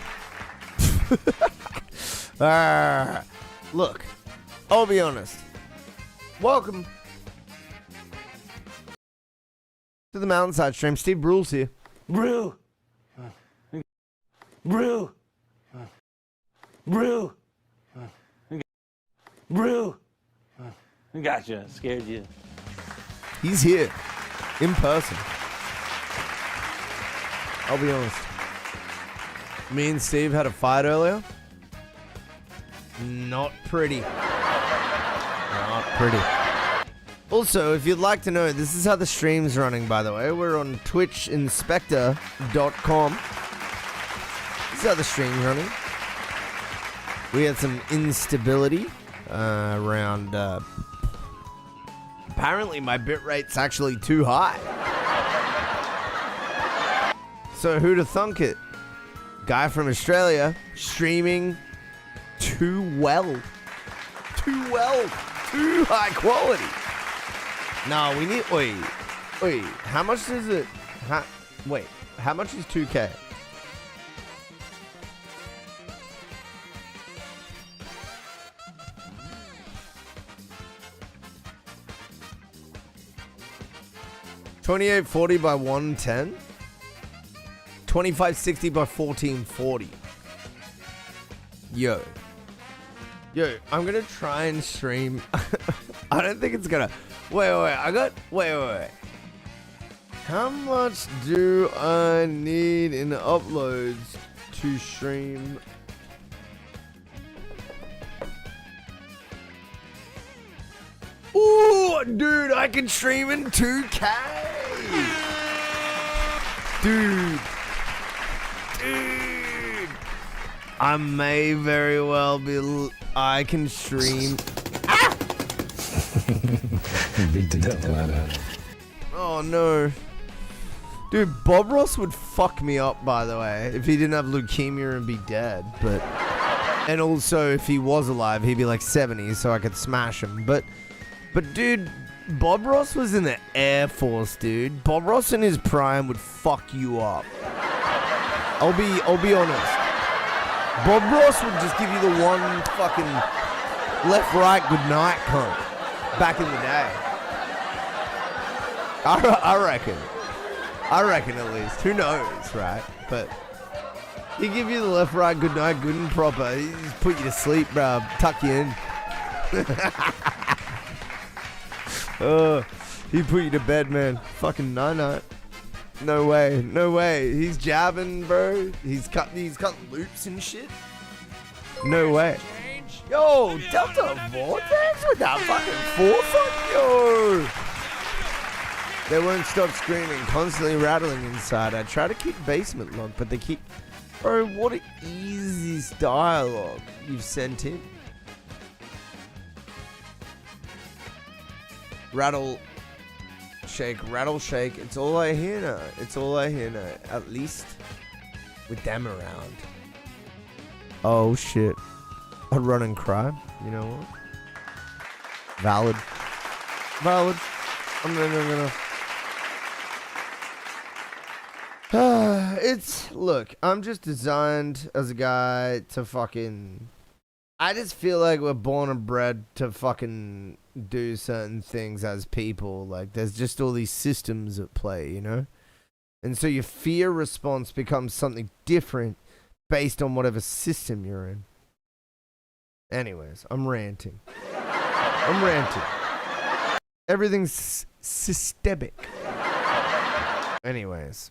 Look, I'll be honest. Welcome to the MountainsHide stream. Steve Brule's here. Brew. Gotcha. Scared you. He's here. In person. I'll be honest. Me and Steve had a fight earlier. Not pretty. Not pretty. Also, if you'd like to know, this is how the stream's running, by the way. We're on twitchinspector.com. This is how the stream's running. We had some instability around... apparently my bitrate's actually too high. So who'd have thunk it? Guy from Australia streaming too well. Too high quality. No, we need... Wait, how much is it... Wait, how much is 2K? $28.40 by 110. $25.60 by 1440. Yo, I'm gonna try and stream. I don't think it's gonna. Wait. Wait. How much do I need in uploads to stream? Ooh, dude, I can stream in 2K. Dude. I may very well be. I can stream. Beat the devil out of it. Oh no. Dude, Bob Ross would fuck me up, by the way, if he didn't have leukemia and be dead. But, and also if he was alive, he'd be like 70, so I could smash him. But dude, Bob Ross was in the Air Force, dude. Bob Ross in his prime would fuck you up. I'll be honest. Bob Ross would just give you the one fucking left, right, good night cunt back in the day. I reckon. I reckon at least. Who knows, right? But he give you the left, right, good night, good and proper. He just put you to sleep, bro. Tuck you in. He put you to bed, man. Fucking night. No way. No way. He's jabbing, bro. He's cutting loops and shit. No way. Yo, Delta Vortex with that fucking 4-fuck, yo. They won't stop screaming, constantly rattling inside. I try to keep basement locked, but they keep... Bro, what is this dialogue you've sent in? Rattle, shake. It's all I hear now. At least with them around. Oh, shit. I'd run and cry. You know what? Valid. I'm gonna... Look, I'm just designed as a guy to fucking... I just feel like we're born and bred to fucking do certain things as people. Like, there's just all these systems at play, you know? And so your fear response becomes something different based on whatever system you're in. Anyways, I'm ranting. Everything's systemic. Anyways.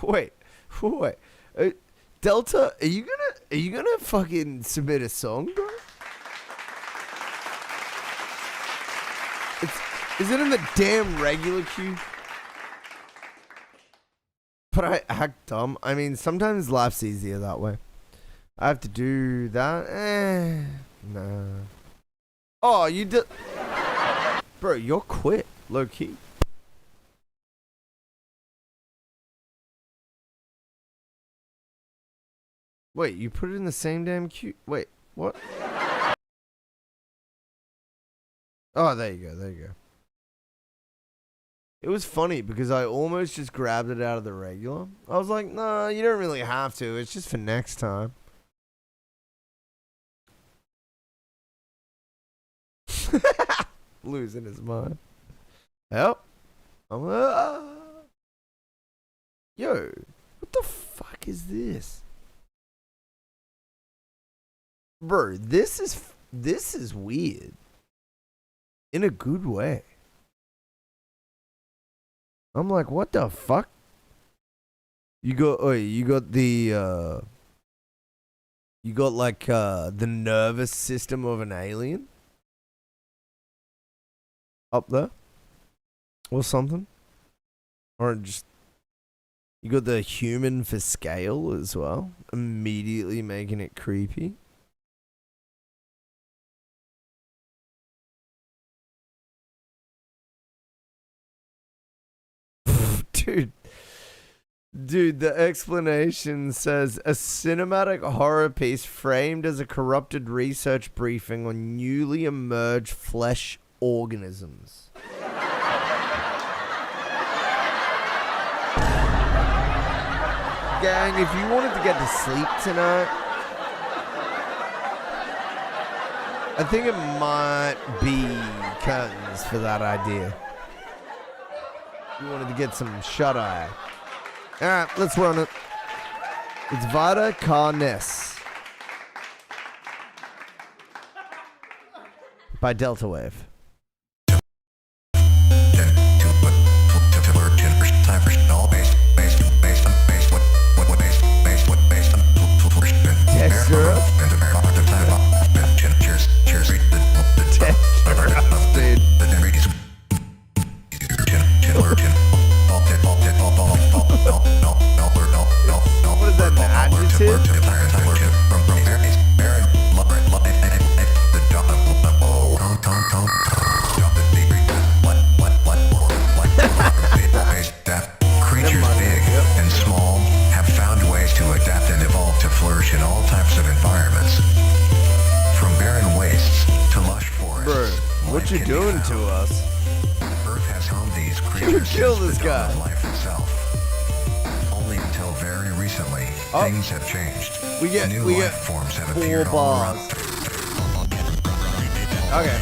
Wait. Delta, are you gonna fucking submit a song, bro? Is it in the damn regular queue? But I act dumb. I mean, sometimes life's easier that way. I have to do that. Nah. Oh, you did. Bro, you're quit, low key. Wait, you put it in the same damn queue? Wait, what? Oh, there you go. It was funny because I almost just grabbed it out of the regular. I was like, nah, you don't really have to. It's just for next time. Losing his mind. Help. Yo, what the fuck is this? Bro, this is weird. In a good way. I'm like, what the fuck? You got the the nervous system of an alien up there or something, or just you got the human for scale as well, immediately making it creepy. Dude, the explanation says a cinematic horror piece framed as a corrupted research briefing on newly emerged flesh organisms. Gang, if you wanted to get to sleep tonight, I think it might be curtains for that idea. You wanted to get some shut-eye. Alright, let's run it. It's Vita Carnes by Delta Wave. Dude. doing to us? Earth has homed these creatures Kill since this the dawn guy. of life itself. Only until very recently, things have changed. New life forms have appeared all around. Okay.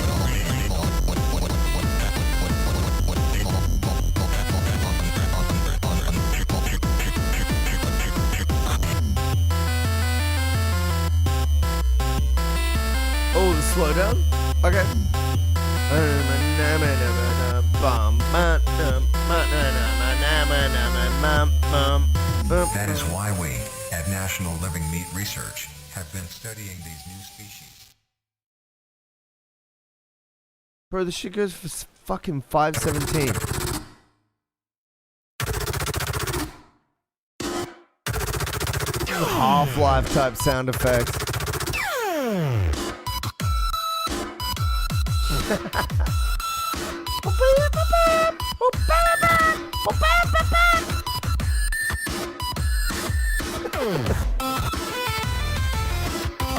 Oh, the slowdown? Okay. That is why we, at National Living Meat Research, have been studying these new species. Bro, this shit goes for fucking 517. Half-Life type sound effects.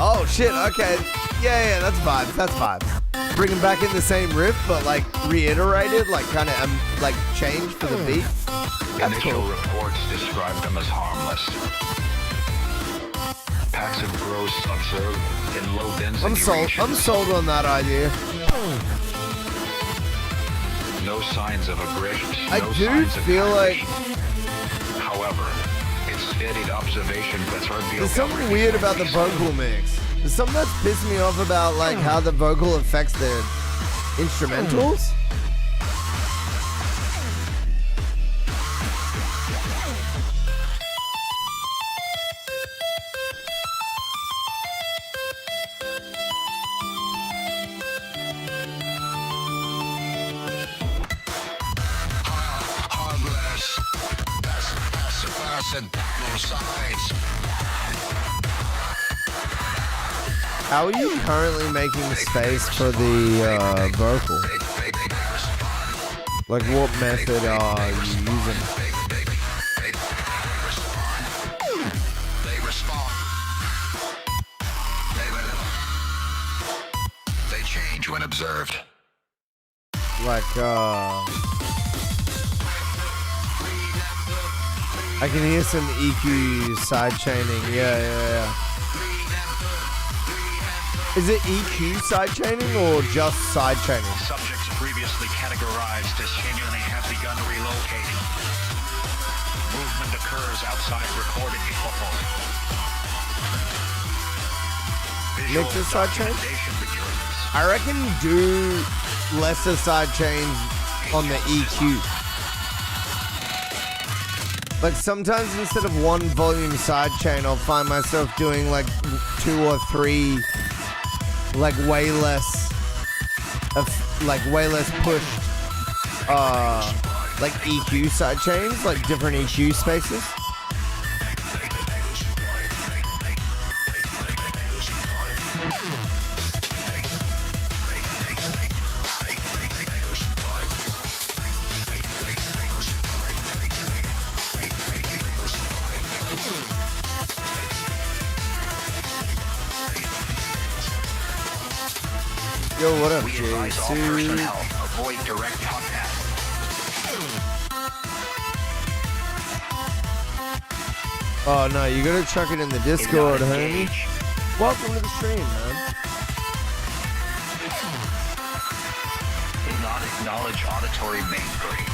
Oh shit, okay. Yeah, that's vibes, that's vibes. Bringing back in the same riff, but like reiterated, like kind of like changed for the beat. That's Initial cool. reports describe them as harmless. Packs of growths observed in low density regions. I'm sold on that idea. No signs of aggression. I do feel like However, its steadied observation reveals there's something weird about the vocal mix. There's something that's pissed me off about like how the vocal affects the instrumentals. harmless. That's the person, no signs. How are you currently making space for the vocal? Like what method are you using? They respond. They change when observed. Like I can hear some EQ side chaining. Yeah. Is it EQ side chaining or just side chaining? Subjects previously categorized as genuinely have begun relocating. Movement occurs outside recorded equipment. Mix the side chain? I reckon do lesser side chains on the EQ. Like sometimes instead of one volume side chain, I'll find myself doing like 2 or 3, like way less pushed, like EQ side chains, like different EQ spaces. Yo, what up, We advise all J2? personnel avoid direct contact. Oh no, you gotta chuck it in the Discord, homie. Welcome to the stream, man. Do not acknowledge auditory mainframe.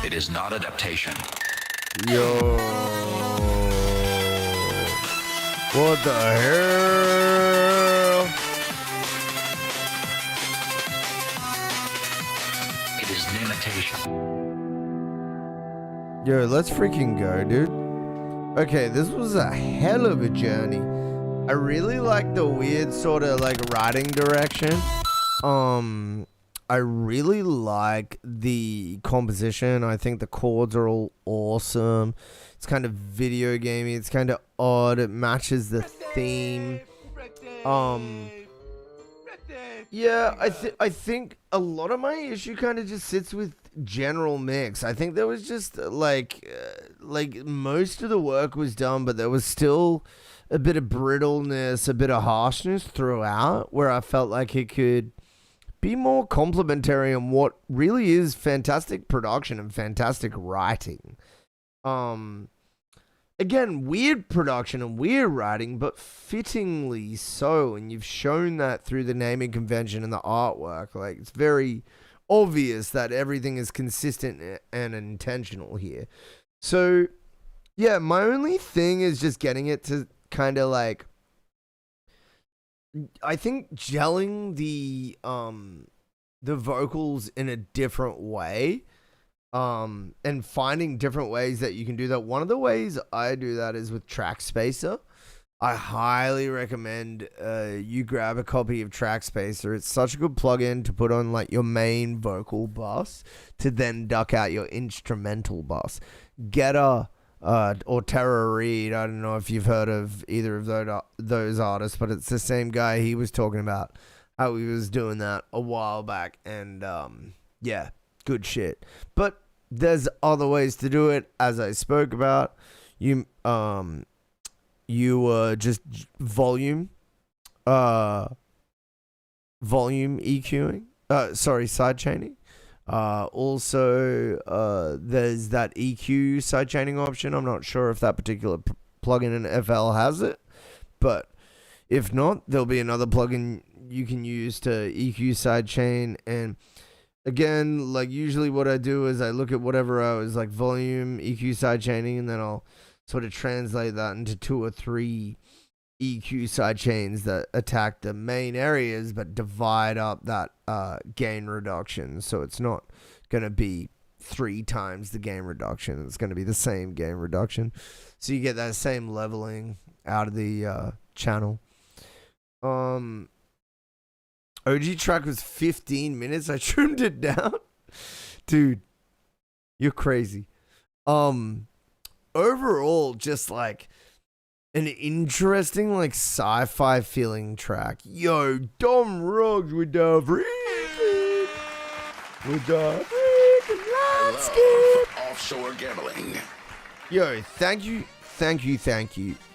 It is not adaptation. Yo. What the hell? It is an imitation. Yo, let's freaking go, dude. Okay, this was a hell of a journey. I really like the weird sort of like writing direction. I really like the composition. I think the chords are all awesome. It's kind of video gamey. It's kind of odd. It matches the theme. Yeah, I think a lot of my issue kind of just sits with general mix. I think there was just like most of the work was done, but there was still a bit of brittleness, a bit of harshness throughout, where I felt like it could be more complimentary on what really is fantastic production and fantastic writing. Again, weird production and weird writing, but fittingly so, and you've shown that through the naming convention and the artwork. Like, it's very obvious that everything is consistent and intentional here. So, yeah, my only thing is just getting it to kind of like, I think gelling the vocals in a different way, and finding different ways that you can do that. One of the ways I do that is with Track Spacer. I highly recommend you grab a copy of Track Spacer. It's such a good plugin to put on like your main vocal bus to then duck out your instrumental bus. Get a or Tara Reid. I don't know if you've heard of either of those artists, but it's the same guy. He was talking about how he was doing that a while back, and yeah, good shit. But there's other ways to do it, as I spoke about. You just volume EQing. Sidechaining. Also, there's that EQ sidechaining option. I'm not sure if that particular plugin in FL has it, but if not, there'll be another plugin you can use to EQ sidechain. And again, like usually what I do is I look at whatever I was like volume EQ sidechaining, and then I'll sort of translate that into 2 or 3 EQ sidechains that attack the main areas but divide up that gain reduction. So it's not going to be 3 times the gain reduction. It's going to be the same gain reduction. So you get that same leveling out of the channel. OG track was 15 minutes. I trimmed it down. Dude, you're crazy. Overall, just like an interesting, like sci-fi feeling track. Yo, Dom Roggs with the freaking Lineskip. Offshore gambling. Yo, thank you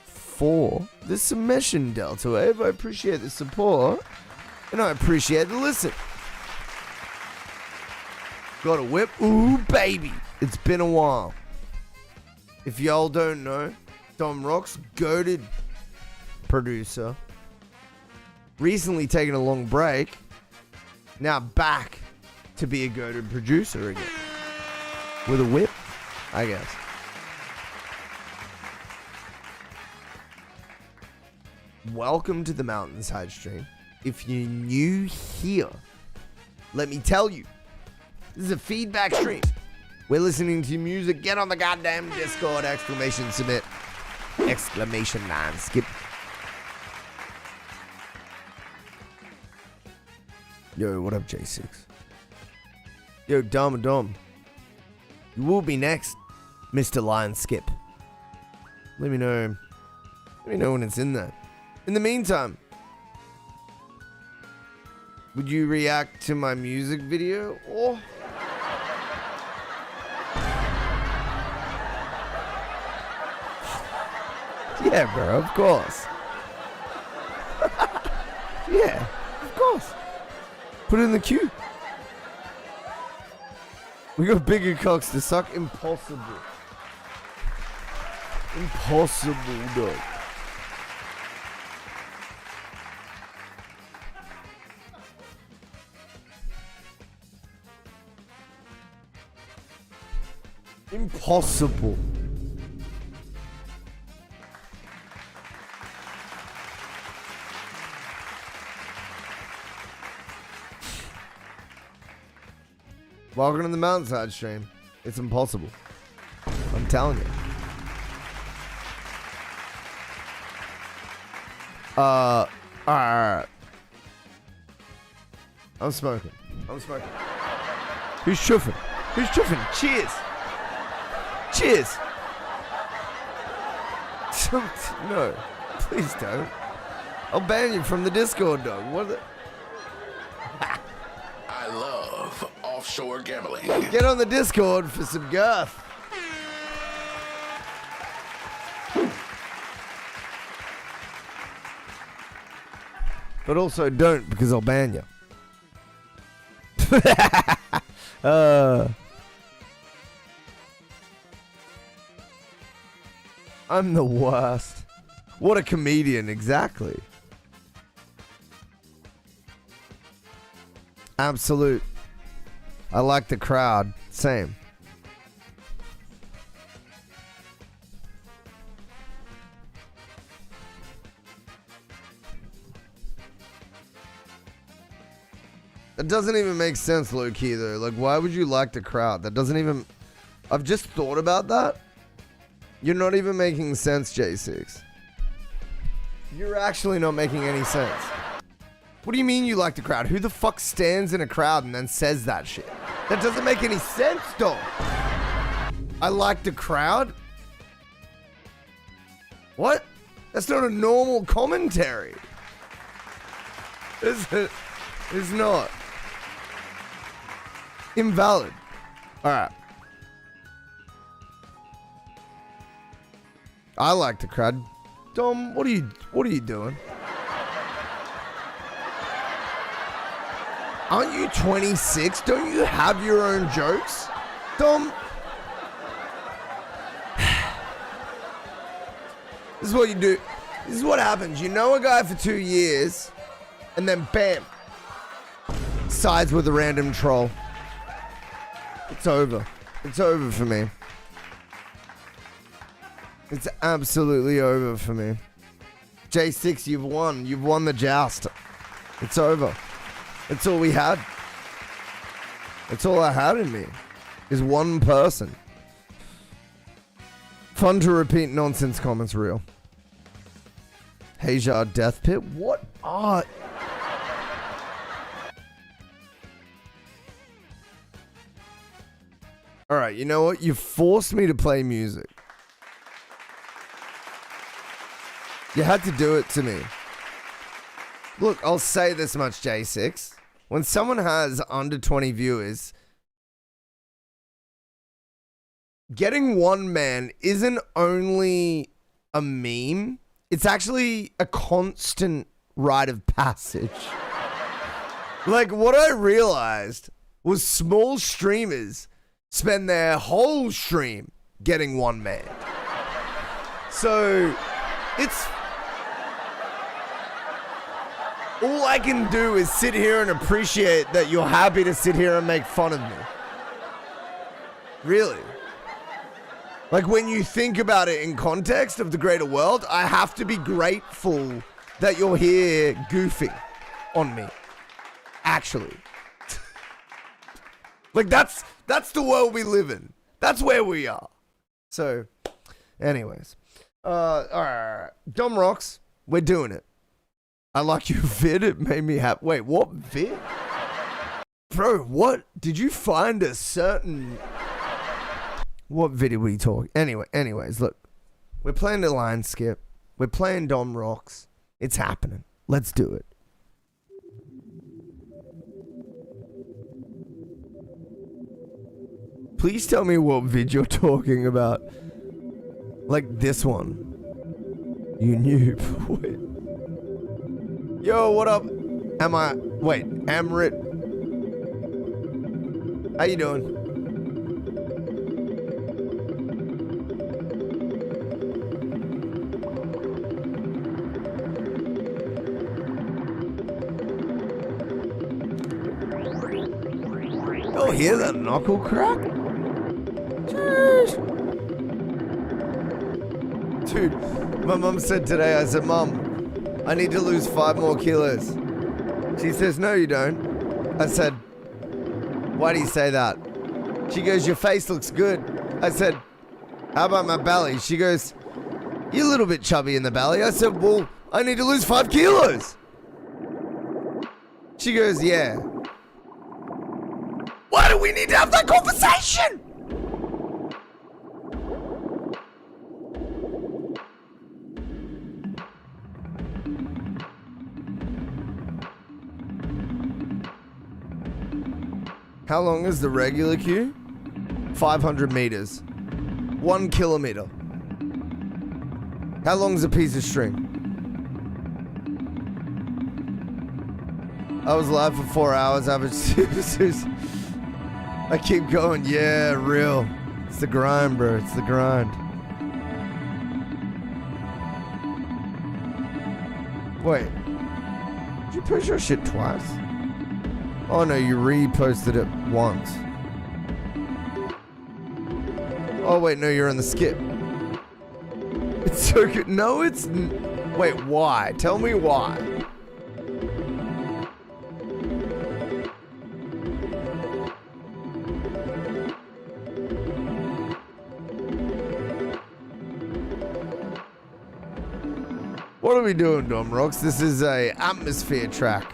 for the submission, Delta Wave. I appreciate the support, and I appreciate the listen. Got a whip? Ooh, baby. It's been a while. If y'all don't know, Dom Rocks, goated producer, recently taken a long break, now back to be a goated producer again. With a whip, I guess. Welcome to the MountainsHide stream. If you're new here, let me tell you, this is a feedback stream. We're listening to music. Get on the goddamn Discord! Exclamation submit! Exclamation line skip. Yo, what up, J6? Yo, Dom. You will be next, Mr. Lineskip. Let me know when it's in there. In the meantime, would you react to my music video? Or yeah, bro, of course. Yeah, of course. Put it in the queue. We got bigger cocks to suck. Impossible. Impossible, dog. Impossible. Welcome to the MountainsHide stream. It's impossible. I'm telling you. Alright. I'm smoking. Who's chuffing? Cheers. No, please don't. I'll ban you from the Discord, dog. What the? I love offshore gambling. Get on the Discord for some girth. But also don't, because I'll ban you. I'm the worst. What a comedian, exactly. Absolute. I like the crowd. Same. That doesn't even make sense, low-key, though. Like, why would you like the crowd? That doesn't even... I've just thought about that. You're not even making sense, J6. You're actually not making any sense. What do you mean you like the crowd? Who the fuck stands in a crowd and then says that shit? That doesn't make any sense, dog. I like the crowd? What? That's not a normal commentary. It's not. Invalid. Alright. I like the crowd. Dom, what are you doing? Aren't you 26? Don't you have your own jokes? Dom. This is what you do. This is what happens. You know a guy for 2 years, and then bam. Sides with a random troll. It's over. It's over for me. It's absolutely over for me. J6, you've won. You've won the joust. It's over. That's all we had. That's all I had in me. Is one person. Fun to repeat nonsense comments real. Hajar Death Pit? What art? Alright, you know what? You forced me to play music. You had to do it to me. Look, I'll say this much, J6. When someone has under 20 viewers, getting one man isn't only a meme, it's actually a constant rite of passage. Like, what I realized was small streamers spend their whole stream getting one man. So, it's... all I can do is sit here and appreciate that you're happy to sit here and make fun of me. Really. Like, when you think about it in context of the greater world, I have to be grateful that you're here goofing on me. Actually. Like, that's the world we live in. That's where we are. So, anyways. Alright. Dumb Rocks, we're doing it. I like your vid, it made me happy. Wait, what vid? Bro, what? Did you find a certain... What video were you talking? Anyways, look. We're playing the Lineskip. We're playing Dom Rocks. It's happening. Let's do it. Please tell me what vid you're talking about. Like this one. You noob. Wait. Yo, what up? Amrit. How you doing? Oh, hear that knuckle crack? Jeez. Dude, my mum said today, I said, Mum, I need to lose 5 more kilos. She says, no, you don't. I said, why do you say that? She goes, your face looks good. I said, how about my belly? She goes, you're a little bit chubby in the belly. I said, well, I need to lose 5 kilos. She goes, yeah. Why do we need to have that conversation? How long is the regular queue? 500 meters. 1 kilometer. How long is a piece of string? I was live for 4 hours. I keep going. Yeah, real. It's the grind, bro. It's the grind. Wait. Did you post your shit twice? Oh no, you reposted it once. Oh wait, no, you're on the skip. It's so good. No, it's... Wait, why? Tell me why. What are we doing, Dom Rocks? This is a atmosphere track.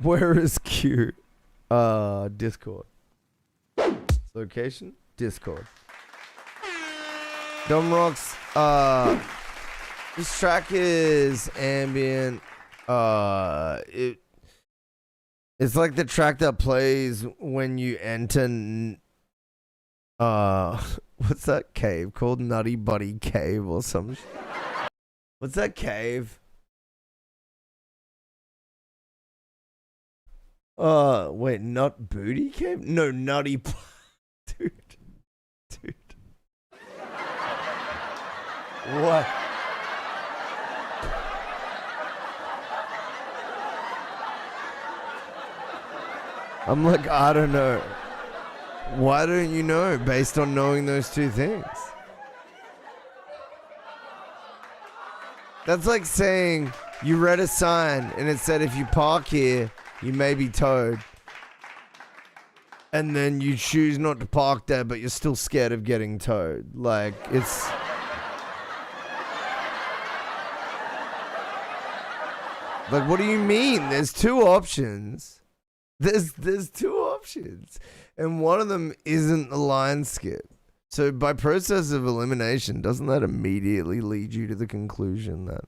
Where is Q? Discord. Location? Discord. Dumb Rocks, this track is ambient. It's like the track that plays when you enter what's that cave called? Nutty Buddy Cave or something. What's that cave? Wait, Nut Booty Cave? No, Nutty Dude. What? I'm like, I don't know. Why don't you know based on knowing those two things? That's like saying you read a sign and it said if you park here, you may be towed. And then you choose not to park there, but you're still scared of getting towed. Like, it's... Like, what do you mean? There's two options. There's two options. And one of them isn't the line skip. So by process of elimination, doesn't that immediately lead you to the conclusion that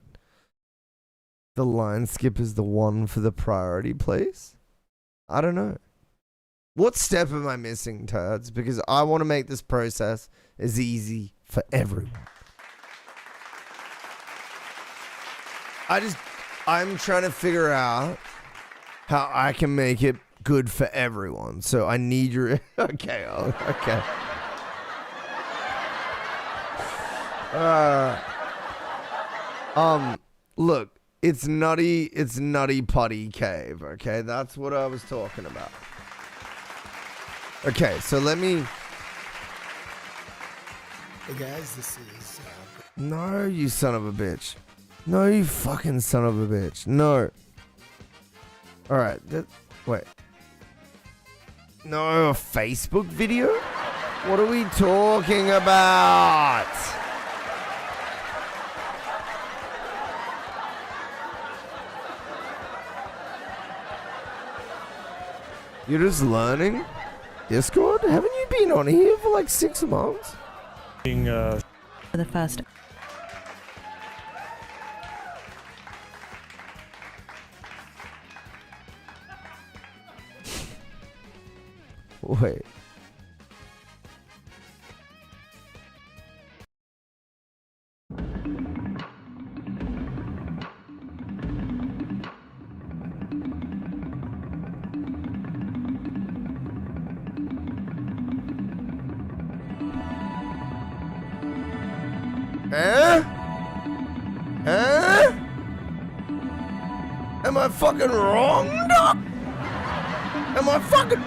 the line skip is the one for the priority place? I don't know. What step am I missing, turds? Because I want to make this process as easy for everyone. I'm trying to figure out how I can make it good for everyone. So I need your... Okay, okay. Look, it's Nutty Putty Cave, okay? That's what I was talking about. Okay, so let me... Hey guys, this is... No, you son of a bitch. No, you fucking son of a bitch. No. Alright, wait. No, a Facebook video? What are we talking about? You're just learning? Discord? Haven't you been on here for like 6 months? For the first. Wait. Am I fucking wrong, Doc? Am I fucking...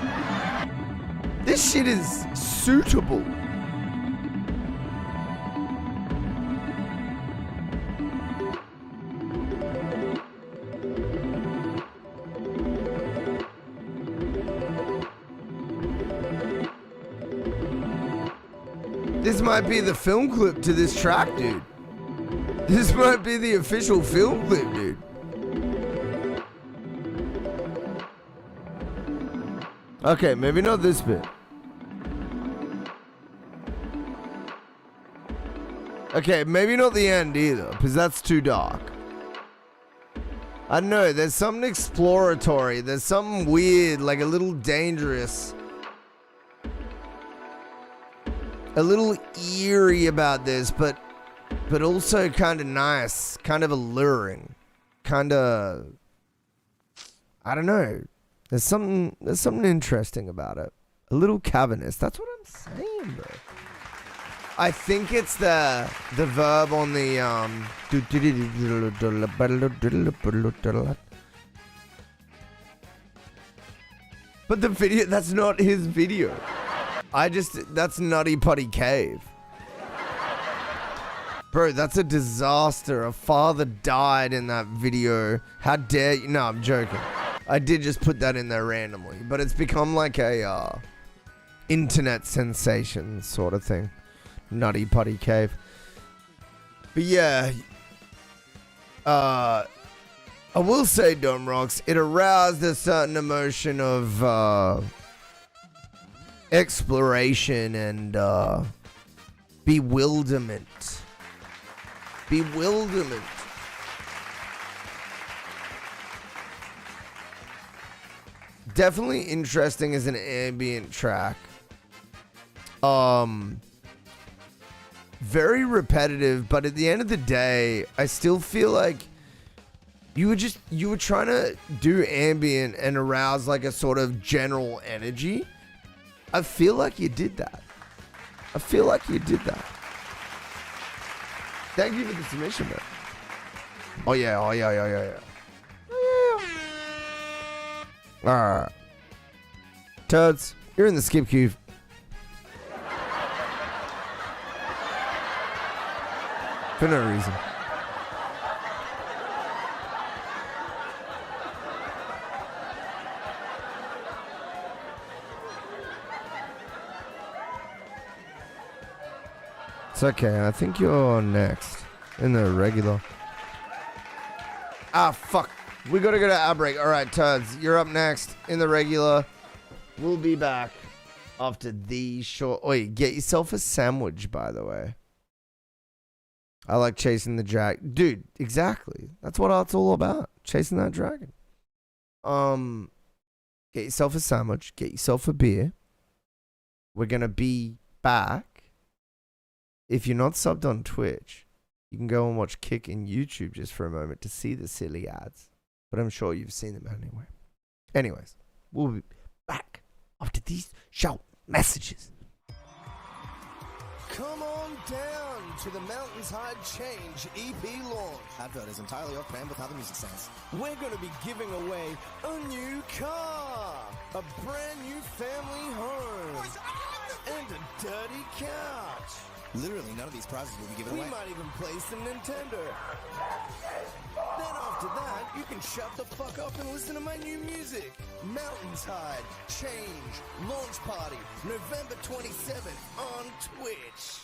This shit is suitable. This might be the film clip to this track, dude. This might be the official film clip, dude. Okay, maybe not this bit. Okay, maybe not the end either, because that's too dark. I don't know, there's something exploratory, there's something weird, like a little dangerous. A little eerie about this, but also kind of nice, kind of alluring, kind of, I don't know. There's something interesting about it. A little cavernous. That's what I'm saying, bro. I think it's the verb on the But the video, that's not his video. That's Nutty Putty Cave. Bro, that's a disaster. A father died in that video. How dare you? No, I'm joking. I did just put that in there randomly, but it's become like a internet sensation sort of thing. Nutty Putty Cave. But yeah, I will say, Dome Rocks, it aroused a certain emotion of exploration and bewilderment. Definitely interesting as an ambient track. Very repetitive, but at the end of the day, I still feel like you were trying to do ambient and arouse like a sort of general energy. I feel like you did that. Thank you for the submission, man. Oh yeah. Alright. Turds, you're in the skip queue. For no reason. It's okay, I think you're next in the regular. Ah, fuck. We gotta go to our break. Alright, Turds, you're up next in the regular. We'll be back after these short... Wait, get yourself a sandwich, by the way. I like chasing the dragon. Dude, exactly. That's what it's all about. Chasing that dragon. Get yourself a sandwich. Get yourself a beer. We're gonna be back. If you're not subbed on Twitch, you can go and watch Kick in YouTube just for a moment to see the silly ads. But I'm sure you've seen them anyway. Anyways, we'll be back after these short messages. Come on down to the MountainsHide Change EP launch. Advert is entirely off brand with how the music sounds. We're going to be giving away a new car, a brand new family home, and a dirty couch. Literally, none of these prizes will be given away. We might even play some Nintendo. Then after that, you can shut the fuck up and listen to my new music. MountainsHide Change Launch Party, November 27th on Twitch.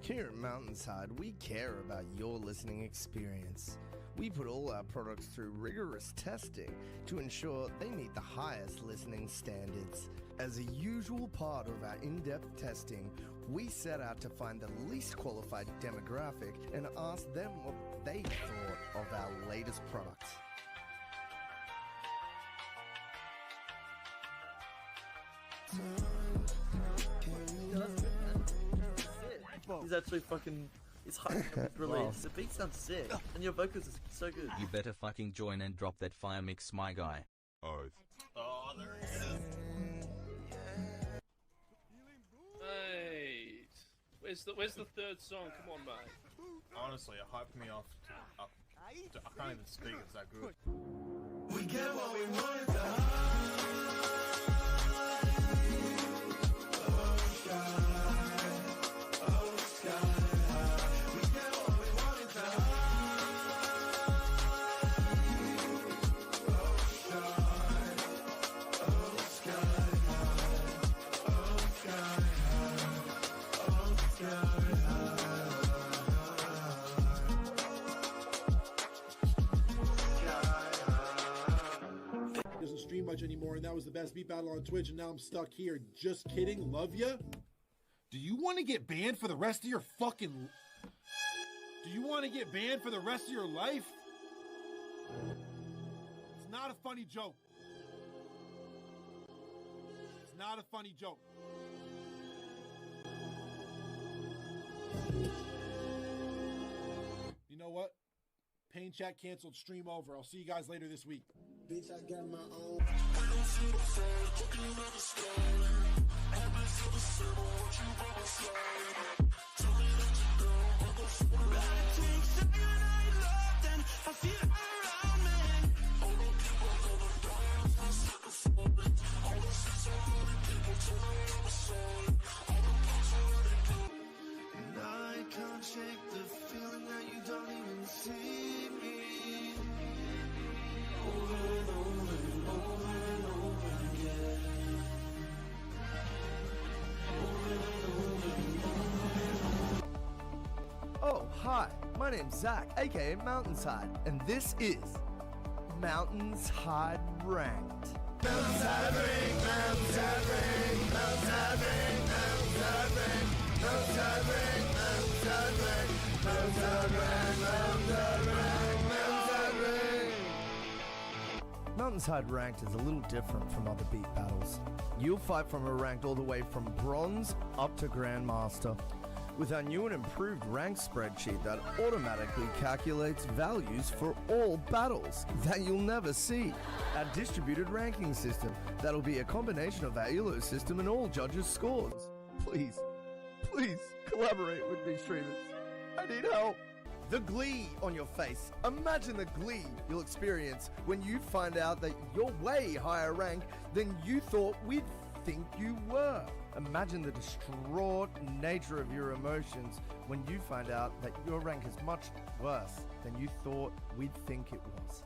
Here at MountainsHide, we care about your listening experience. We put all our products through rigorous testing to ensure they meet the highest listening standards. As a usual part of our in-depth testing, we set out to find the least qualified demographic and ask them what they thought of our latest products. He's actually fucking... He's hyping up his release. The beat sounds sick, and your vocals is so good. You better fucking join and drop that fire mix, my guy. Oh, there he is. Hey, where's the third song? Come on, mate. Honestly, it hyped me off. I can't even speak. It's that good. We get what we wanted to Doesn't stream much anymore, and that was the best beat battle on Twitch, and now I'm stuck here. Just kidding. Love ya. Do you want to get banned for the rest of your fucking... Do you want to get banned for the rest of your life? It's not a funny joke. It's not a funny joke. You know what? Pain chat canceled, stream over. I'll see you guys later this week. Bitch, I got my own. I can't shake the feeling that you don't even see me. Over and over and over and over again. Over and over and over and over. Oh, hi. My name's Zach, aka MountainsHide, and this is MountainsHide Ranked. MountainsHide Rank, MountainsHide Rank, MountainsHide Rank, MountainsHide Rank, MountainsHide Rank, MountainsHide Rank, MountainsHide Rank, MountainsHide Rank, MountainsHide Rank. MountainsHide Ranked is a little different from other beat battles. You'll fight from a ranked all the way from bronze up to Grandmaster, with our new and improved rank spreadsheet that automatically calculates values for all battles that you'll never see. Our distributed ranking system that'll be a combination of our ELO system and all judges' scores. Please collaborate with me, streamers. I need help. The glee on your face. Imagine the glee you'll experience when you find out that you're way higher rank than you thought we'd think you were. Imagine the distraught nature of your emotions when you find out that your rank is much worse than you thought we'd think it was.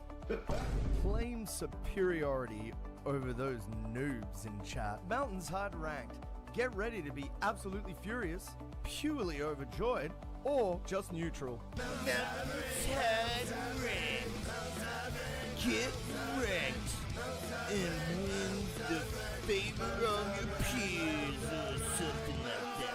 Claim superiority over those noobs in chat. MountainsHide Ranked. Get ready to be absolutely furious, purely overjoyed, or just neutral. MountainsHide Ranked. Get wrecked and win the favor of your peers or something like that.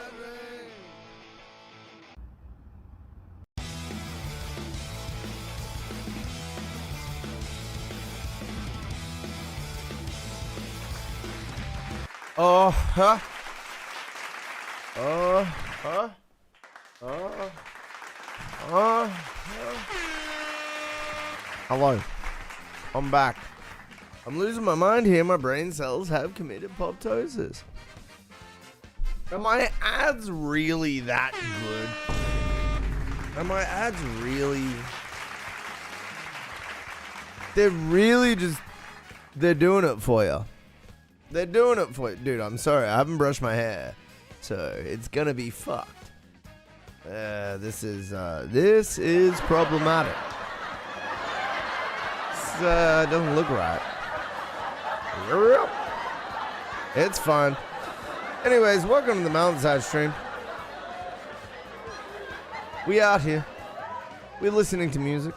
Hello. I'm back. I'm losing my mind here. My brain cells have committed apoptosis. Are my ads really that good? Are my ads really... They're really just... They're doing it for you. They're doing it for you. Dude, I'm sorry. I haven't brushed my hair. So, it's gonna be fucked. This is problematic. This doesn't look right. It's fun. Anyways, welcome to the MountainsHide stream. We out here. We're listening to music.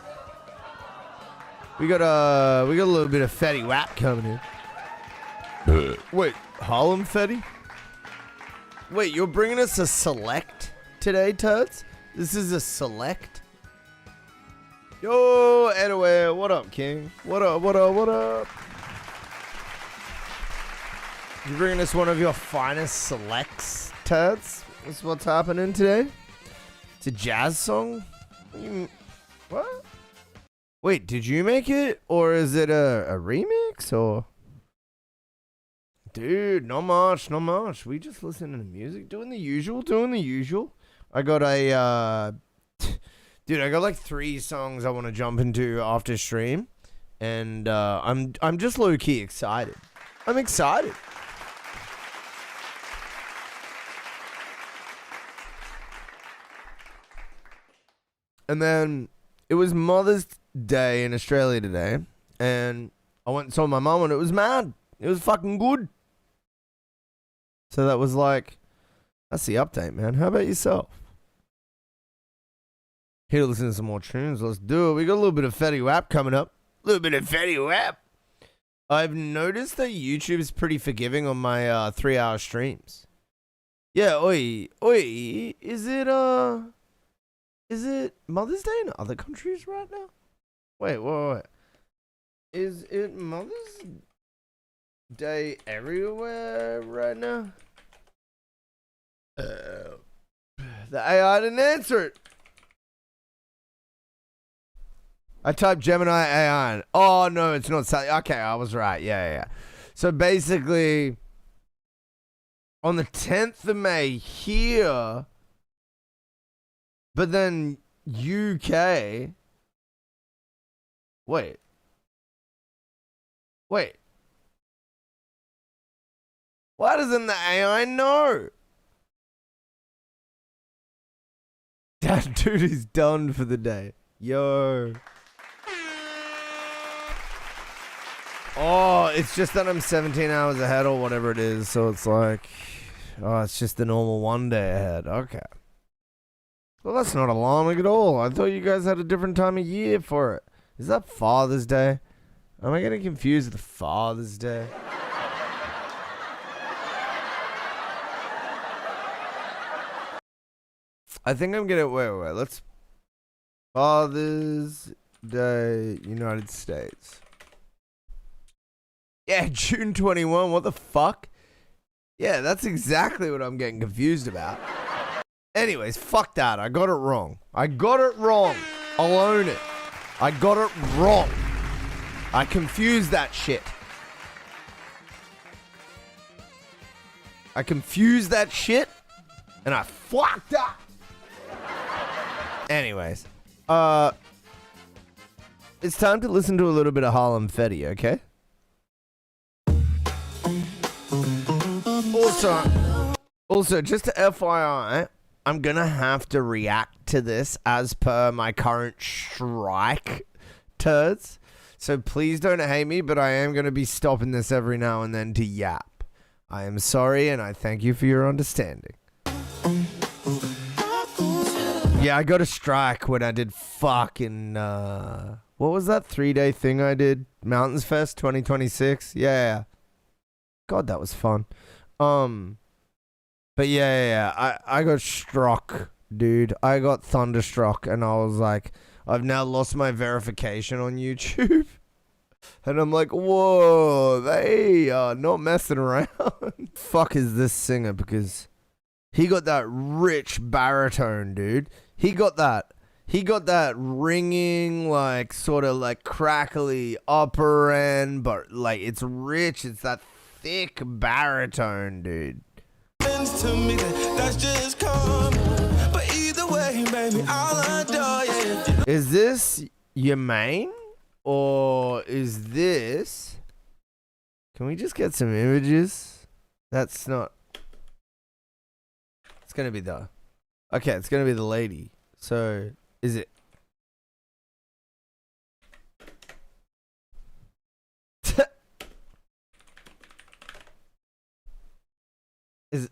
We got a little bit of Fetty Wap coming in. Wait, Harlem Fetty? Wait, you're bringing us a select today, Turds? This is a select? Yo, anyway, what up, King? What up? You bringing us one of your finest selects, Turds? That's what's happening today? It's a jazz song? What? Wait, did you make it? Or is it a remix? Or... Dude, not much. We just listening to music, doing the usual. I got dude, I got like 3 songs I want to jump into after stream, and I'm just low key excited. I'm excited. And then it was Mother's Day in Australia today, and I went and saw my mum, and it was mad. It was fucking good. So that was like, that's the update, man. How about yourself? Here to listen to some more tunes. Let's do it. We got a little bit of Fetty Wap coming up. A little bit of Fetty Wap. I've noticed that YouTube is pretty forgiving on my 3-hour streams. Yeah, oi. Is it Is it Mother's Day in other countries right now? Wait. Is it Mother's Day everywhere right now? The AI didn't answer it. I typed Gemini AI. Oh, no, it's not. Okay, I was right. Yeah. So basically, on the 10th of May here, but then UK. Wait. Why doesn't the AI know? That dude is done for the day. Yo. Oh, it's just that I'm 17 hours ahead or whatever it is. So it's like, it's just the normal 1 day ahead. Okay. Well, that's not alarming at all. I thought you guys had a different time of year for it. Is that Father's Day? Am I getting confused with Father's Day? I think I'm getting... Wait. Let's... Father's Day, United States. Yeah, June 21. What the fuck? Yeah, that's exactly what I'm getting confused about. Anyways, fuck that. I got it wrong. I'll own it. I got it wrong. I confused that shit. And I fucked up. Anyways, it's time to listen to a little bit of Harlem Fetty, okay? Also, just to FYI, I'm gonna have to react to this as per my current strike turds. So please don't hate me, but I am gonna be stopping this every now and then to yap. I am sorry, and I thank you for your understanding. Yeah, I got a strike when I did fucking, what was that 3-day thing I did? Mountains Fest 2026? Yeah. God, that was fun. But yeah. I got struck, dude. I got thunderstruck, and I was like, I've now lost my verification on YouTube. And I'm like, whoa, they are not messing around. Fuck is this singer, because he got that rich baritone, dude. He got that ringing, like, sort of like crackly upper end, but like it's rich. It's that thick baritone, dude. To me, that's just calm. But either way, baby, I'll adore you. Is this your main? Or is this... Can we just get some images? That's not... It's gonna be the... Okay, it's gonna be the lady. So, is it... Is it...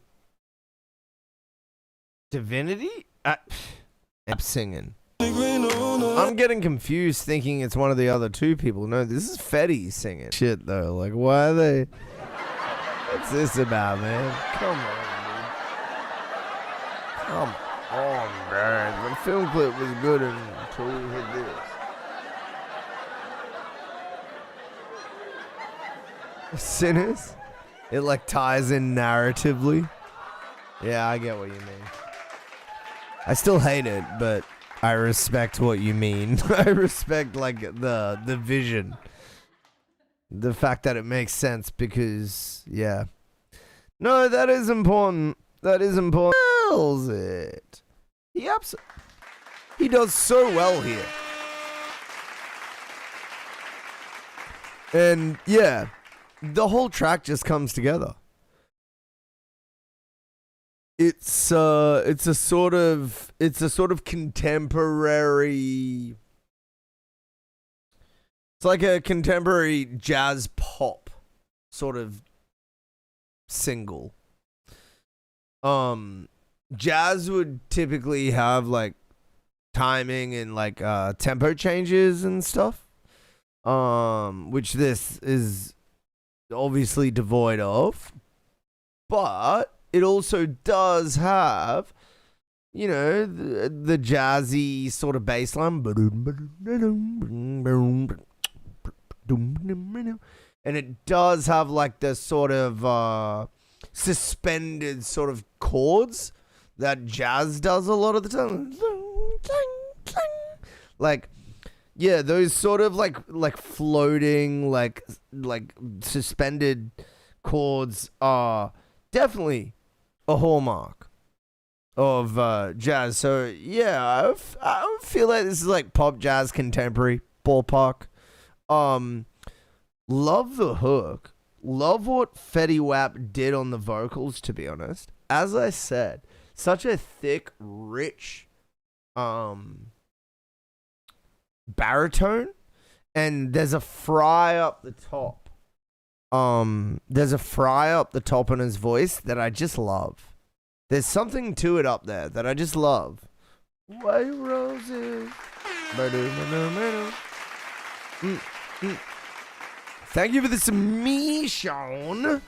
Divinity? I'm singing. I'm getting confused thinking it's one of the other two people. No, this is Fetty singing. Shit, though. Like, why are they... What's this about, man? Come on, dude. Come on, man. The film clip was good until we hit this. Sinners? It, like, ties in narratively. Yeah, I get what you mean. I still hate it, but... I respect what you mean. I respect, like, the vision. The fact that it makes sense because, yeah. No, that is important. That is important. Nails it. He does so well here. And, yeah, the whole track just comes together. It's a sort of contemporary. It's like a contemporary jazz pop sort of single. Jazz would typically have like timing and like tempo changes and stuff. Which this is obviously devoid of. But it also does have you know, the jazzy sort of bass line. And it does have like the sort of suspended sort of chords that jazz does a lot of the time. Like, yeah, those sort of like floating, like suspended chords are definitely a hallmark of jazz. So yeah, I feel like this is like pop jazz contemporary ballpark. Love the hook. Love what Fetty Wap did on the vocals, to be honest. As I said, such a thick, rich baritone, and there's a fry up the top. There's a fry up the top in his voice that I just love. There's something to it up there that I just love. White roses. Thank you for the submission.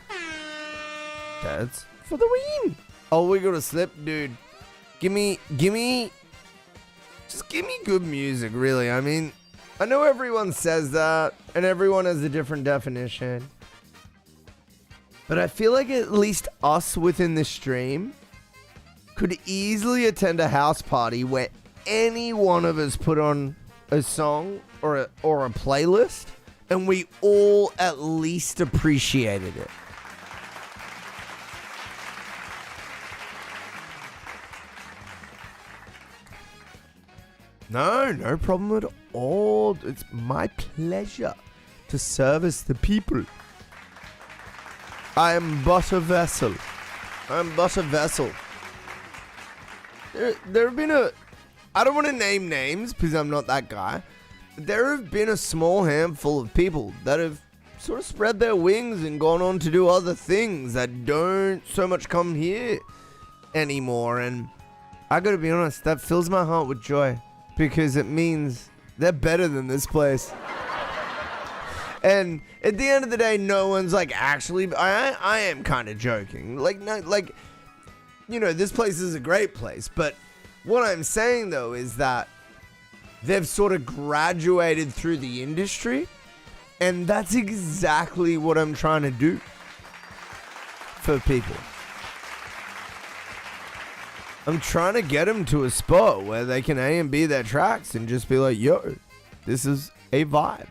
That's for the win. Oh, we gotta slip, dude. Give me good music, really. I mean, I know everyone says that, and everyone has a different definition. But I feel like at least us within the stream could easily attend a house party where any one of us put on a song or a playlist, and we all at least appreciated it. No problem at all. It's my pleasure to service the people. I am but a vessel. There have been I don't want to name names because I'm not that guy. There have been a small handful of people that have sort of spread their wings and gone on to do other things that don't so much come here anymore. And I gotta be honest, that fills my heart with joy because it means they're better than this place. And at the end of the day, no one's like actually. I am kind of joking. This place is a great place. But what I'm saying though is that they've sort of graduated through the industry, and that's exactly what I'm trying to do for people. I'm trying to get them to a spot where they can A and B their tracks and just be like, yo, this is a vibe.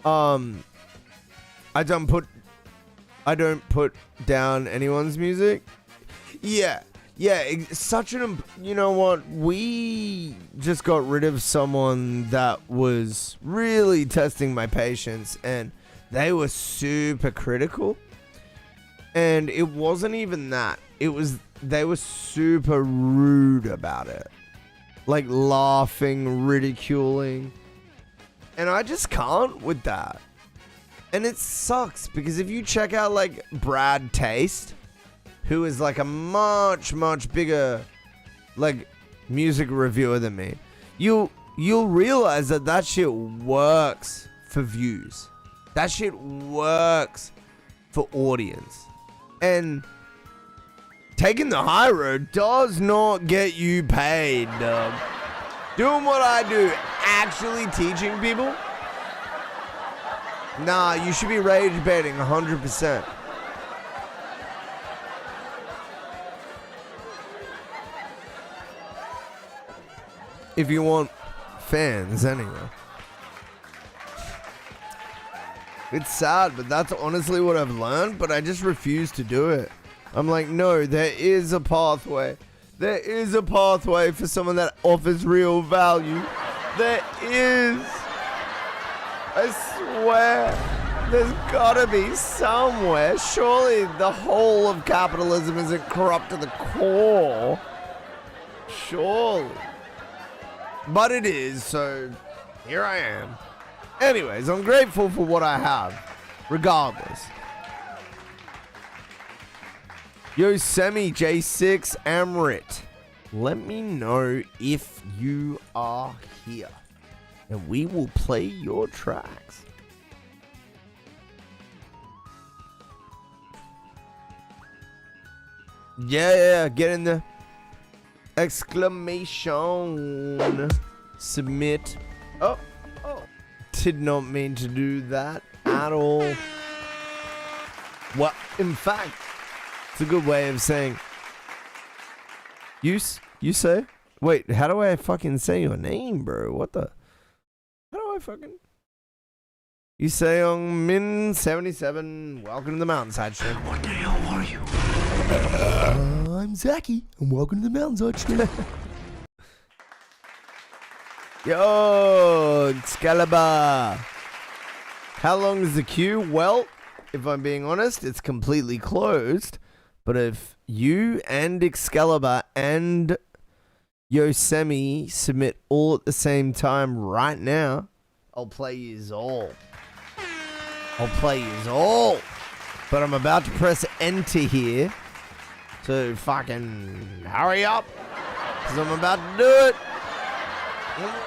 I don't put down anyone's music. Yeah, you know what? We just got rid of someone that was really testing my patience, and they were super critical. And it wasn't even that. They were super rude about it. Like laughing, ridiculing. And I just can't with that. And it sucks because if you check out like Brad Taste, who is like a much bigger like music reviewer than me, you'll realize that shit works for views. That shit works for audience. And taking the high road does not get you paid, dog. Doing what I do, actually teaching people, nah, you should be rage baiting 100%. If you want fans, anyway. It's sad, but that's honestly what I've learned, but I just refuse to do it. I'm like, no, there is a pathway. There is a pathway for someone that offers real value. There is. I swear. There's gotta be somewhere. Surely the whole of capitalism isn't corrupt to the core. Surely. But it is, so here I am. Anyways, I'm grateful for what I have, regardless. Yosemite J6 Amrit, let me know if you are here, and we will play your tracks. Yeah, get in there. Exclamation. Submit. Oh. Did not mean to do that at all. Well, in fact, it's a good way of saying. You say? Wait, how do I fucking say your name, bro? What the? How do I fucking? You say on Min 77. Welcome to the Mountainside Stream. What the hell are you? I'm Zachy, and welcome to the Mountainside Stream. Yo, Excalibur. How long is the queue? Well, if I'm being honest, it's completely closed. But if you and Excalibur and Yosemite submit all at the same time right now, I'll play yous all. But I'm about to press enter here. So fucking hurry up. Because I'm about to do it.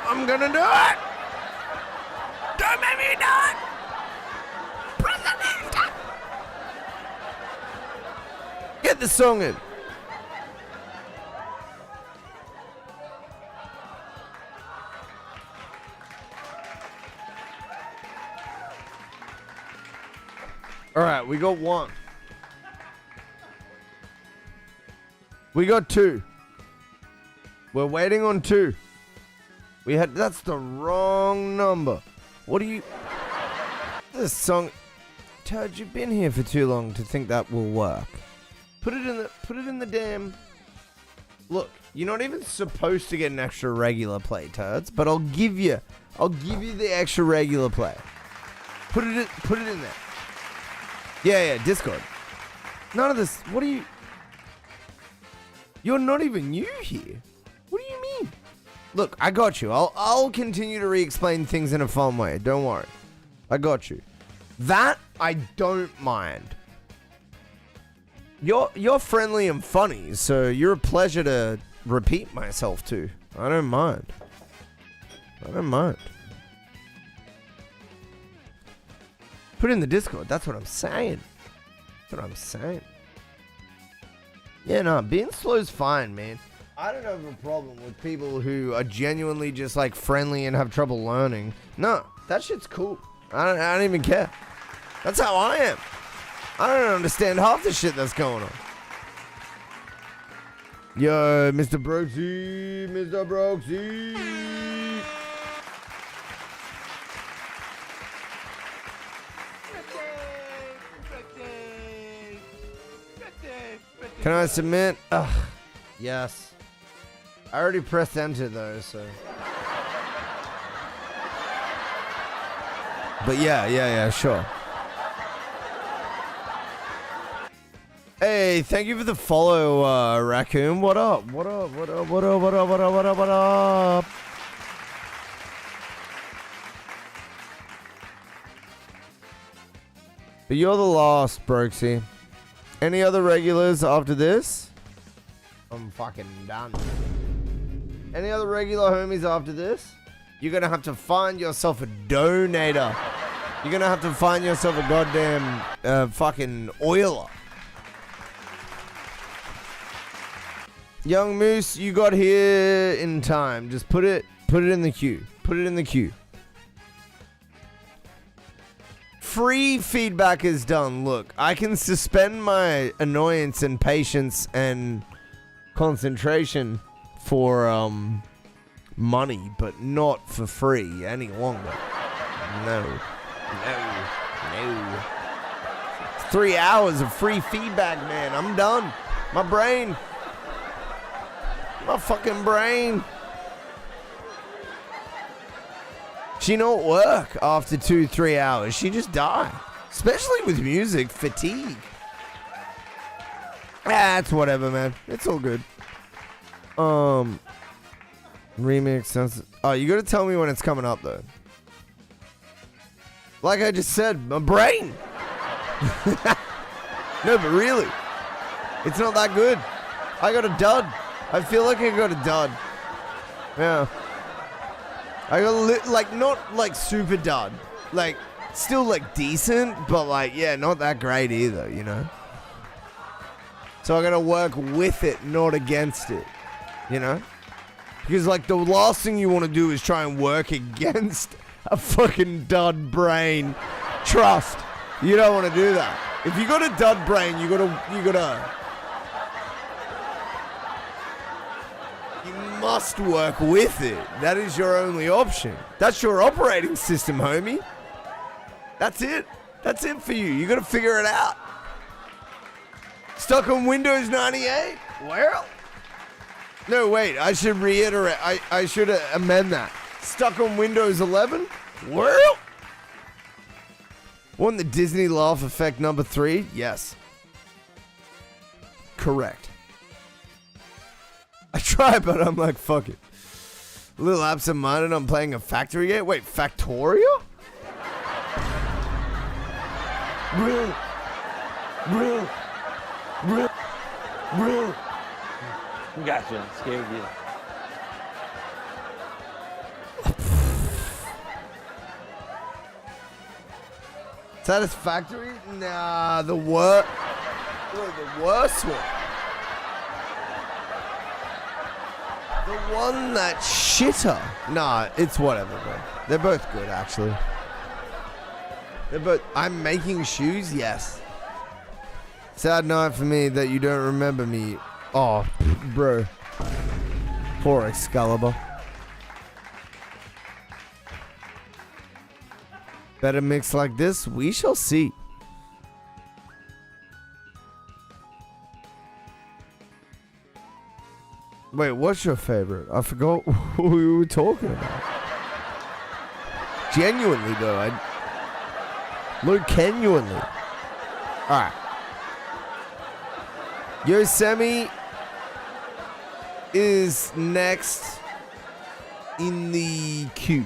I'm gonna do it! Don't make me do it! Press the enter! Get the song in. Alright, we got one. We got two. We're waiting on two. That's the wrong number. What do you... This song... Toad, you've been here for too long to think that will work. Put it in the damn... Look, you're not even supposed to get an extra regular play, Turds, but I'll give you the extra regular play. Put it in there. Yeah, Discord. None of this... What are you... You're not even new here. What do you mean? Look, I got you. I'll continue to re-explain things in a fun way. Don't worry. I got you. That I don't mind. You're friendly and funny, so you're a pleasure to repeat myself to. I don't mind. Put it in the Discord. That's what I'm saying. Yeah, no, being slow's fine, man. I don't have a problem with people who are genuinely just like friendly and have trouble learning. No, that shit's cool. I don't even care. That's how I am. I don't understand half the shit that's going on. Yo, Mr. Brooksy. Can I submit? Ugh, yes. I already pressed enter though, so. But yeah, sure. Hey, thank you for the follow, Raccoon. What up? But you're the last, Brooksy. Any other regulars after this? I'm fucking done. Any other regular homies after this? You're gonna have to find yourself a donator. You're gonna have to find yourself a goddamn fucking oiler. Young Moose, you got here in time. Just put it in the queue. Free feedback is done. Look, I can suspend my annoyance and patience and concentration for money, but not for free any longer. No. 3 hours of free feedback, man. I'm done. My fucking brain. She don't work after 2-3 hours. She just die. Especially with music, fatigue. It's whatever, man. It's all good. Remix. Oh, you gotta tell me when it's coming up, though. Like I just said, my brain. No, but really. It's not that good. I got a dud. I feel like I got a dud. Yeah. I got not like super dud. Like, still like decent, but like, yeah, not that great either, you know? So I gotta work with it, not against it. You know? Because, like, the last thing you want to do is try and work against a fucking dud brain. Trust. You don't want to do that. If you got a dud brain, you must work with it. That is your only option. That's your operating system, homie. That's it. That's it for you. You got to figure it out. Stuck on Windows 98? Well, no, wait. I should reiterate. I should amend that. Stuck on Windows 11? Well, want the Disney laugh effect number 3? Yes. Correct. I try, but I'm like, fuck it. A little absent-minded. I'm playing a factory game. Wait, Factorio? Real. Gotcha. Scared you. Satisfactory? Nah, the worst one. The one that's shitter. Nah, it's whatever, bro. They're both good, actually. I'm making shoes? Yes. Sad night for me that you don't remember me. Oh, bro. Poor Excalibur. Better mix like this? We shall see. Wait, what's your favorite? I forgot what we were talking about. Genuinely, though. Genuinely. Alright. Yosemite is next in the queue.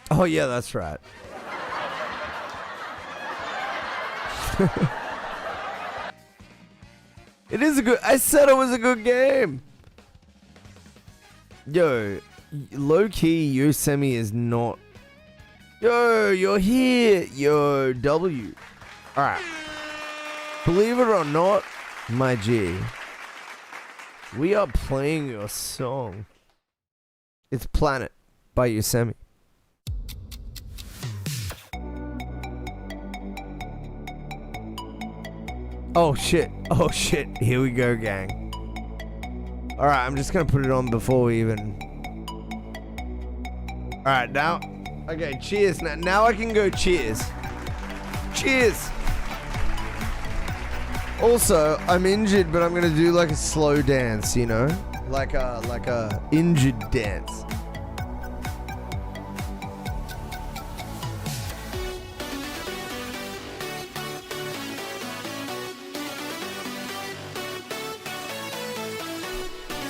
Oh, yeah, that's right. It is a good... I said it was a good game. Yo, low-key, Yosemite is not... Yo, you're here. Yo, W. Alright. Believe it or not, my G, we are playing your song. It's Planet by Yosemite. Oh shit, here we go, gang. Alright, I'm just gonna put it on before we even... Alright, now... Okay, cheers. Now I can go cheers. Cheers! Also, I'm injured, but I'm gonna do like a slow dance, you know? Like a injured dance.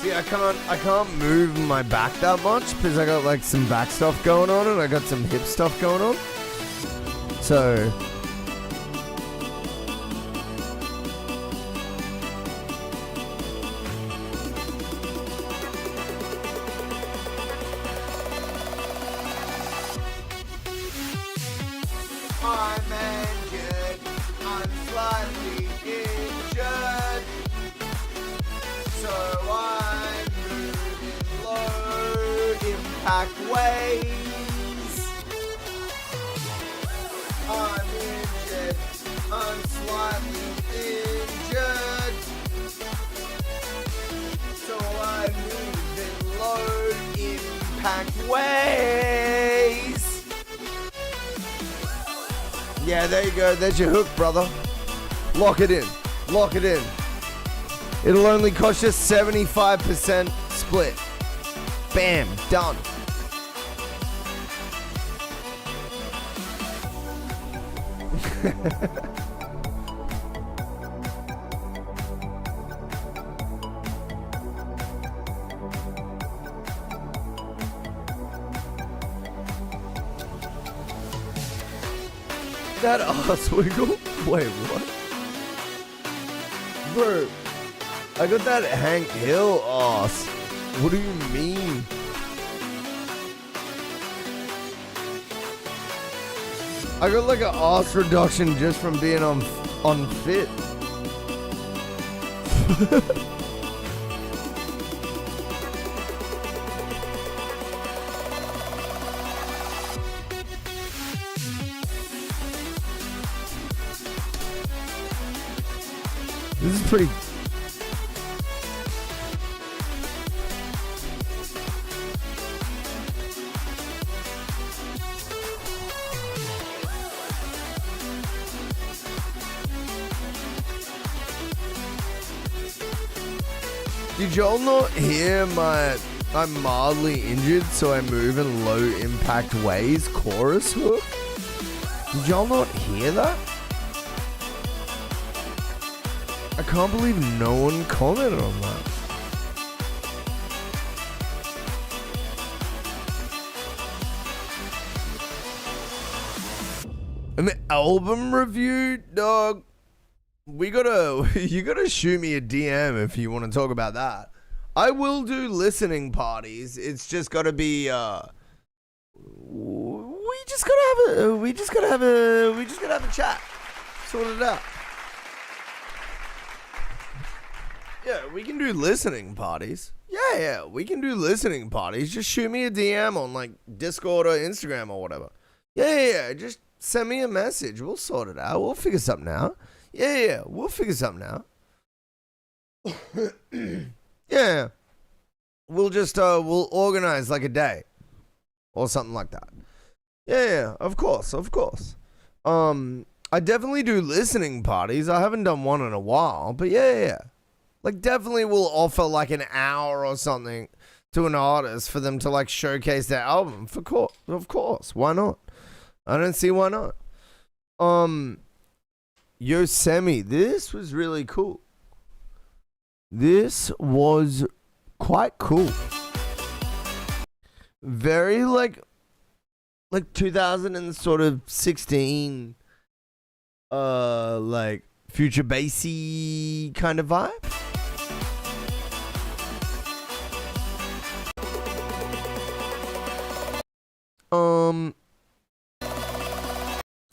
See, I can't move my back that much because I got like some back stuff going on and I got some hip stuff going on. So I'm injured, I'm slightly injured, so I'm moving low impact ways. I'm injured, I'm slightly injured, so I'm moving low impact ways. Yeah, there you go. There's your hook, brother. Lock it in. Lock it in. It'll only cost you 75% split. Bam. Done. That ass wiggle? Wait, what? Bro, I got that Hank Hill ass. What do you mean? I got like an arse reduction just from being unfit. This is pretty. Did y'all not hear I'm mildly injured, so I move in low impact ways chorus hook? Did y'all not hear that? I can't believe no one commented on that. An album review, dog. You gotta shoot me a DM if you want to talk about that. I will do listening parties. It's just gotta be we just gotta have a chat. Sort it out. Yeah, we can do listening parties. Yeah, we can do listening parties. Just shoot me a DM on like Discord or Instagram or whatever. Yeah. Just send me a message. We'll sort it out. We'll figure something out. Yeah, we'll figure something out. Yeah. We'll just, we'll organize like a day. Or something like that. Yeah, of course. I definitely do listening parties. I haven't done one in a while, but yeah. Like, definitely we'll offer like an hour or something to an artist for them to like showcase their album. Of course. Why not? I don't see why not. Yosemite, this was really cool. This was quite cool. Very like 2016 like future bassy kind of vibe.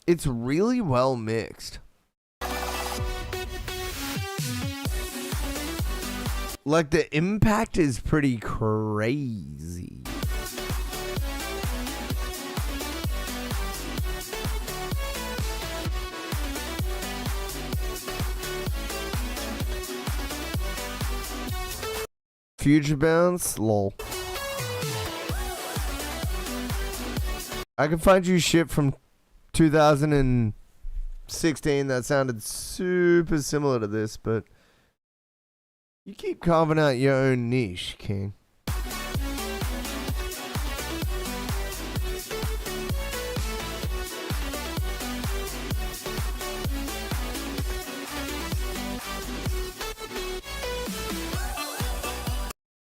It's really well mixed. Like, the impact is pretty crazy. Future bounce? Lol. I can find you shit from 2016 that sounded super similar to this, but you keep carving out your own niche, King.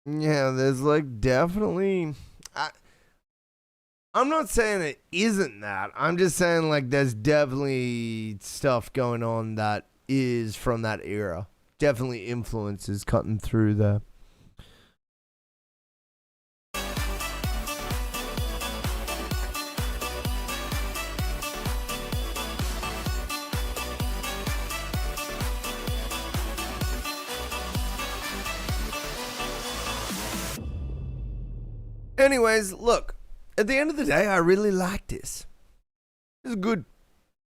Yeah, there's like definitely... I'm not saying it isn't that. I'm just saying like there's definitely stuff going on that is from that era. Definitely influences cutting through there. Anyways, look. At the end of the day, I really like this. This is good.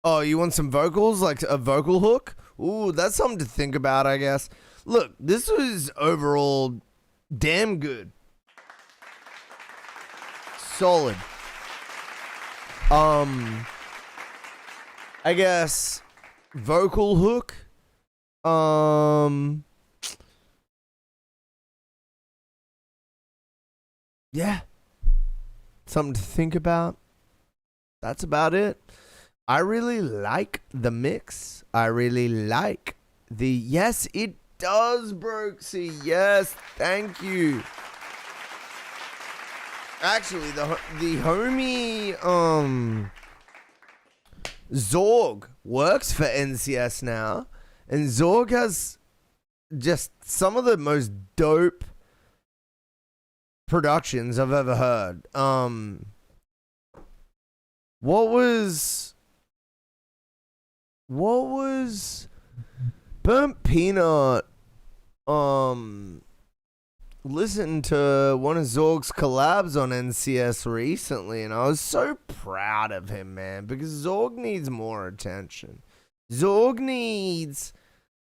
Oh, you want some vocals? Like a vocal hook? Ooh, that's something to think about, I guess. Look, this was overall damn good. Solid. I guess vocal hook. Yeah. Something to think about. That's about it. I really like the mix. I really like the... Yes, it does, Brooksy. Yes, thank you. Actually, the homie Zorg works for NCS now, and Zorg has just some of the most dope productions I've ever heard. What was Burnt Peanut? Listened to one of Zorg's collabs on NCS recently, and I was so proud of him, man, because Zorg needs more attention. Zorg needs,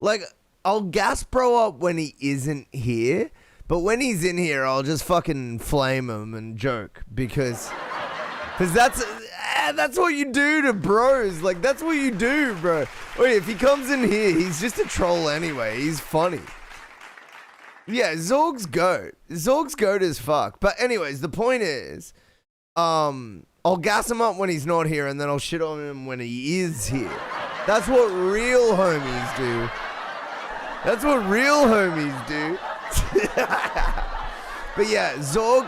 like, I'll gas bro up when he isn't here, but when he's in here, I'll just fucking flame him and joke, because that's what you do to bros. Like, that's what you do, bro. Wait, if he comes in here, he's just a troll anyway. He's funny. Yeah, Zorg's goat. Zorg's goat as fuck. But anyways, the point is, I'll gas him up when he's not here, and then I'll shit on him when he is here. That's what real homies do. That's what real homies do. But yeah, Zorg,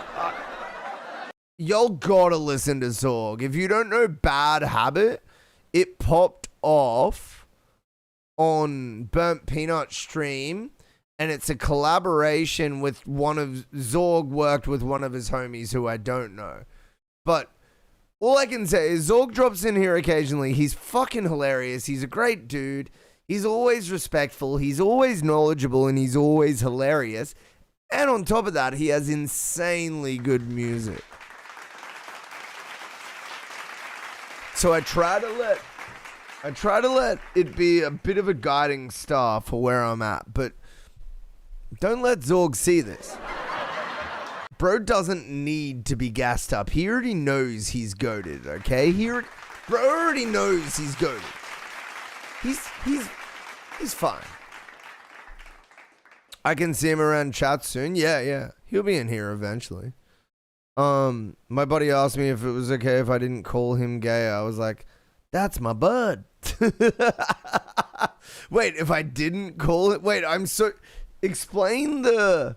y'all gotta listen to Zorg. If you don't know Bad Habit, it popped off on Burnt Peanut stream. And it's a collaboration with Zorg worked with one of his homies who I don't know. But all I can say is Zorg drops in here occasionally. He's fucking hilarious. He's a great dude. He's always respectful. He's always knowledgeable, and he's always hilarious. And on top of that, he has insanely good music. So I try to let it be a bit of a guiding star for where I'm at, but don't let Zorg see this. Bro doesn't need to be gassed up. He already knows he's goated, okay? Bro already knows he's goated. He's fine. I can see him around chat soon. Yeah. He'll be in here eventually. My buddy asked me if it was okay if I didn't call him gay. I was like, that's my bud. Wait, if I didn't call it... Wait, Explain the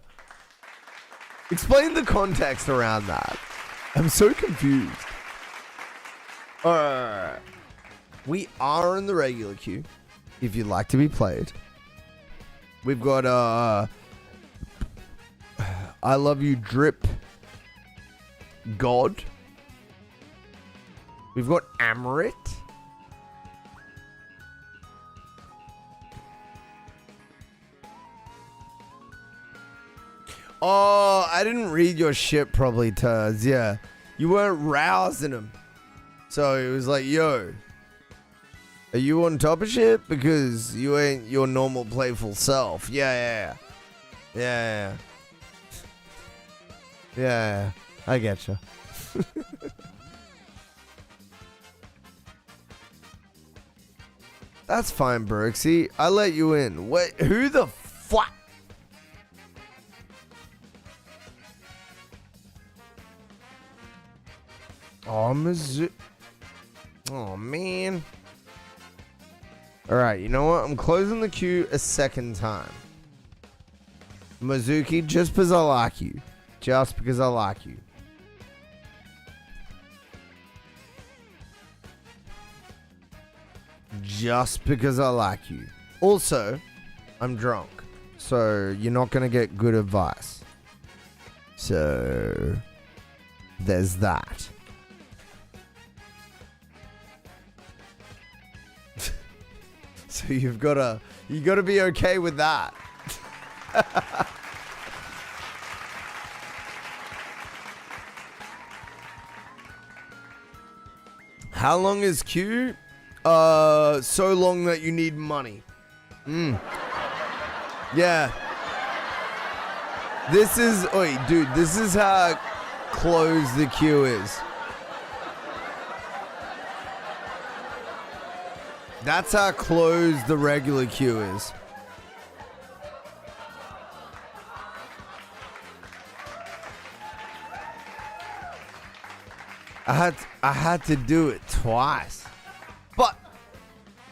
context around that. I'm so confused. Alright. We are in the regular queue. If you'd like to be played. We've got I Love You Drip God. We've got Amrit. Oh, I didn't read your shit probably, Tuz. Yeah. You weren't rousing him. So it was like, yo, are you on top of shit? Because you ain't your normal playful self. Yeah. I get you. That's fine, Brooksy. I let you in. Wait, who the fuck? Oh, oh, man. Alright, you know what? I'm closing the queue a second time. Mizuki, just because I like you. Just because I like you. Just because I like you. Also, I'm drunk. So, you're not going to get good advice. So, there's that. So you gotta be okay with that. How long is queue? So long that you need money. Yeah. This is how closed the queue is. That's how closed the regular queue is. I had to do it twice. But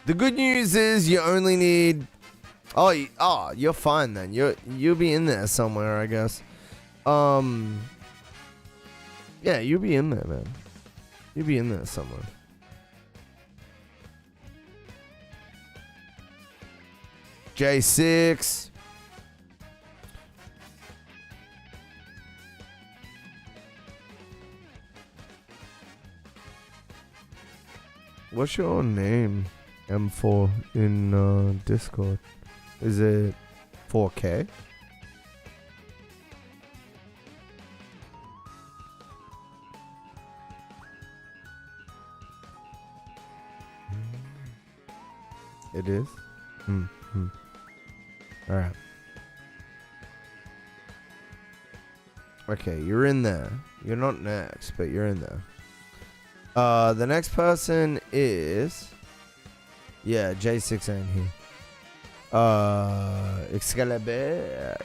the good news is you only need... Oh, you're fine then. You'll be in there somewhere, I guess. Yeah, you'll be in there, man. You'll be in there somewhere. J6. what's your name, M4, in Discord? Is it 4K? It is? Alright. Okay, you're in there. You're not next, but you're in there. The next person is... Yeah, J6 ain't here. Excalibur.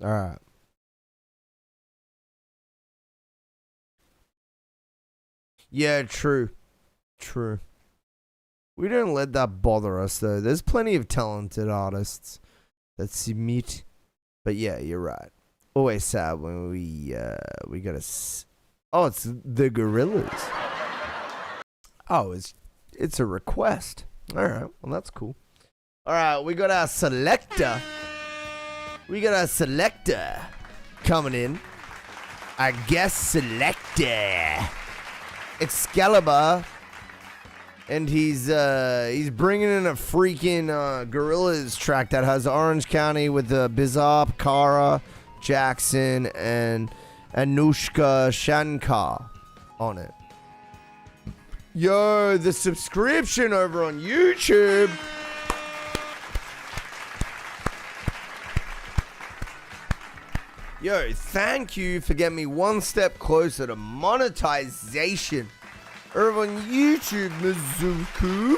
Alright. Yeah, true. True. We don't let that bother us, though. There's plenty of talented artists that submit. But yeah, you're right. Always sad when we gotta... Oh, it's the Gorillas. Oh, it's a request. Alright, well, that's cool. Alright, we got our selector. Coming in. Our guest selector. Excalibur, and he's bringing in a freaking Gorillaz track that has Orange County with Bizarre, Kara, Jackson, and Anushka Shankar on it. Yo, the subscription over on YouTube. Yo, thank you for getting me one step closer to monetization over on YouTube, Mizuku.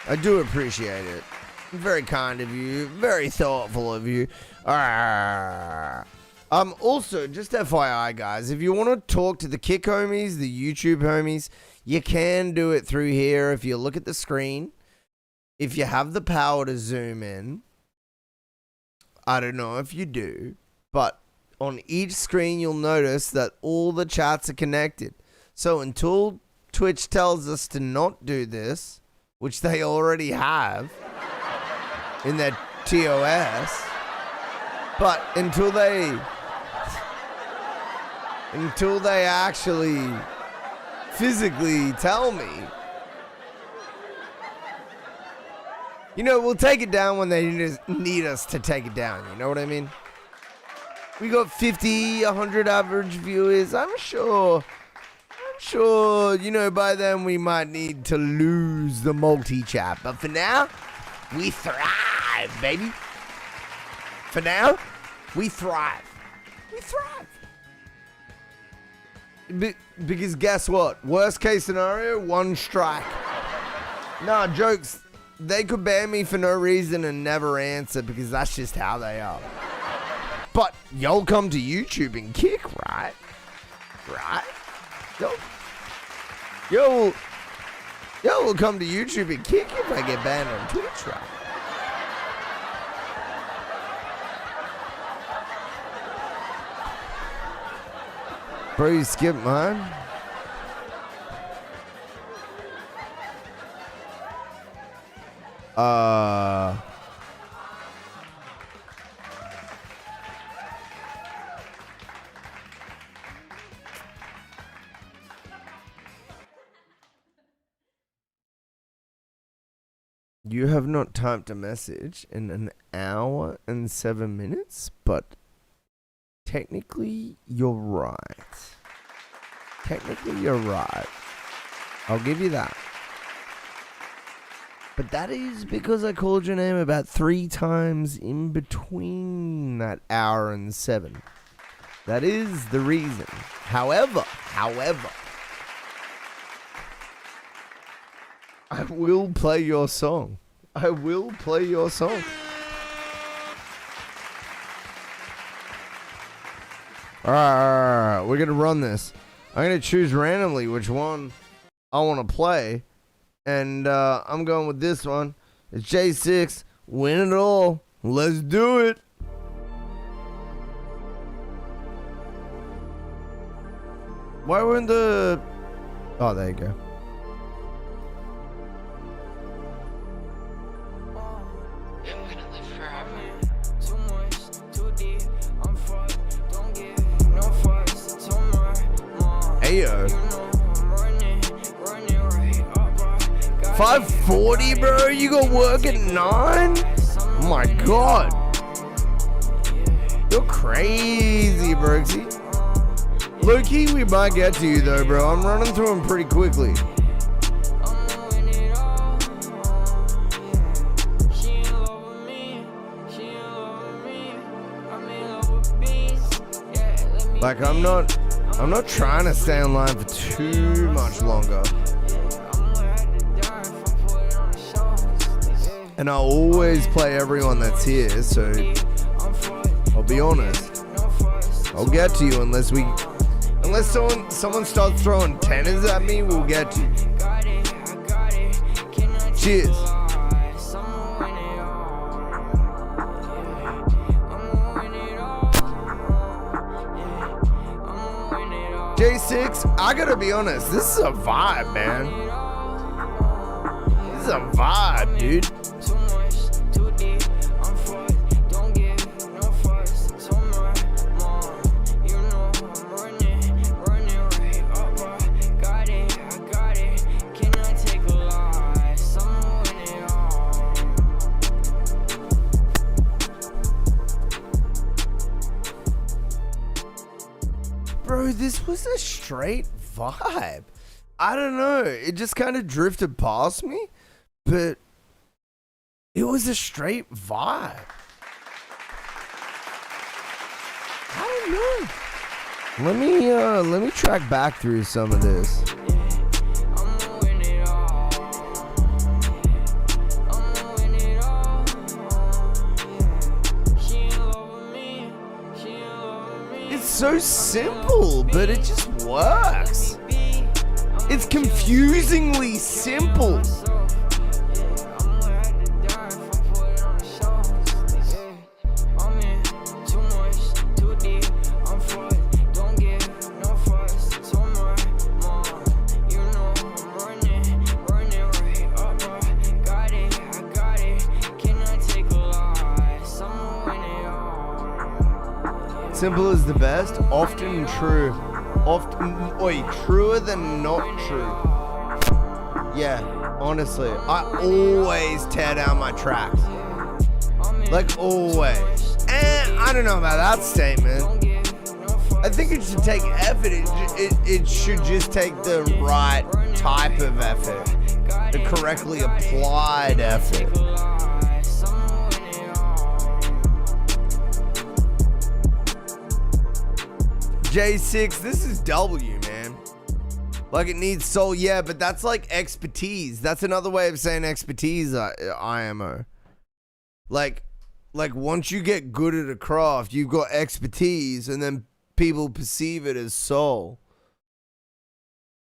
I do appreciate it. Very kind of you. Very thoughtful of you. Also, just FYI, guys, if you want to talk to the Kick homies, the YouTube homies, you can do it through here if you look at the screen. If you have the power to zoom in. I don't know if you do, but on each screen, you'll notice that all the chats are connected. So until Twitch tells us to not do this, which they already have in their TOS, but until they actually physically tell me, you know, we'll take it down when they need us to take it down. You know what I mean? We got 50, 100 average viewers. I'm sure, you know, by then we might need to lose the multi-chat. But for now, we thrive, baby. For now, we thrive. We thrive. Because guess what? Worst case scenario, one strike. Nah, jokes. They could ban me for no reason and never answer because that's just how they are. But y'all come to YouTube and kick, right? Right? Yo will come to YouTube and kick if I get banned on Twitch, right? Bro, you skipped mine? You have not typed a message in an hour and 7 minutes, but technically you're right. Technically you're right. I'll give you that. But that is because I called your name about 3 times in between that hour and 7. That is the reason. However, I will play your song. I will play your song. Alright, we're gonna run this. I'm gonna choose randomly which one I want to play. And I'm going with this one. It's J6. Win it all. Let's do it. Why weren't the... Oh, there you go. Ayo. 5:40, bro. You got work at 9? Oh my god. You're crazy, Brooksy. Low-key, we might get to you though, bro. I'm running through them pretty quickly. Like, I'm not trying to stay online for too much longer. And I always play everyone that's here, so I'll be honest. I'll get to you unless someone starts throwing tenors at me, we'll get to you. Cheers. J6, I gotta be honest, this is a vibe, man. This is a vibe, dude. Bro, this was a straight vibe. I don't know. It just kind of drifted past me, but it was a straight vibe. I don't know. Let me track back through some of this. So simple, but it just works. It's confusingly simple. Simple is the best, often true. Truer than not true. Yeah, honestly, I always tear down my tracks. Like, always. And I don't know about that statement. I think it should take effort. It should just take the right type of effort. The correctly applied effort. J6, this is W, man. Like, it needs soul, yeah, but that's like expertise. That's another way of saying expertise, IMO. Like once you get good at a craft, you've got expertise, and then people perceive it as soul.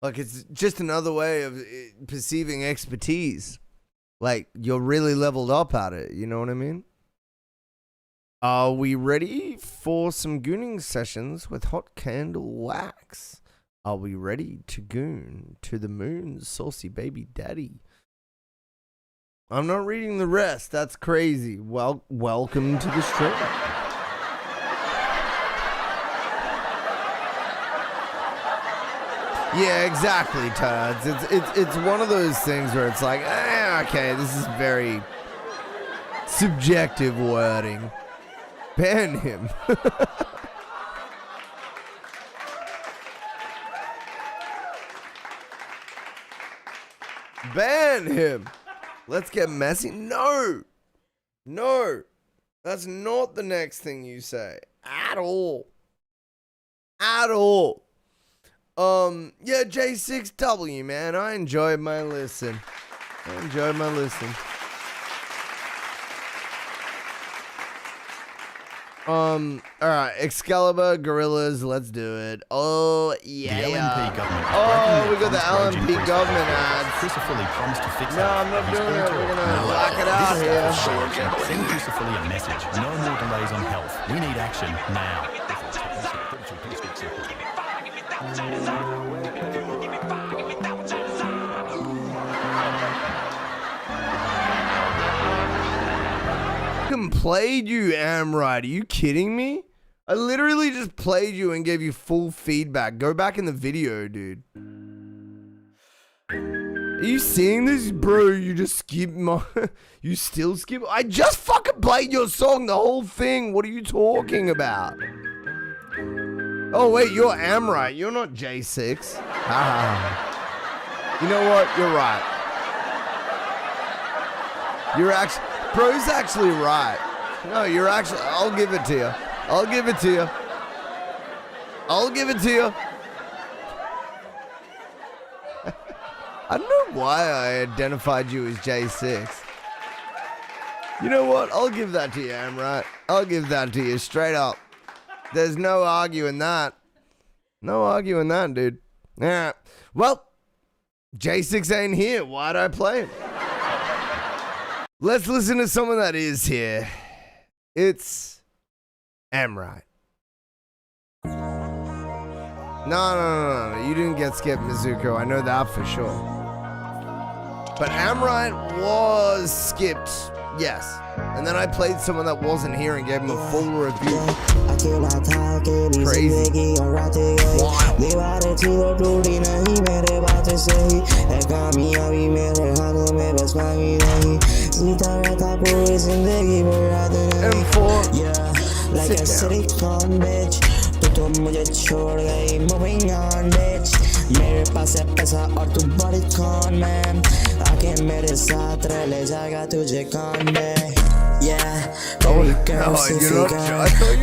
Like, it's just another way of perceiving expertise. Like, you're really leveled up at it, you know what I mean? Are we ready for some gooning sessions with Hot Candle Wax? Are we ready to goon to the moon's saucy baby daddy? I'm not reading the rest. That's crazy. Well, welcome to the stream. Yeah, exactly, Turds. It's one of those things where it's like, okay, this is very subjective wording. Ban him. Ban him. Let's get messy. No. That's not the next thing you say. At all. Yeah, J6W, man. I enjoyed my listen. Alright, Excalibur, Gorillas, let's do it. Oh, yeah. The LNP government. Oh, we got the LNP government ads. Crucifully promised to fix No, I'm not doing it. We're gonna lock it out here. Send Crucifully a message. No more delays on health. We need action now. Played you, Amrite. Are you kidding me? I literally just played you and gave you full feedback. Go back in the video, dude. Are you seeing this, bro? You just skip my... You still skip... I just fucking played your song, the whole thing. What are you talking about? Oh, wait, you're Amrite. You're not J6. You know what? You're right. You're actually... Bro's actually right. No, you're actually... I'll give it to you. I'll give it to you. I'll give it to you. I don't know why I identified you as J6. You know what? I'll give that to you, Amrite. I'll give that to you straight up. There's no arguing that. No arguing that, dude. Yeah. Well, J6 ain't here. Why'd I play him? Let's listen to someone that is here. It's Amrite. No. You didn't get skipped, Mizuko. I know that for sure. But Amrite was skipped, yes. And then I played someone that wasn't here and gave him a full review. Crazy. M4. तो मुझे छोड़ गई moving on bitch मेरे पास है पैसा और तू बड़ी कौन man आके मेरे साथ रह ले जाएगा तुझे कौन बे yeah baby girl sexy girl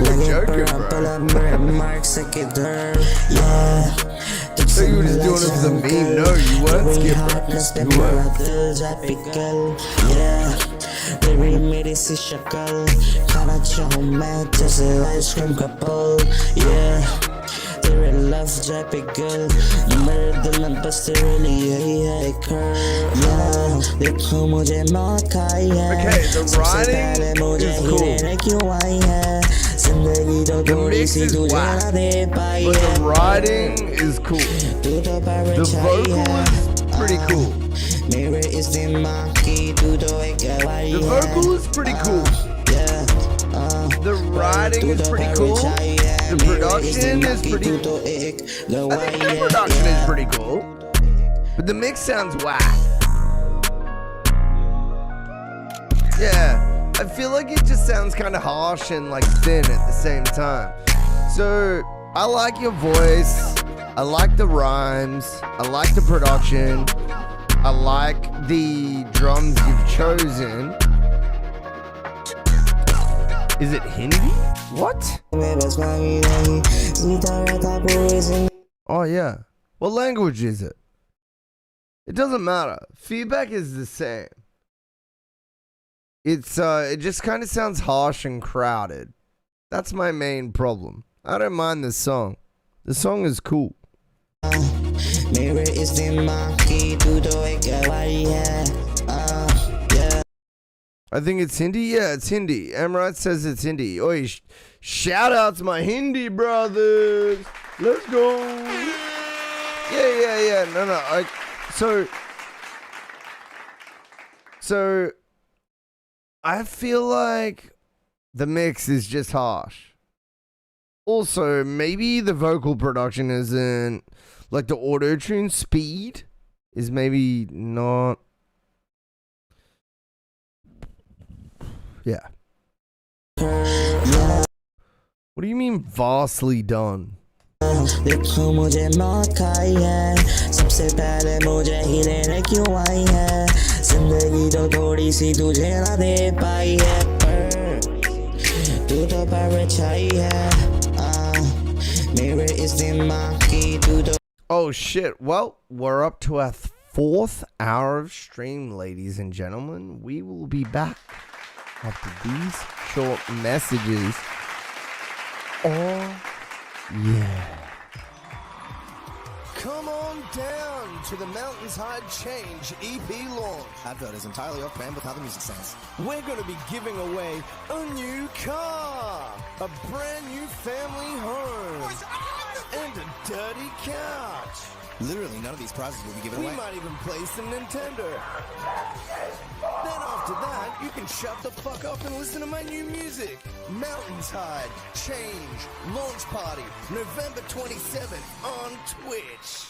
लगे पर pull up मेरे mark से किधर yeah So you were just doing it for the meme? No, you weren't, Skipper. You weren't. तेरी मेरी सी शक्ल खाना चाहूँ मैं जैसे आइसक्रीम का पल yeah तेरे लव जाए पिघल मेरे दिल में बस तेरे लिए ही है एक yeah देखो मुझे मौत खाई है सबसे पहले मुझे ही लेने क्यों आई है जिंदगी तो थोड़ी सी तुझे ना दे पाई है the writing is cool. The vocal is pretty cool. The vocal is pretty cool. The writing is pretty cool. The production is pretty cool. I think the production is pretty cool. But the mix sounds whack. Yeah, I feel like it just sounds kind of harsh and like thin at the same time. So I like your voice. I like the rhymes. I like the production. I like the drums you've chosen. Is it Hindi? What? Oh yeah. What language is it? It doesn't matter. Feedback is the same. It just kind of sounds harsh and crowded. That's my main problem. I don't mind this song. The song is cool. I think it's Hindi. Yeah, it's Hindi. Amrite says it's Hindi. Oi, shout out to my Hindi brothers. Let's go. Yeah. No. So I feel like the mix is just harsh. Also, maybe the vocal production isn't, like, the auto-tune speed is maybe not. Yeah. What do you mean vastly done? देखो मुझे मौत खाई है सबसे पहले मुझे ही लेने क्यों आई है जिंदगी तो थोड़ी सी तुझे ना दे पाई है पर तू तो पर छाई है मेरे इस दिमाग की तू तो Oh shit, well, we're up to our 4th hour of stream, ladies and gentlemen. We will be back after these short messages. Oh yeah. Come on down to the MountainsHide Change EP launch. Advert is entirely off-brand with other music sounds. We're going to be giving away a new car, a brand new family home, and a dirty couch. Literally, none of these prizes will be given away. We might even play some Nintendo. Then after that, you can shut the fuck up and listen to my new music. MountainsHide, Change, Launch Party, November 27th on Twitch.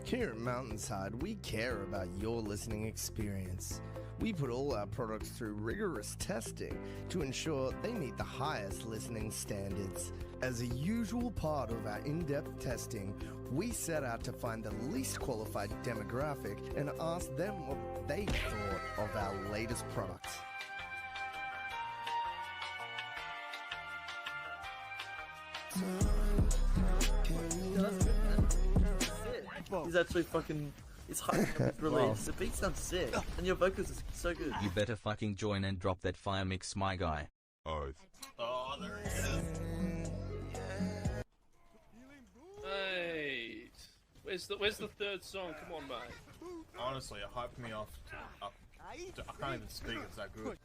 Here at MountainsHide, we care about your listening experience. We put all our products through rigorous testing to ensure they meet the highest listening standards. As a usual part of our in-depth testing, we set out to find the least qualified demographic and ask them what they thought of our latest products. He's actually fucking... He's hyping up his release. The beat sounds sick, and your vocals are so good. You better fucking join and drop that fire mix, my guy. Oh, there he is. Hey, where's the third song? Come on, mate. Honestly, it hyped me off. I can't even speak. It's that good.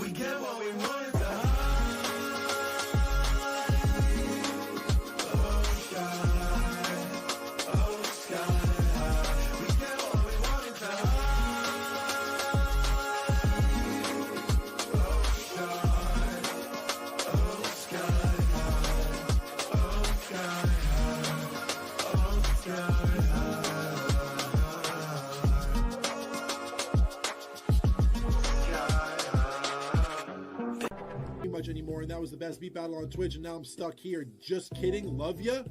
We get what we wanted to hide. Oh, sky. Oh, sky. Much anymore, and that was the best beat battle on Twitch, and now I'm stuck here. Just kidding. Love ya.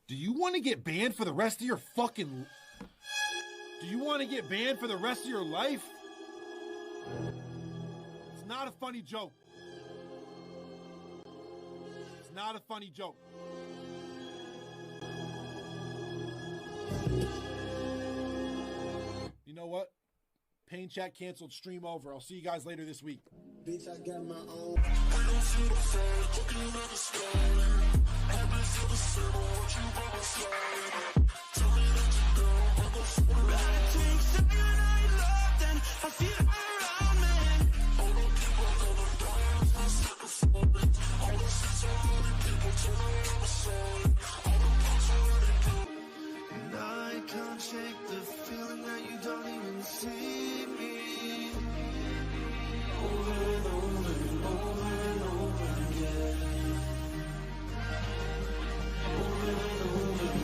Do you want to get banned for the rest of your fucking... Do you want to get banned for the rest of your life? It's not a funny joke. It's not a funny joke. You know what? Pain chat canceled, stream over. I'll see you guys later this week. Bitch, I got my own. I can't shake the feeling that you don't even see me. Over and over and over and over again. Over and over and over and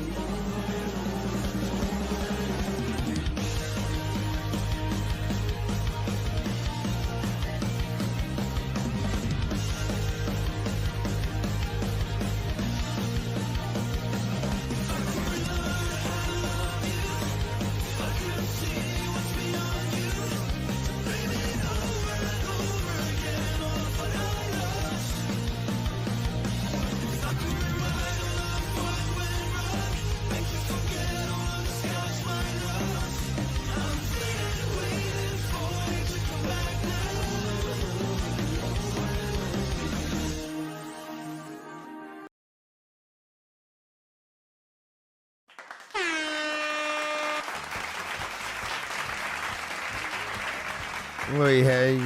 Wait, hey,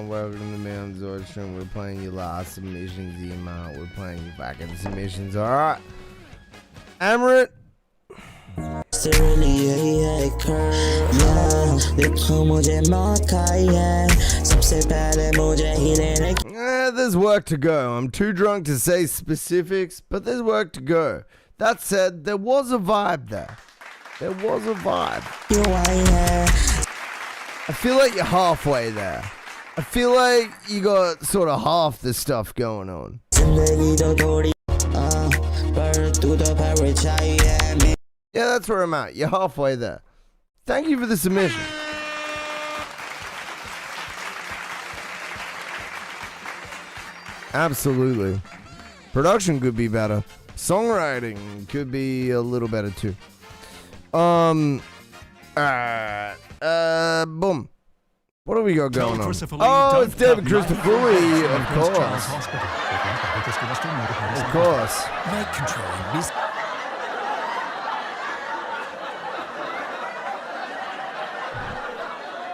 welcome to MountainsHide Stream. We're playing your last submissions, Emma. We're playing your fucking submissions, alright? Amaret? There's work to go. I'm too drunk to say specifics, but there's work to go. That said, there was a vibe there. There was a vibe. I feel like you're halfway there. I feel like you got sort of half the stuff going on. Yeah, that's where I'm at. You're halfway there. Thank you for the submission. Absolutely. Production could be better. Songwriting could be a little better too. Boom. What do we got going on? Oh, it's David Christopherly, of course. Of course.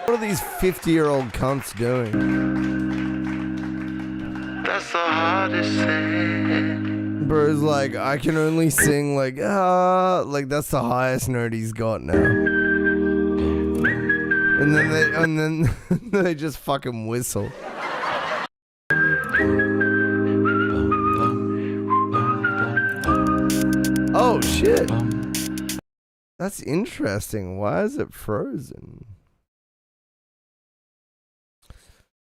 What are these 50-year-old cunts doing? That's the hardest thing. Bro's like, I can only sing like that's the highest note he's got now. And then they just fucking whistle. Oh shit. That's interesting. Why is it frozen?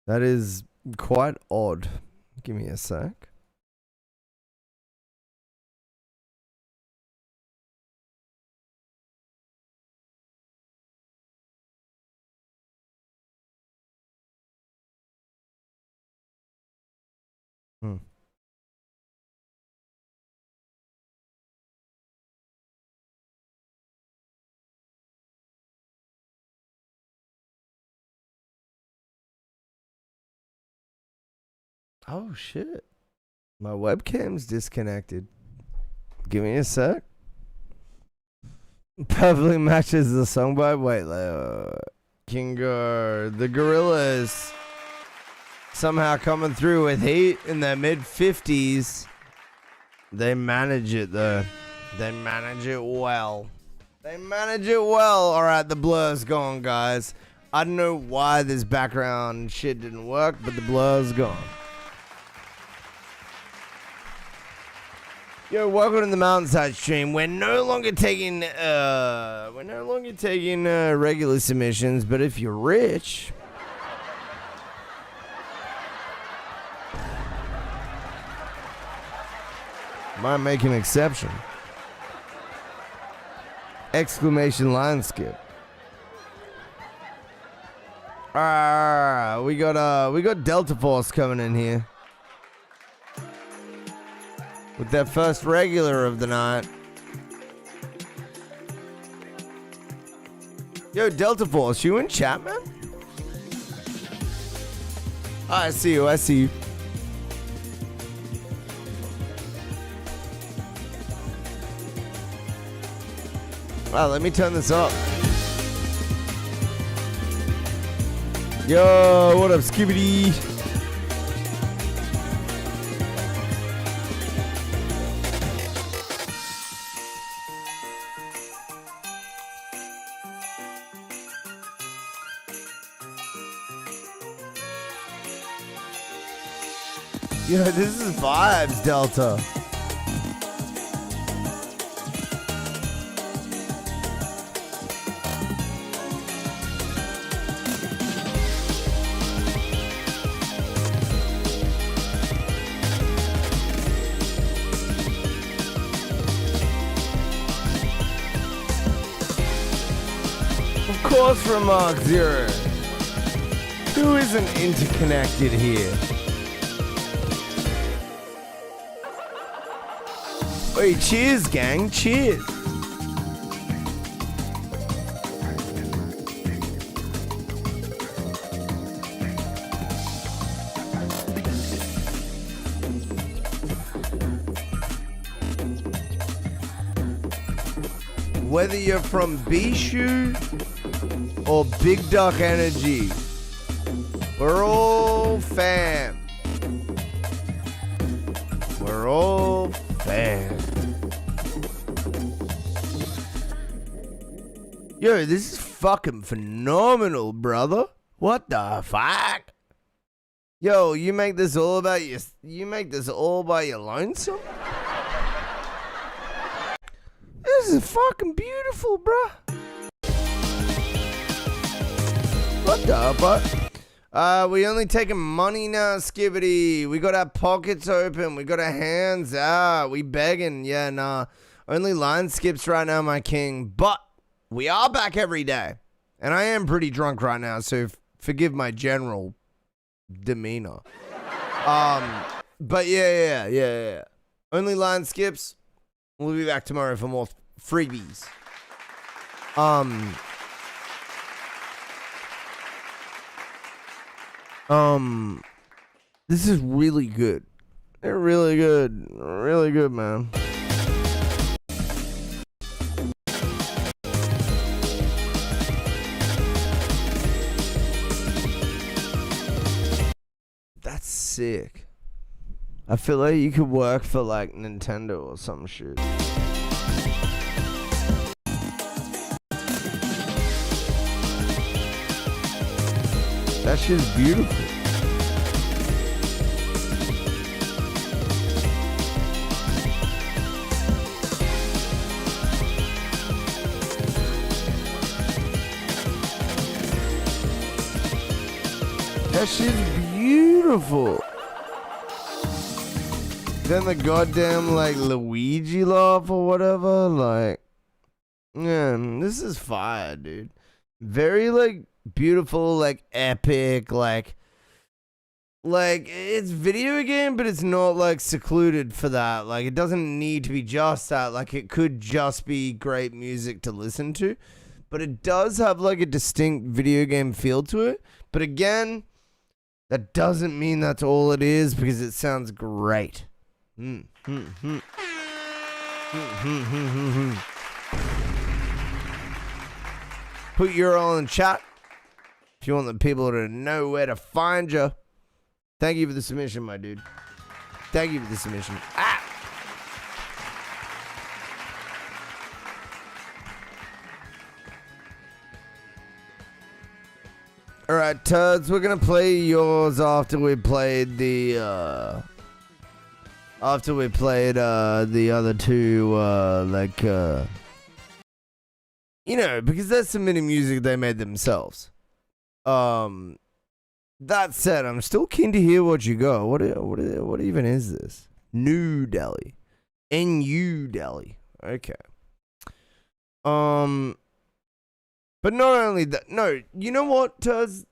That is quite odd. Give me a sec. Oh shit. My webcam's disconnected. Give me a sec. Perfectly matches the song by Kingo. The Gorillas somehow coming through with heat in their mid-50s. They manage it though. They manage it well. They manage it well. Alright, the blur's gone, guys. I don't know why this background shit didn't work, but the blur's gone. Yo, welcome to the MountainsHide stream. We're no longer taking regular submissions, but if you're rich, might make an exception. Exclamation Lineskip. We got Delta Force coming in here with their first regular of the night. Yo, Delta Force, you in chat, man? Oh, I see you. Wow, let me turn this up. Yo, what up, Skibbity? Yo, this is vibes, Delta. Of course, from Mark Zero. Who isn't interconnected here? Hey, cheers, gang. Cheers. Whether you're from Bishu or Big Duck Energy, we're all fam. We're all fam. Yo, this is fucking phenomenal, brother. What the fuck? Yo, you make this all by your lonesome? This is fucking beautiful, bruh. What the fuck? We only taking money now, Skibbity. We got our pockets open. We got our hands out. We begging. Yeah, nah. Only line skips right now, my king. But we are back every day. And I am pretty drunk right now, so forgive my general demeanor. But yeah. Only line skips. We'll be back tomorrow for more freebies. This is really good. They're really good. Really good, man. That's sick. I feel like you could work for like Nintendo or some shit. That shit's beautiful. That shit's beautiful. Then the goddamn like Luigi laugh or whatever, like, yeah, this is fire, dude. Very like beautiful, like epic, like it's video game, but it's not like secluded for that. Like it doesn't need to be just that. Like it could just be great music to listen to, but it does have like a distinct video game feel to it. But again, that doesn't mean that's all it is, because it sounds great. Put your all in chat if you want the people to know where to find you. Thank you for the submission, my dude. Thank you for the submission. Ah! Alright, Turds, we're gonna play yours after we played the the other two, you know, because that's submitting music they made themselves. That said, I'm still keen to hear what you got. What even is this? New Delhi. New Delhi. Okay. But not only that, no, you know what, Tuz?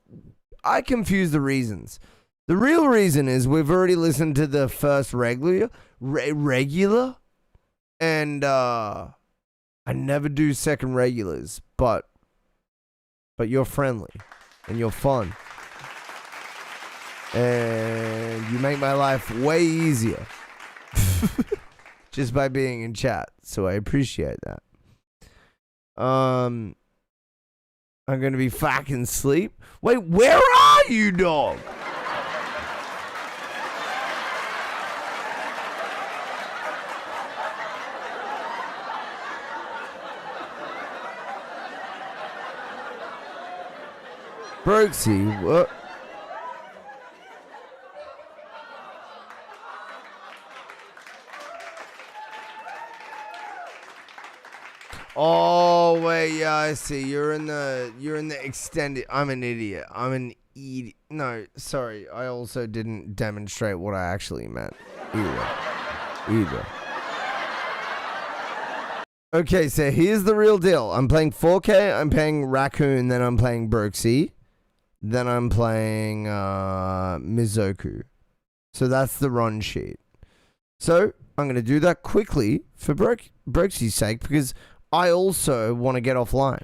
I confuse the reasons. The real reason is we've already listened to the first regular, and I never do second regulars, but you're friendly, and you're fun, and you make my life way easier just by being in chat, so I appreciate that. I'm gonna be fucking sleep. Wait, where are you, dog? Brooksy, what? Oh wait, yeah, I see. You're in the extended. I'm an idiot. I'm an idiot. No, sorry. I also didn't demonstrate what I actually meant. Either. Okay, so here's the real deal. I'm playing 4K. I'm playing Raccoon. Then I'm playing Brooksy. Then I'm playing Mizoku. So that's the run sheet. So I'm gonna do that quickly for Brooksy's sake, because I also want to get offline.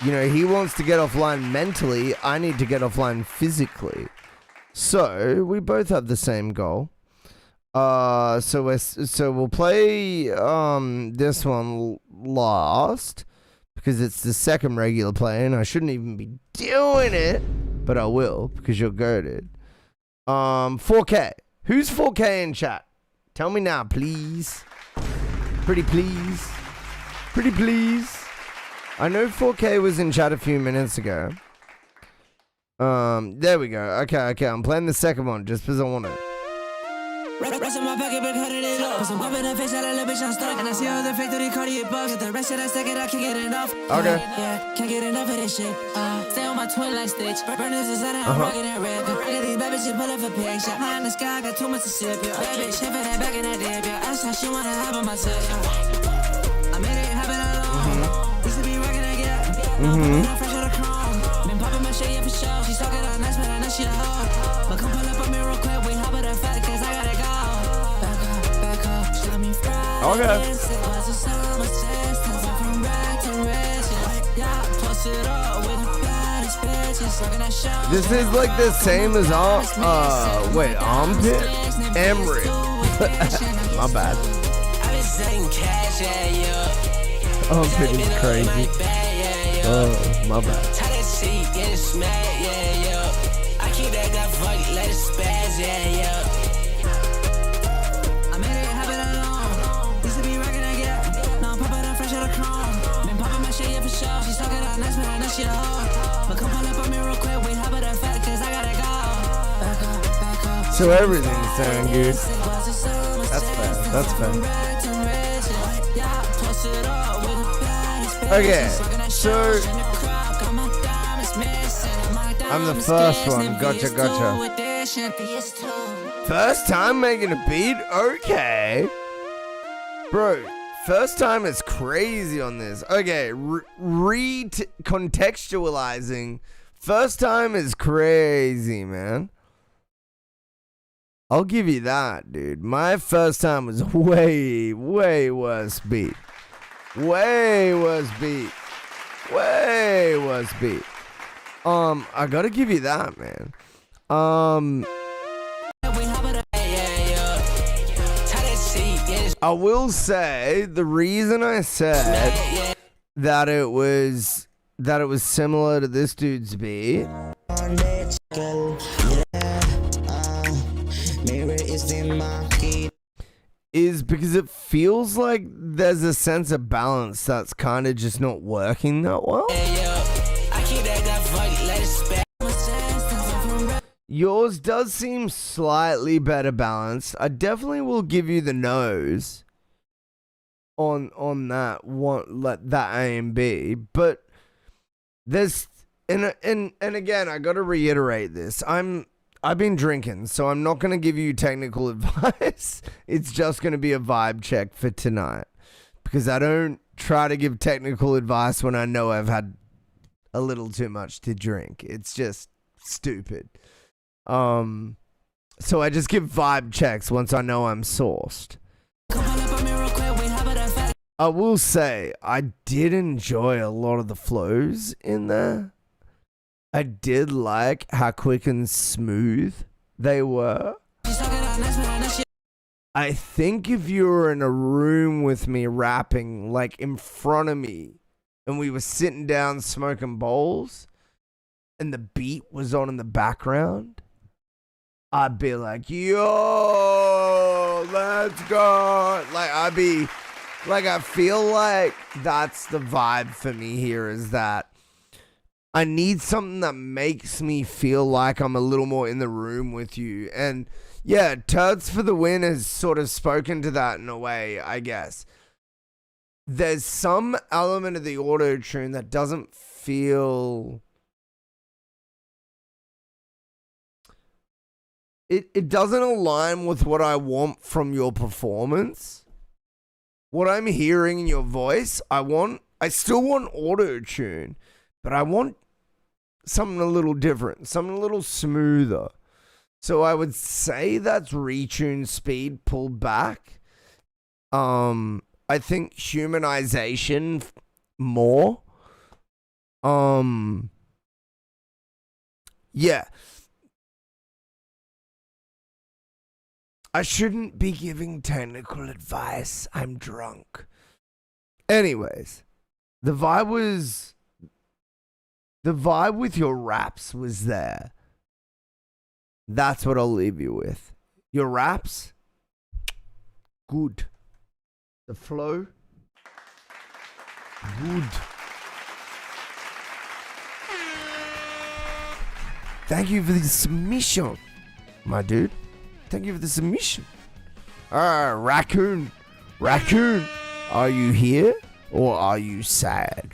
You know, he wants to get offline mentally. I need to get offline physically. So we both have the same goal. So we'll play this one last, because it's the second regular play, and I shouldn't even be doing it, but I will, because you're goated. 4K. Who's 4K in chat? Tell me now, please. Pretty please. Pretty please. I know 4K was in chat a few minutes ago. There we go. Okay. I'm playing the second one just because I want it. Rest in my pocket, but cutting it off. Some whipping the face out of little bitch, I'm stuck. And I see all the factory Cartier bucks. The rest of that second, I can't get enough. Okay. Yeah, can't get enough of this shit. Stay on my twin like Stitch. Burners is out, I'm rocking that red. Look at these bad bitches, pull up a pig. Shot high in the sky, got too much to sip. Bad bitch, hit for that back in that dip. That's how she wanna have on my tip. I made it happen alone. Used to be rocking that gap. Fresh out of chrome. Been popping my shit, yeah, for sure. She's talking all nice, but I know she a hoe. But come pull up on me real quick. We hop at the fat, cause I gotta go. Back up, show me Friday. Okay. This is like the same as Armpit? Emery. My bad. Armpit is crazy. Oh, my bad. keep that gun fuck, let it spaz, yeah. I made it happen alone. Used to be rocking again. Now I'm popping up fresh out of chrome. Been popping my shit, yeah, for sure. She's talking out nice, but I know she a hoe. But come pull up on me real quick. Wait, how about that fat? Cause I gotta go. Back up. So everything's sound good. That's fair. That's fair. Okay, so I'm the first one. Gotcha. First time making a beat? Okay. Bro, first time is crazy on this. Okay, contextualizing. First time is crazy, man. I'll give you that, dude. My first time was way worse beat. Way worse beat. I gotta give you that, man. I will say the reason I said that it was similar to this dude's beat is because it feels like there's a sense of balance that's kind of just not working that well. Yours does seem slightly better balanced. I definitely will give you the nose on that one, like that A and B. But there's and again, I got to reiterate this. I've been drinking, so I'm not going to give you technical advice. It's just going to be a vibe check for tonight, because I don't try to give technical advice when I know I've had a little too much to drink. It's just stupid. So I just give vibe checks once I know I'm sourced. I will say I did enjoy a lot of the flows in there. I did like how quick and smooth they were. I think if you were in a room with me rapping, like in front of me, and we were sitting down smoking bowls, and the beat was on in the background, I'd be like, yo, let's go. Like, I'd be, like, I feel like that's the vibe for me here, is that I need something that makes me feel like I'm a little more in the room with you. And yeah, Turds for the Win has sort of spoken to that in a way, I guess. There's some element of the auto-tune that doesn't feel... It doesn't align with what I want from your performance. What I'm hearing in your voice, I still want auto-tune, but I want something a little different, something a little smoother. So I would say that's retune speed pulled back. I think humanization more. Yeah. I shouldn't be giving technical advice. I'm drunk. Anyways, the vibe with your raps was there. That's what I'll leave you with. Your raps, good. The flow, good. Thank you for the submission, my dude. Thank you for the submission. Raccoon. Raccoon, are you here or are you sad?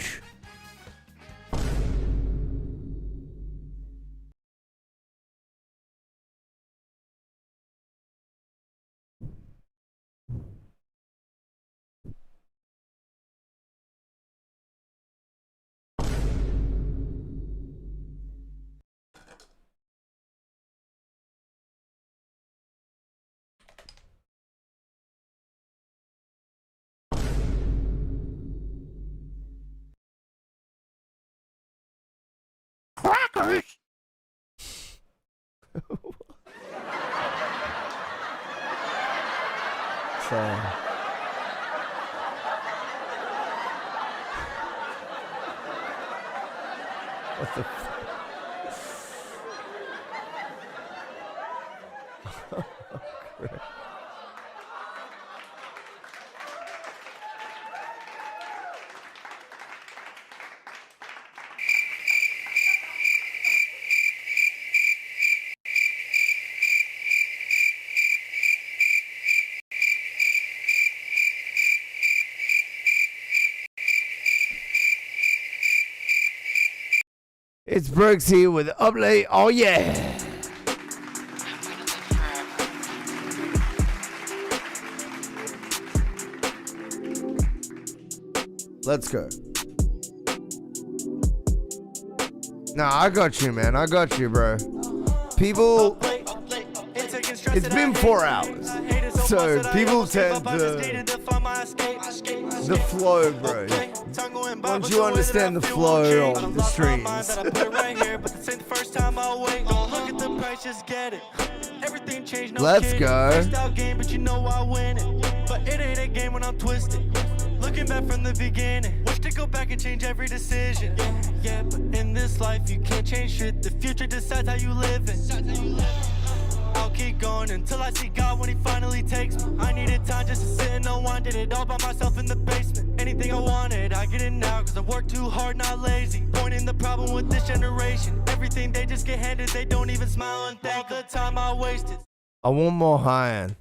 Crackers. So. What the It's Brooks here with Update. Oh yeah. Let's go. Nah, I got you, man. I got you, bro. People, it's been 4 hours, so people tend to the flow, bro. Once you understand the flow of the streams. Let's go. But it ain't a game when I'm twisted. Looking back from the beginning, wish to go back and change every decision. Yeah, but in this life you can't change shit. The future decides how you live it. I'll keep going until I see God when he finally takes me. I needed time just to sit and unwind. Did it all by myself in the basement. Anything I wanted, I get it now. Cause I work too hard, not lazy. Pointing the problem with this generation. Everything they just get handed, they don't even smile and thank the time I wasted. I want more high-end.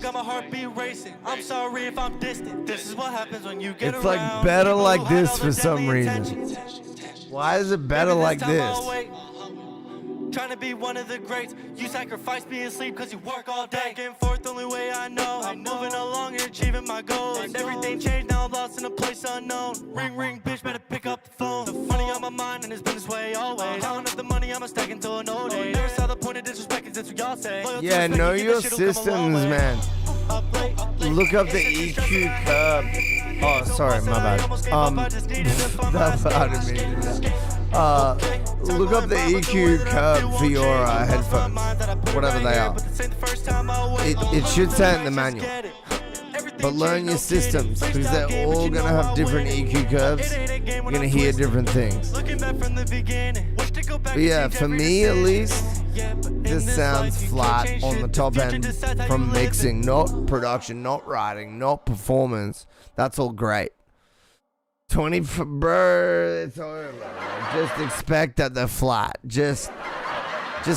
Got my heartbeat racing. I'm sorry if I'm distant. This is what happens when you get It's like better like this for some reason. Why is it better like this? Trying to be one of the greats. You sacrifice being asleep cause you work all day. Back and forth, the only way I know. I'm moving along and achieving my goals. And everything changed, now I'm lost in a place unknown. Ring, ring, bitch, better pick up the phone. The money on my mind and it's been this way always. Counting up the money, I'ma stack until an old age. Never saw the point of disrespect, that's what y'all say. Yeah, know your systems, man. Look up the EQ curve. Oh, sorry, my bad. That's I didn't mean to do that. Look up the EQ curve for your headphones, whatever they are. It should say it in the manual. But learn your systems, because they're all going to have different EQ curves. You're going to hear different things. But yeah, for me at least, this sounds flat on the top end from mixing, not production, not writing, not performance. That's all great. 20, bro, it's over. Just expect that they're flat. Just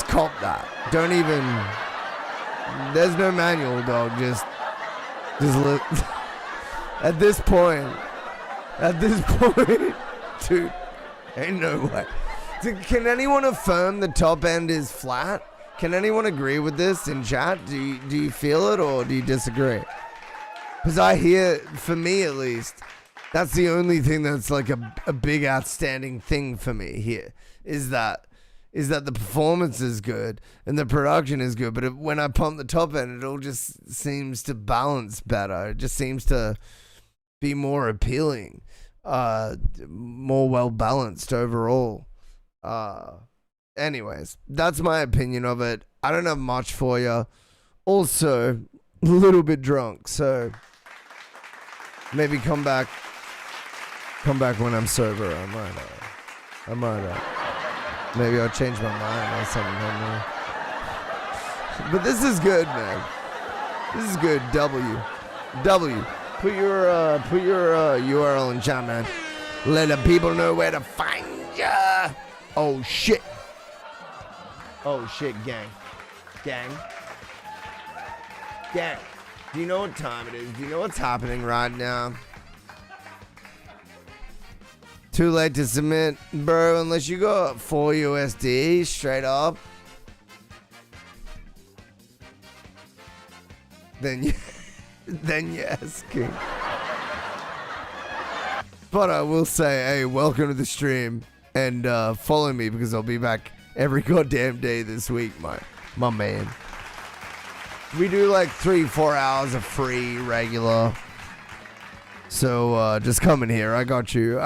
cop that. Don't even, there's no manual, dog. Just look. At this point, dude, ain't no way. Can anyone affirm the top end is flat? Can anyone agree with this in chat? Do you feel it or do you disagree? Because I hear, for me at least, that's the only thing that's like a big outstanding thing for me here is that the performance is good and the production is good, but when I pump the top end, it all just seems to balance better. It just seems to be more appealing, more well balanced overall. Anyways, that's my opinion of it. I don't have much for you. Also, a little bit drunk, so maybe come back when I'm sober. I might. Maybe I'll change my mind or something. I don't know. But this is good, man. This is good. W. Put your URL in chat, man. Let the people know where to find ya. Oh shit, gang. Do you know what time it is? Do you know what's happening right now? Too late to submit, bro, unless you go up 4 USD straight up. Then yes, king. But I will say, hey, welcome to the stream. And follow me because I'll be back every goddamn day this week, my man. We do like 3-4 hours of free regular. So just come in here. I got you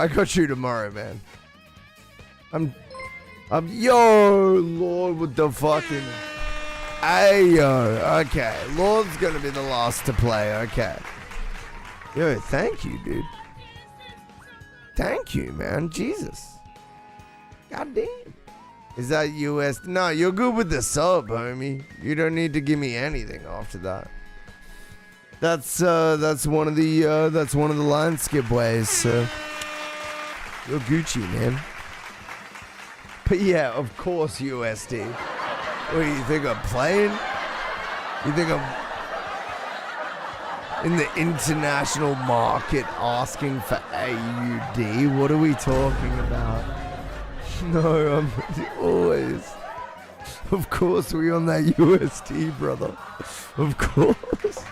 tomorrow, man. I'm yo, Lord with the fucking hey yo, okay. Lord's gonna be the last to play, okay. Yo, thank you, dude. Thank you, man. Jesus. God damn. Is that US? No, you're good with the sub, homie. You don't need to give me anything after that. That's one of the Lineskip ways. So you're Gucci, man. But yeah, of course USD. What do you think I'm playing? You think I'm in the international market asking for AUD? What are we talking about? No, always. Of course, we on that USD, brother. Of course.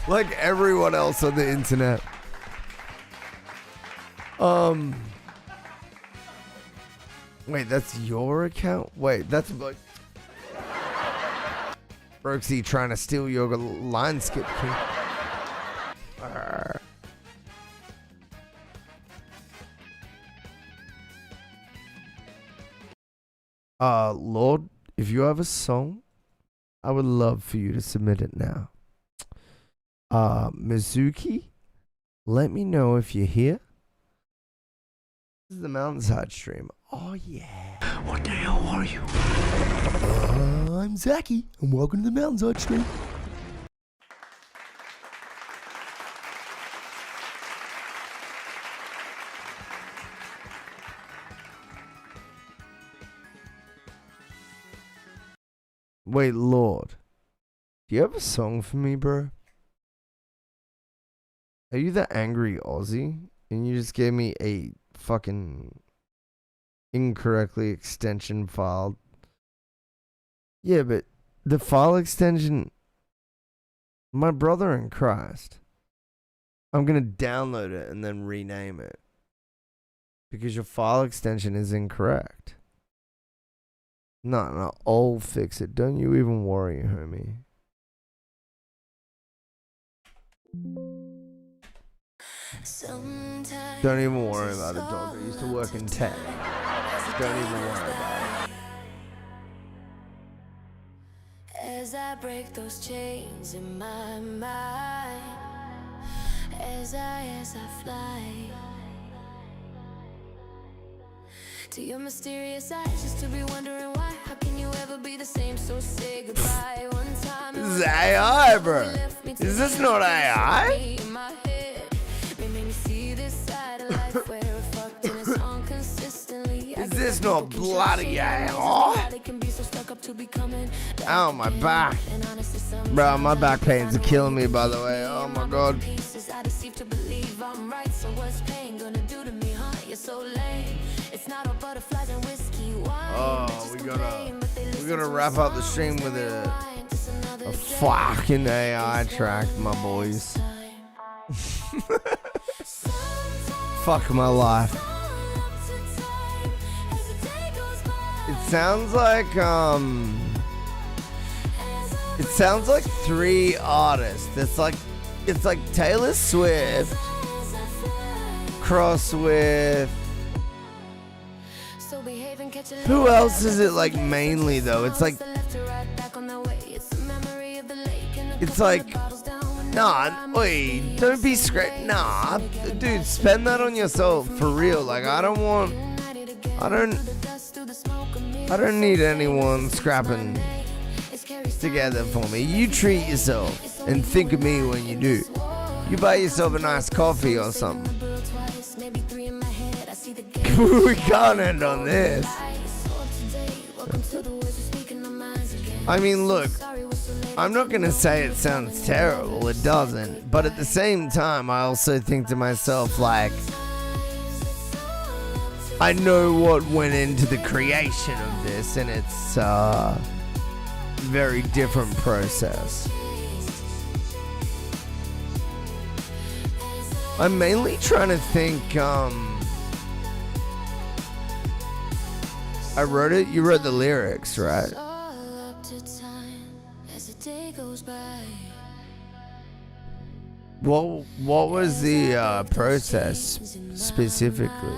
Like everyone else on the internet. Wait, that's your account? Wait, that's like Brooksy trying to steal your Lineskip key. Lord, if you have a song, I would love for you to submit it now. Mizuki, let me know if you're here. This is the Mountainside stream. Oh, yeah. What the hell are you? I'm Zaki, and welcome to the Mountainside stream. Wait, Lord. Do you have a song for me, bro? Are you the angry Aussie? And you just gave me a fucking incorrectly extension file. Yeah, but the file extension... My brother in Christ. I'm gonna download it and then rename it. Because your file extension is incorrect. No, I'll fix it. Don't you even worry, homie. Don't even worry about it, dog. I used to work in tech. Don't even worry about it. As I break those chains in my mind, as I fly to your mysterious eyes, just to be wondering why. How can you ever be the same? So say goodbye one time. This is AI, bro. Is this not AI? Is this not bloody AI? Ow, my back. Bro, my back pains are killing me, by the way. Oh my god. Oh, we gotta wrap up the stream with a fucking AI track, my boys. Fuck my life. It sounds like three artists. It's like Taylor Swift cross with... Who else is it like mainly though? It's like... Nah, wait, don't be nah, dude, spend that on yourself, for real. Like, I don't need anyone scrapping together for me. You treat yourself and think of me when you do. You buy yourself a nice coffee or something. We can't end on this. I mean, look, I'm not gonna say it sounds terrible, it doesn't, but at the same time, I also think to myself, like, I know what went into the creation of this, and it's a very different process. I'm mainly trying to think, I wrote it, you wrote the lyrics, right? What was the process specifically?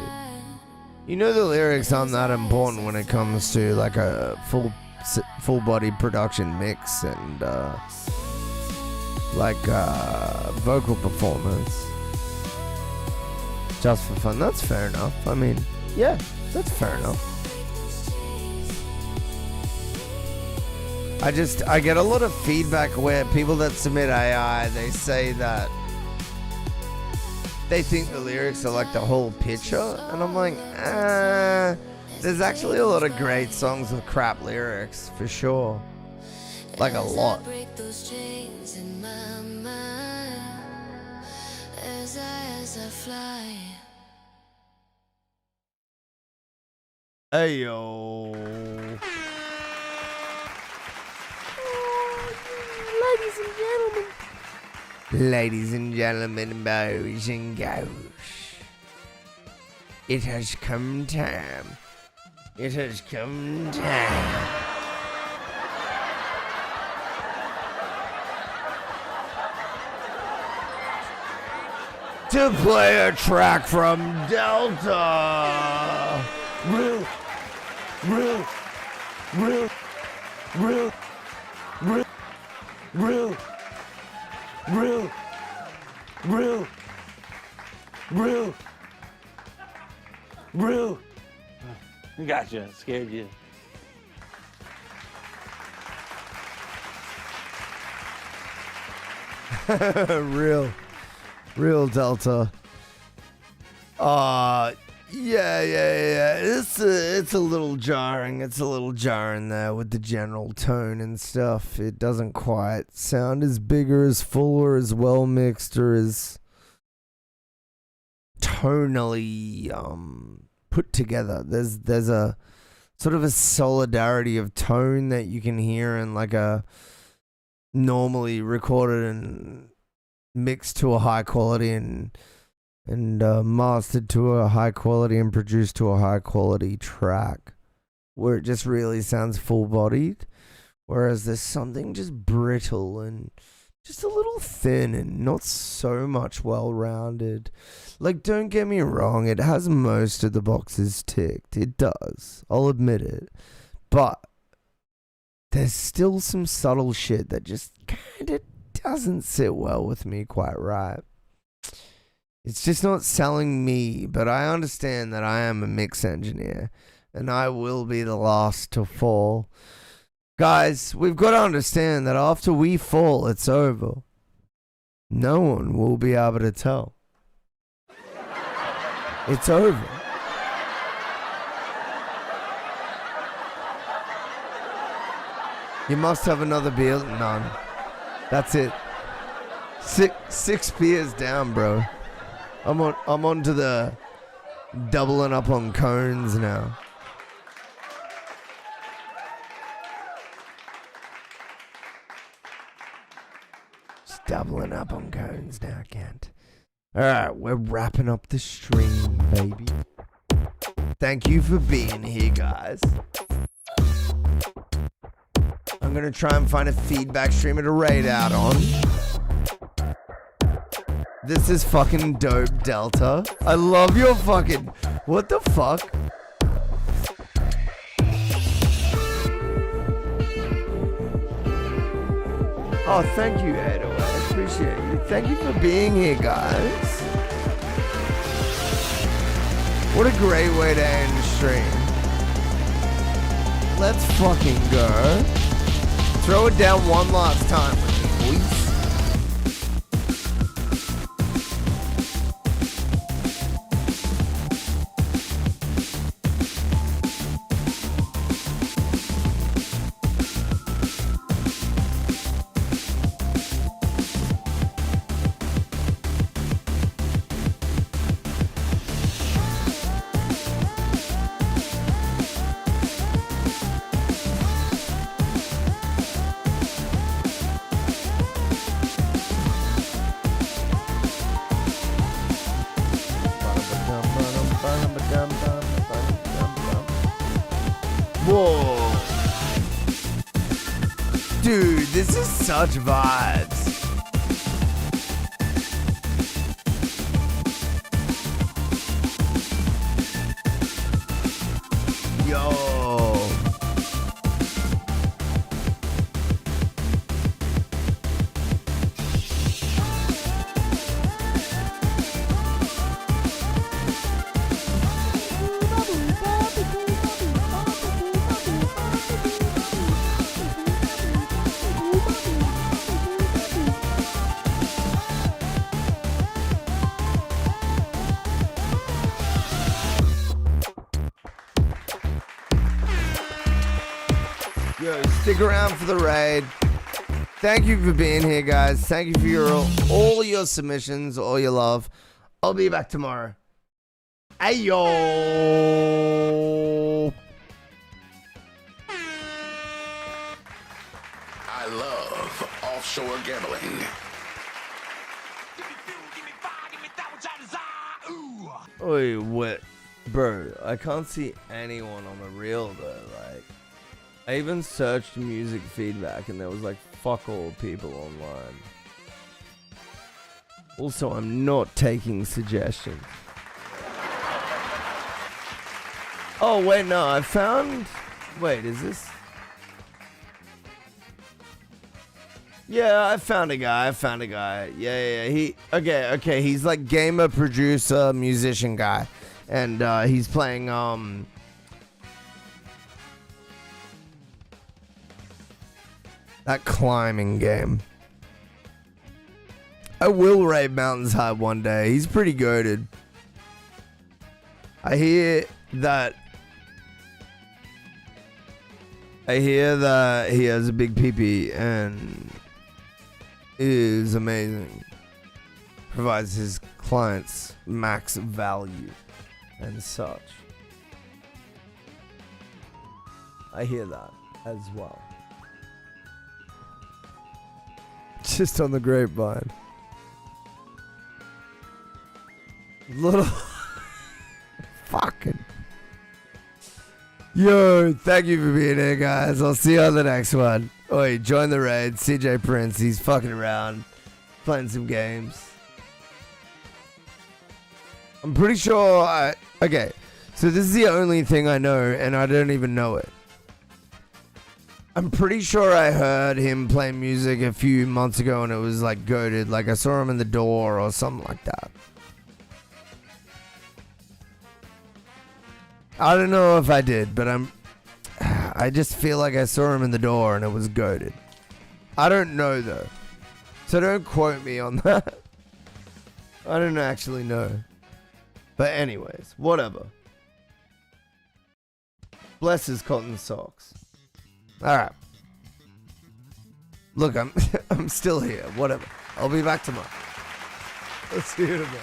You know, the lyrics aren't that important when it comes to like a full body production mix and vocal performance. Just for fun, that's fair enough. I mean, yeah, that's fair enough. I get a lot of feedback where people that submit AI, they say that they think the lyrics are like the whole picture, and I'm like, there's actually a lot of great songs with crap lyrics, for sure. Like a lot. As I fly. Hey yo. Ladies and gentlemen. Ladies and gentlemen, boys and girls. It has come time. It has come time. To play a track from Delta. Real. Real. Real. Real. Real. Real. Real. Real. Real. Real. Gotcha. Scared you. Real Delta. Yeah. It's a little jarring. It's a little jarring there with the general tone and stuff. It doesn't quite sound as big or as full or as well mixed or as tonally put together. There's a sort of a solidarity of tone that you can hear in like a normally recorded and mixed to a high quality and mastered to a high quality and produced to a high quality track where it just really sounds full bodied, whereas there's something just brittle and just a little thin and not so much well rounded. Like, don't get me wrong, it has most of the boxes ticked. It does, I'll admit it, but there's still some subtle shit that just kind of doesn't sit well with me quite right. It's just not selling me, but I understand that I am a mix engineer, and I will be the last to fall. Guys, we've got to understand that after we fall, it's over. No one will be able to tell. It's over. You must have another beer. None. That's it. Six beers down, bro. I'm on to the doubling up on cones now. Just doubling up on cones now, Kent. Alright, we're wrapping up the stream, baby. Thank you for being here, guys. I'm gonna try and find a feedback streamer to raid out on. This is fucking dope, Delta. I love your fucking... What the fuck? Oh, thank you, Edo. I appreciate you. Thank you for being here, guys. What a great way to end stream. Let's fucking go. Throw it down one last time with me, boys. Whoa. Dude, this is such vibes. Yo. Yo, stick around for the raid. Thank you for being here, guys. Thank you for all your submissions, all your love. I'll be back tomorrow. Ayo. offshore gambling. Wait, what? Bro, I can't see anyone on the reel though. Like, I even searched music feedback and there was like fuck all people online. Also, I'm not taking suggestions. Oh, wait, no, I found... Wait, is this... Yeah, I found a guy. Yeah. He... Okay, he's like gamer, producer, musician guy. And, he's playing, that climbing game. I will raid MountainsHide one day. He's pretty goated. I hear that he has a big peepee and is amazing. Provides his clients max value and such. I hear that as well. Just on the grapevine. Little fucking. Yo, thank you for being here, guys. I'll see you on the next one. Oi, join the raid. CJ Prince, he's fucking around, playing some games. I'm pretty sure okay, so this is the only thing I know, and I don't even know it. I'm pretty sure I heard him playing music a few months ago, and it was like goated. Like I saw him in the door or something like that. I don't know if I did, but I just feel like I saw him in the door and it was goated. I don't know though. So don't quote me on that. I don't actually know. But anyways, whatever. Bless his cotton socks. Alright. Look, I'm still here. Whatever. I'll be back tomorrow. Let's see you tomorrow.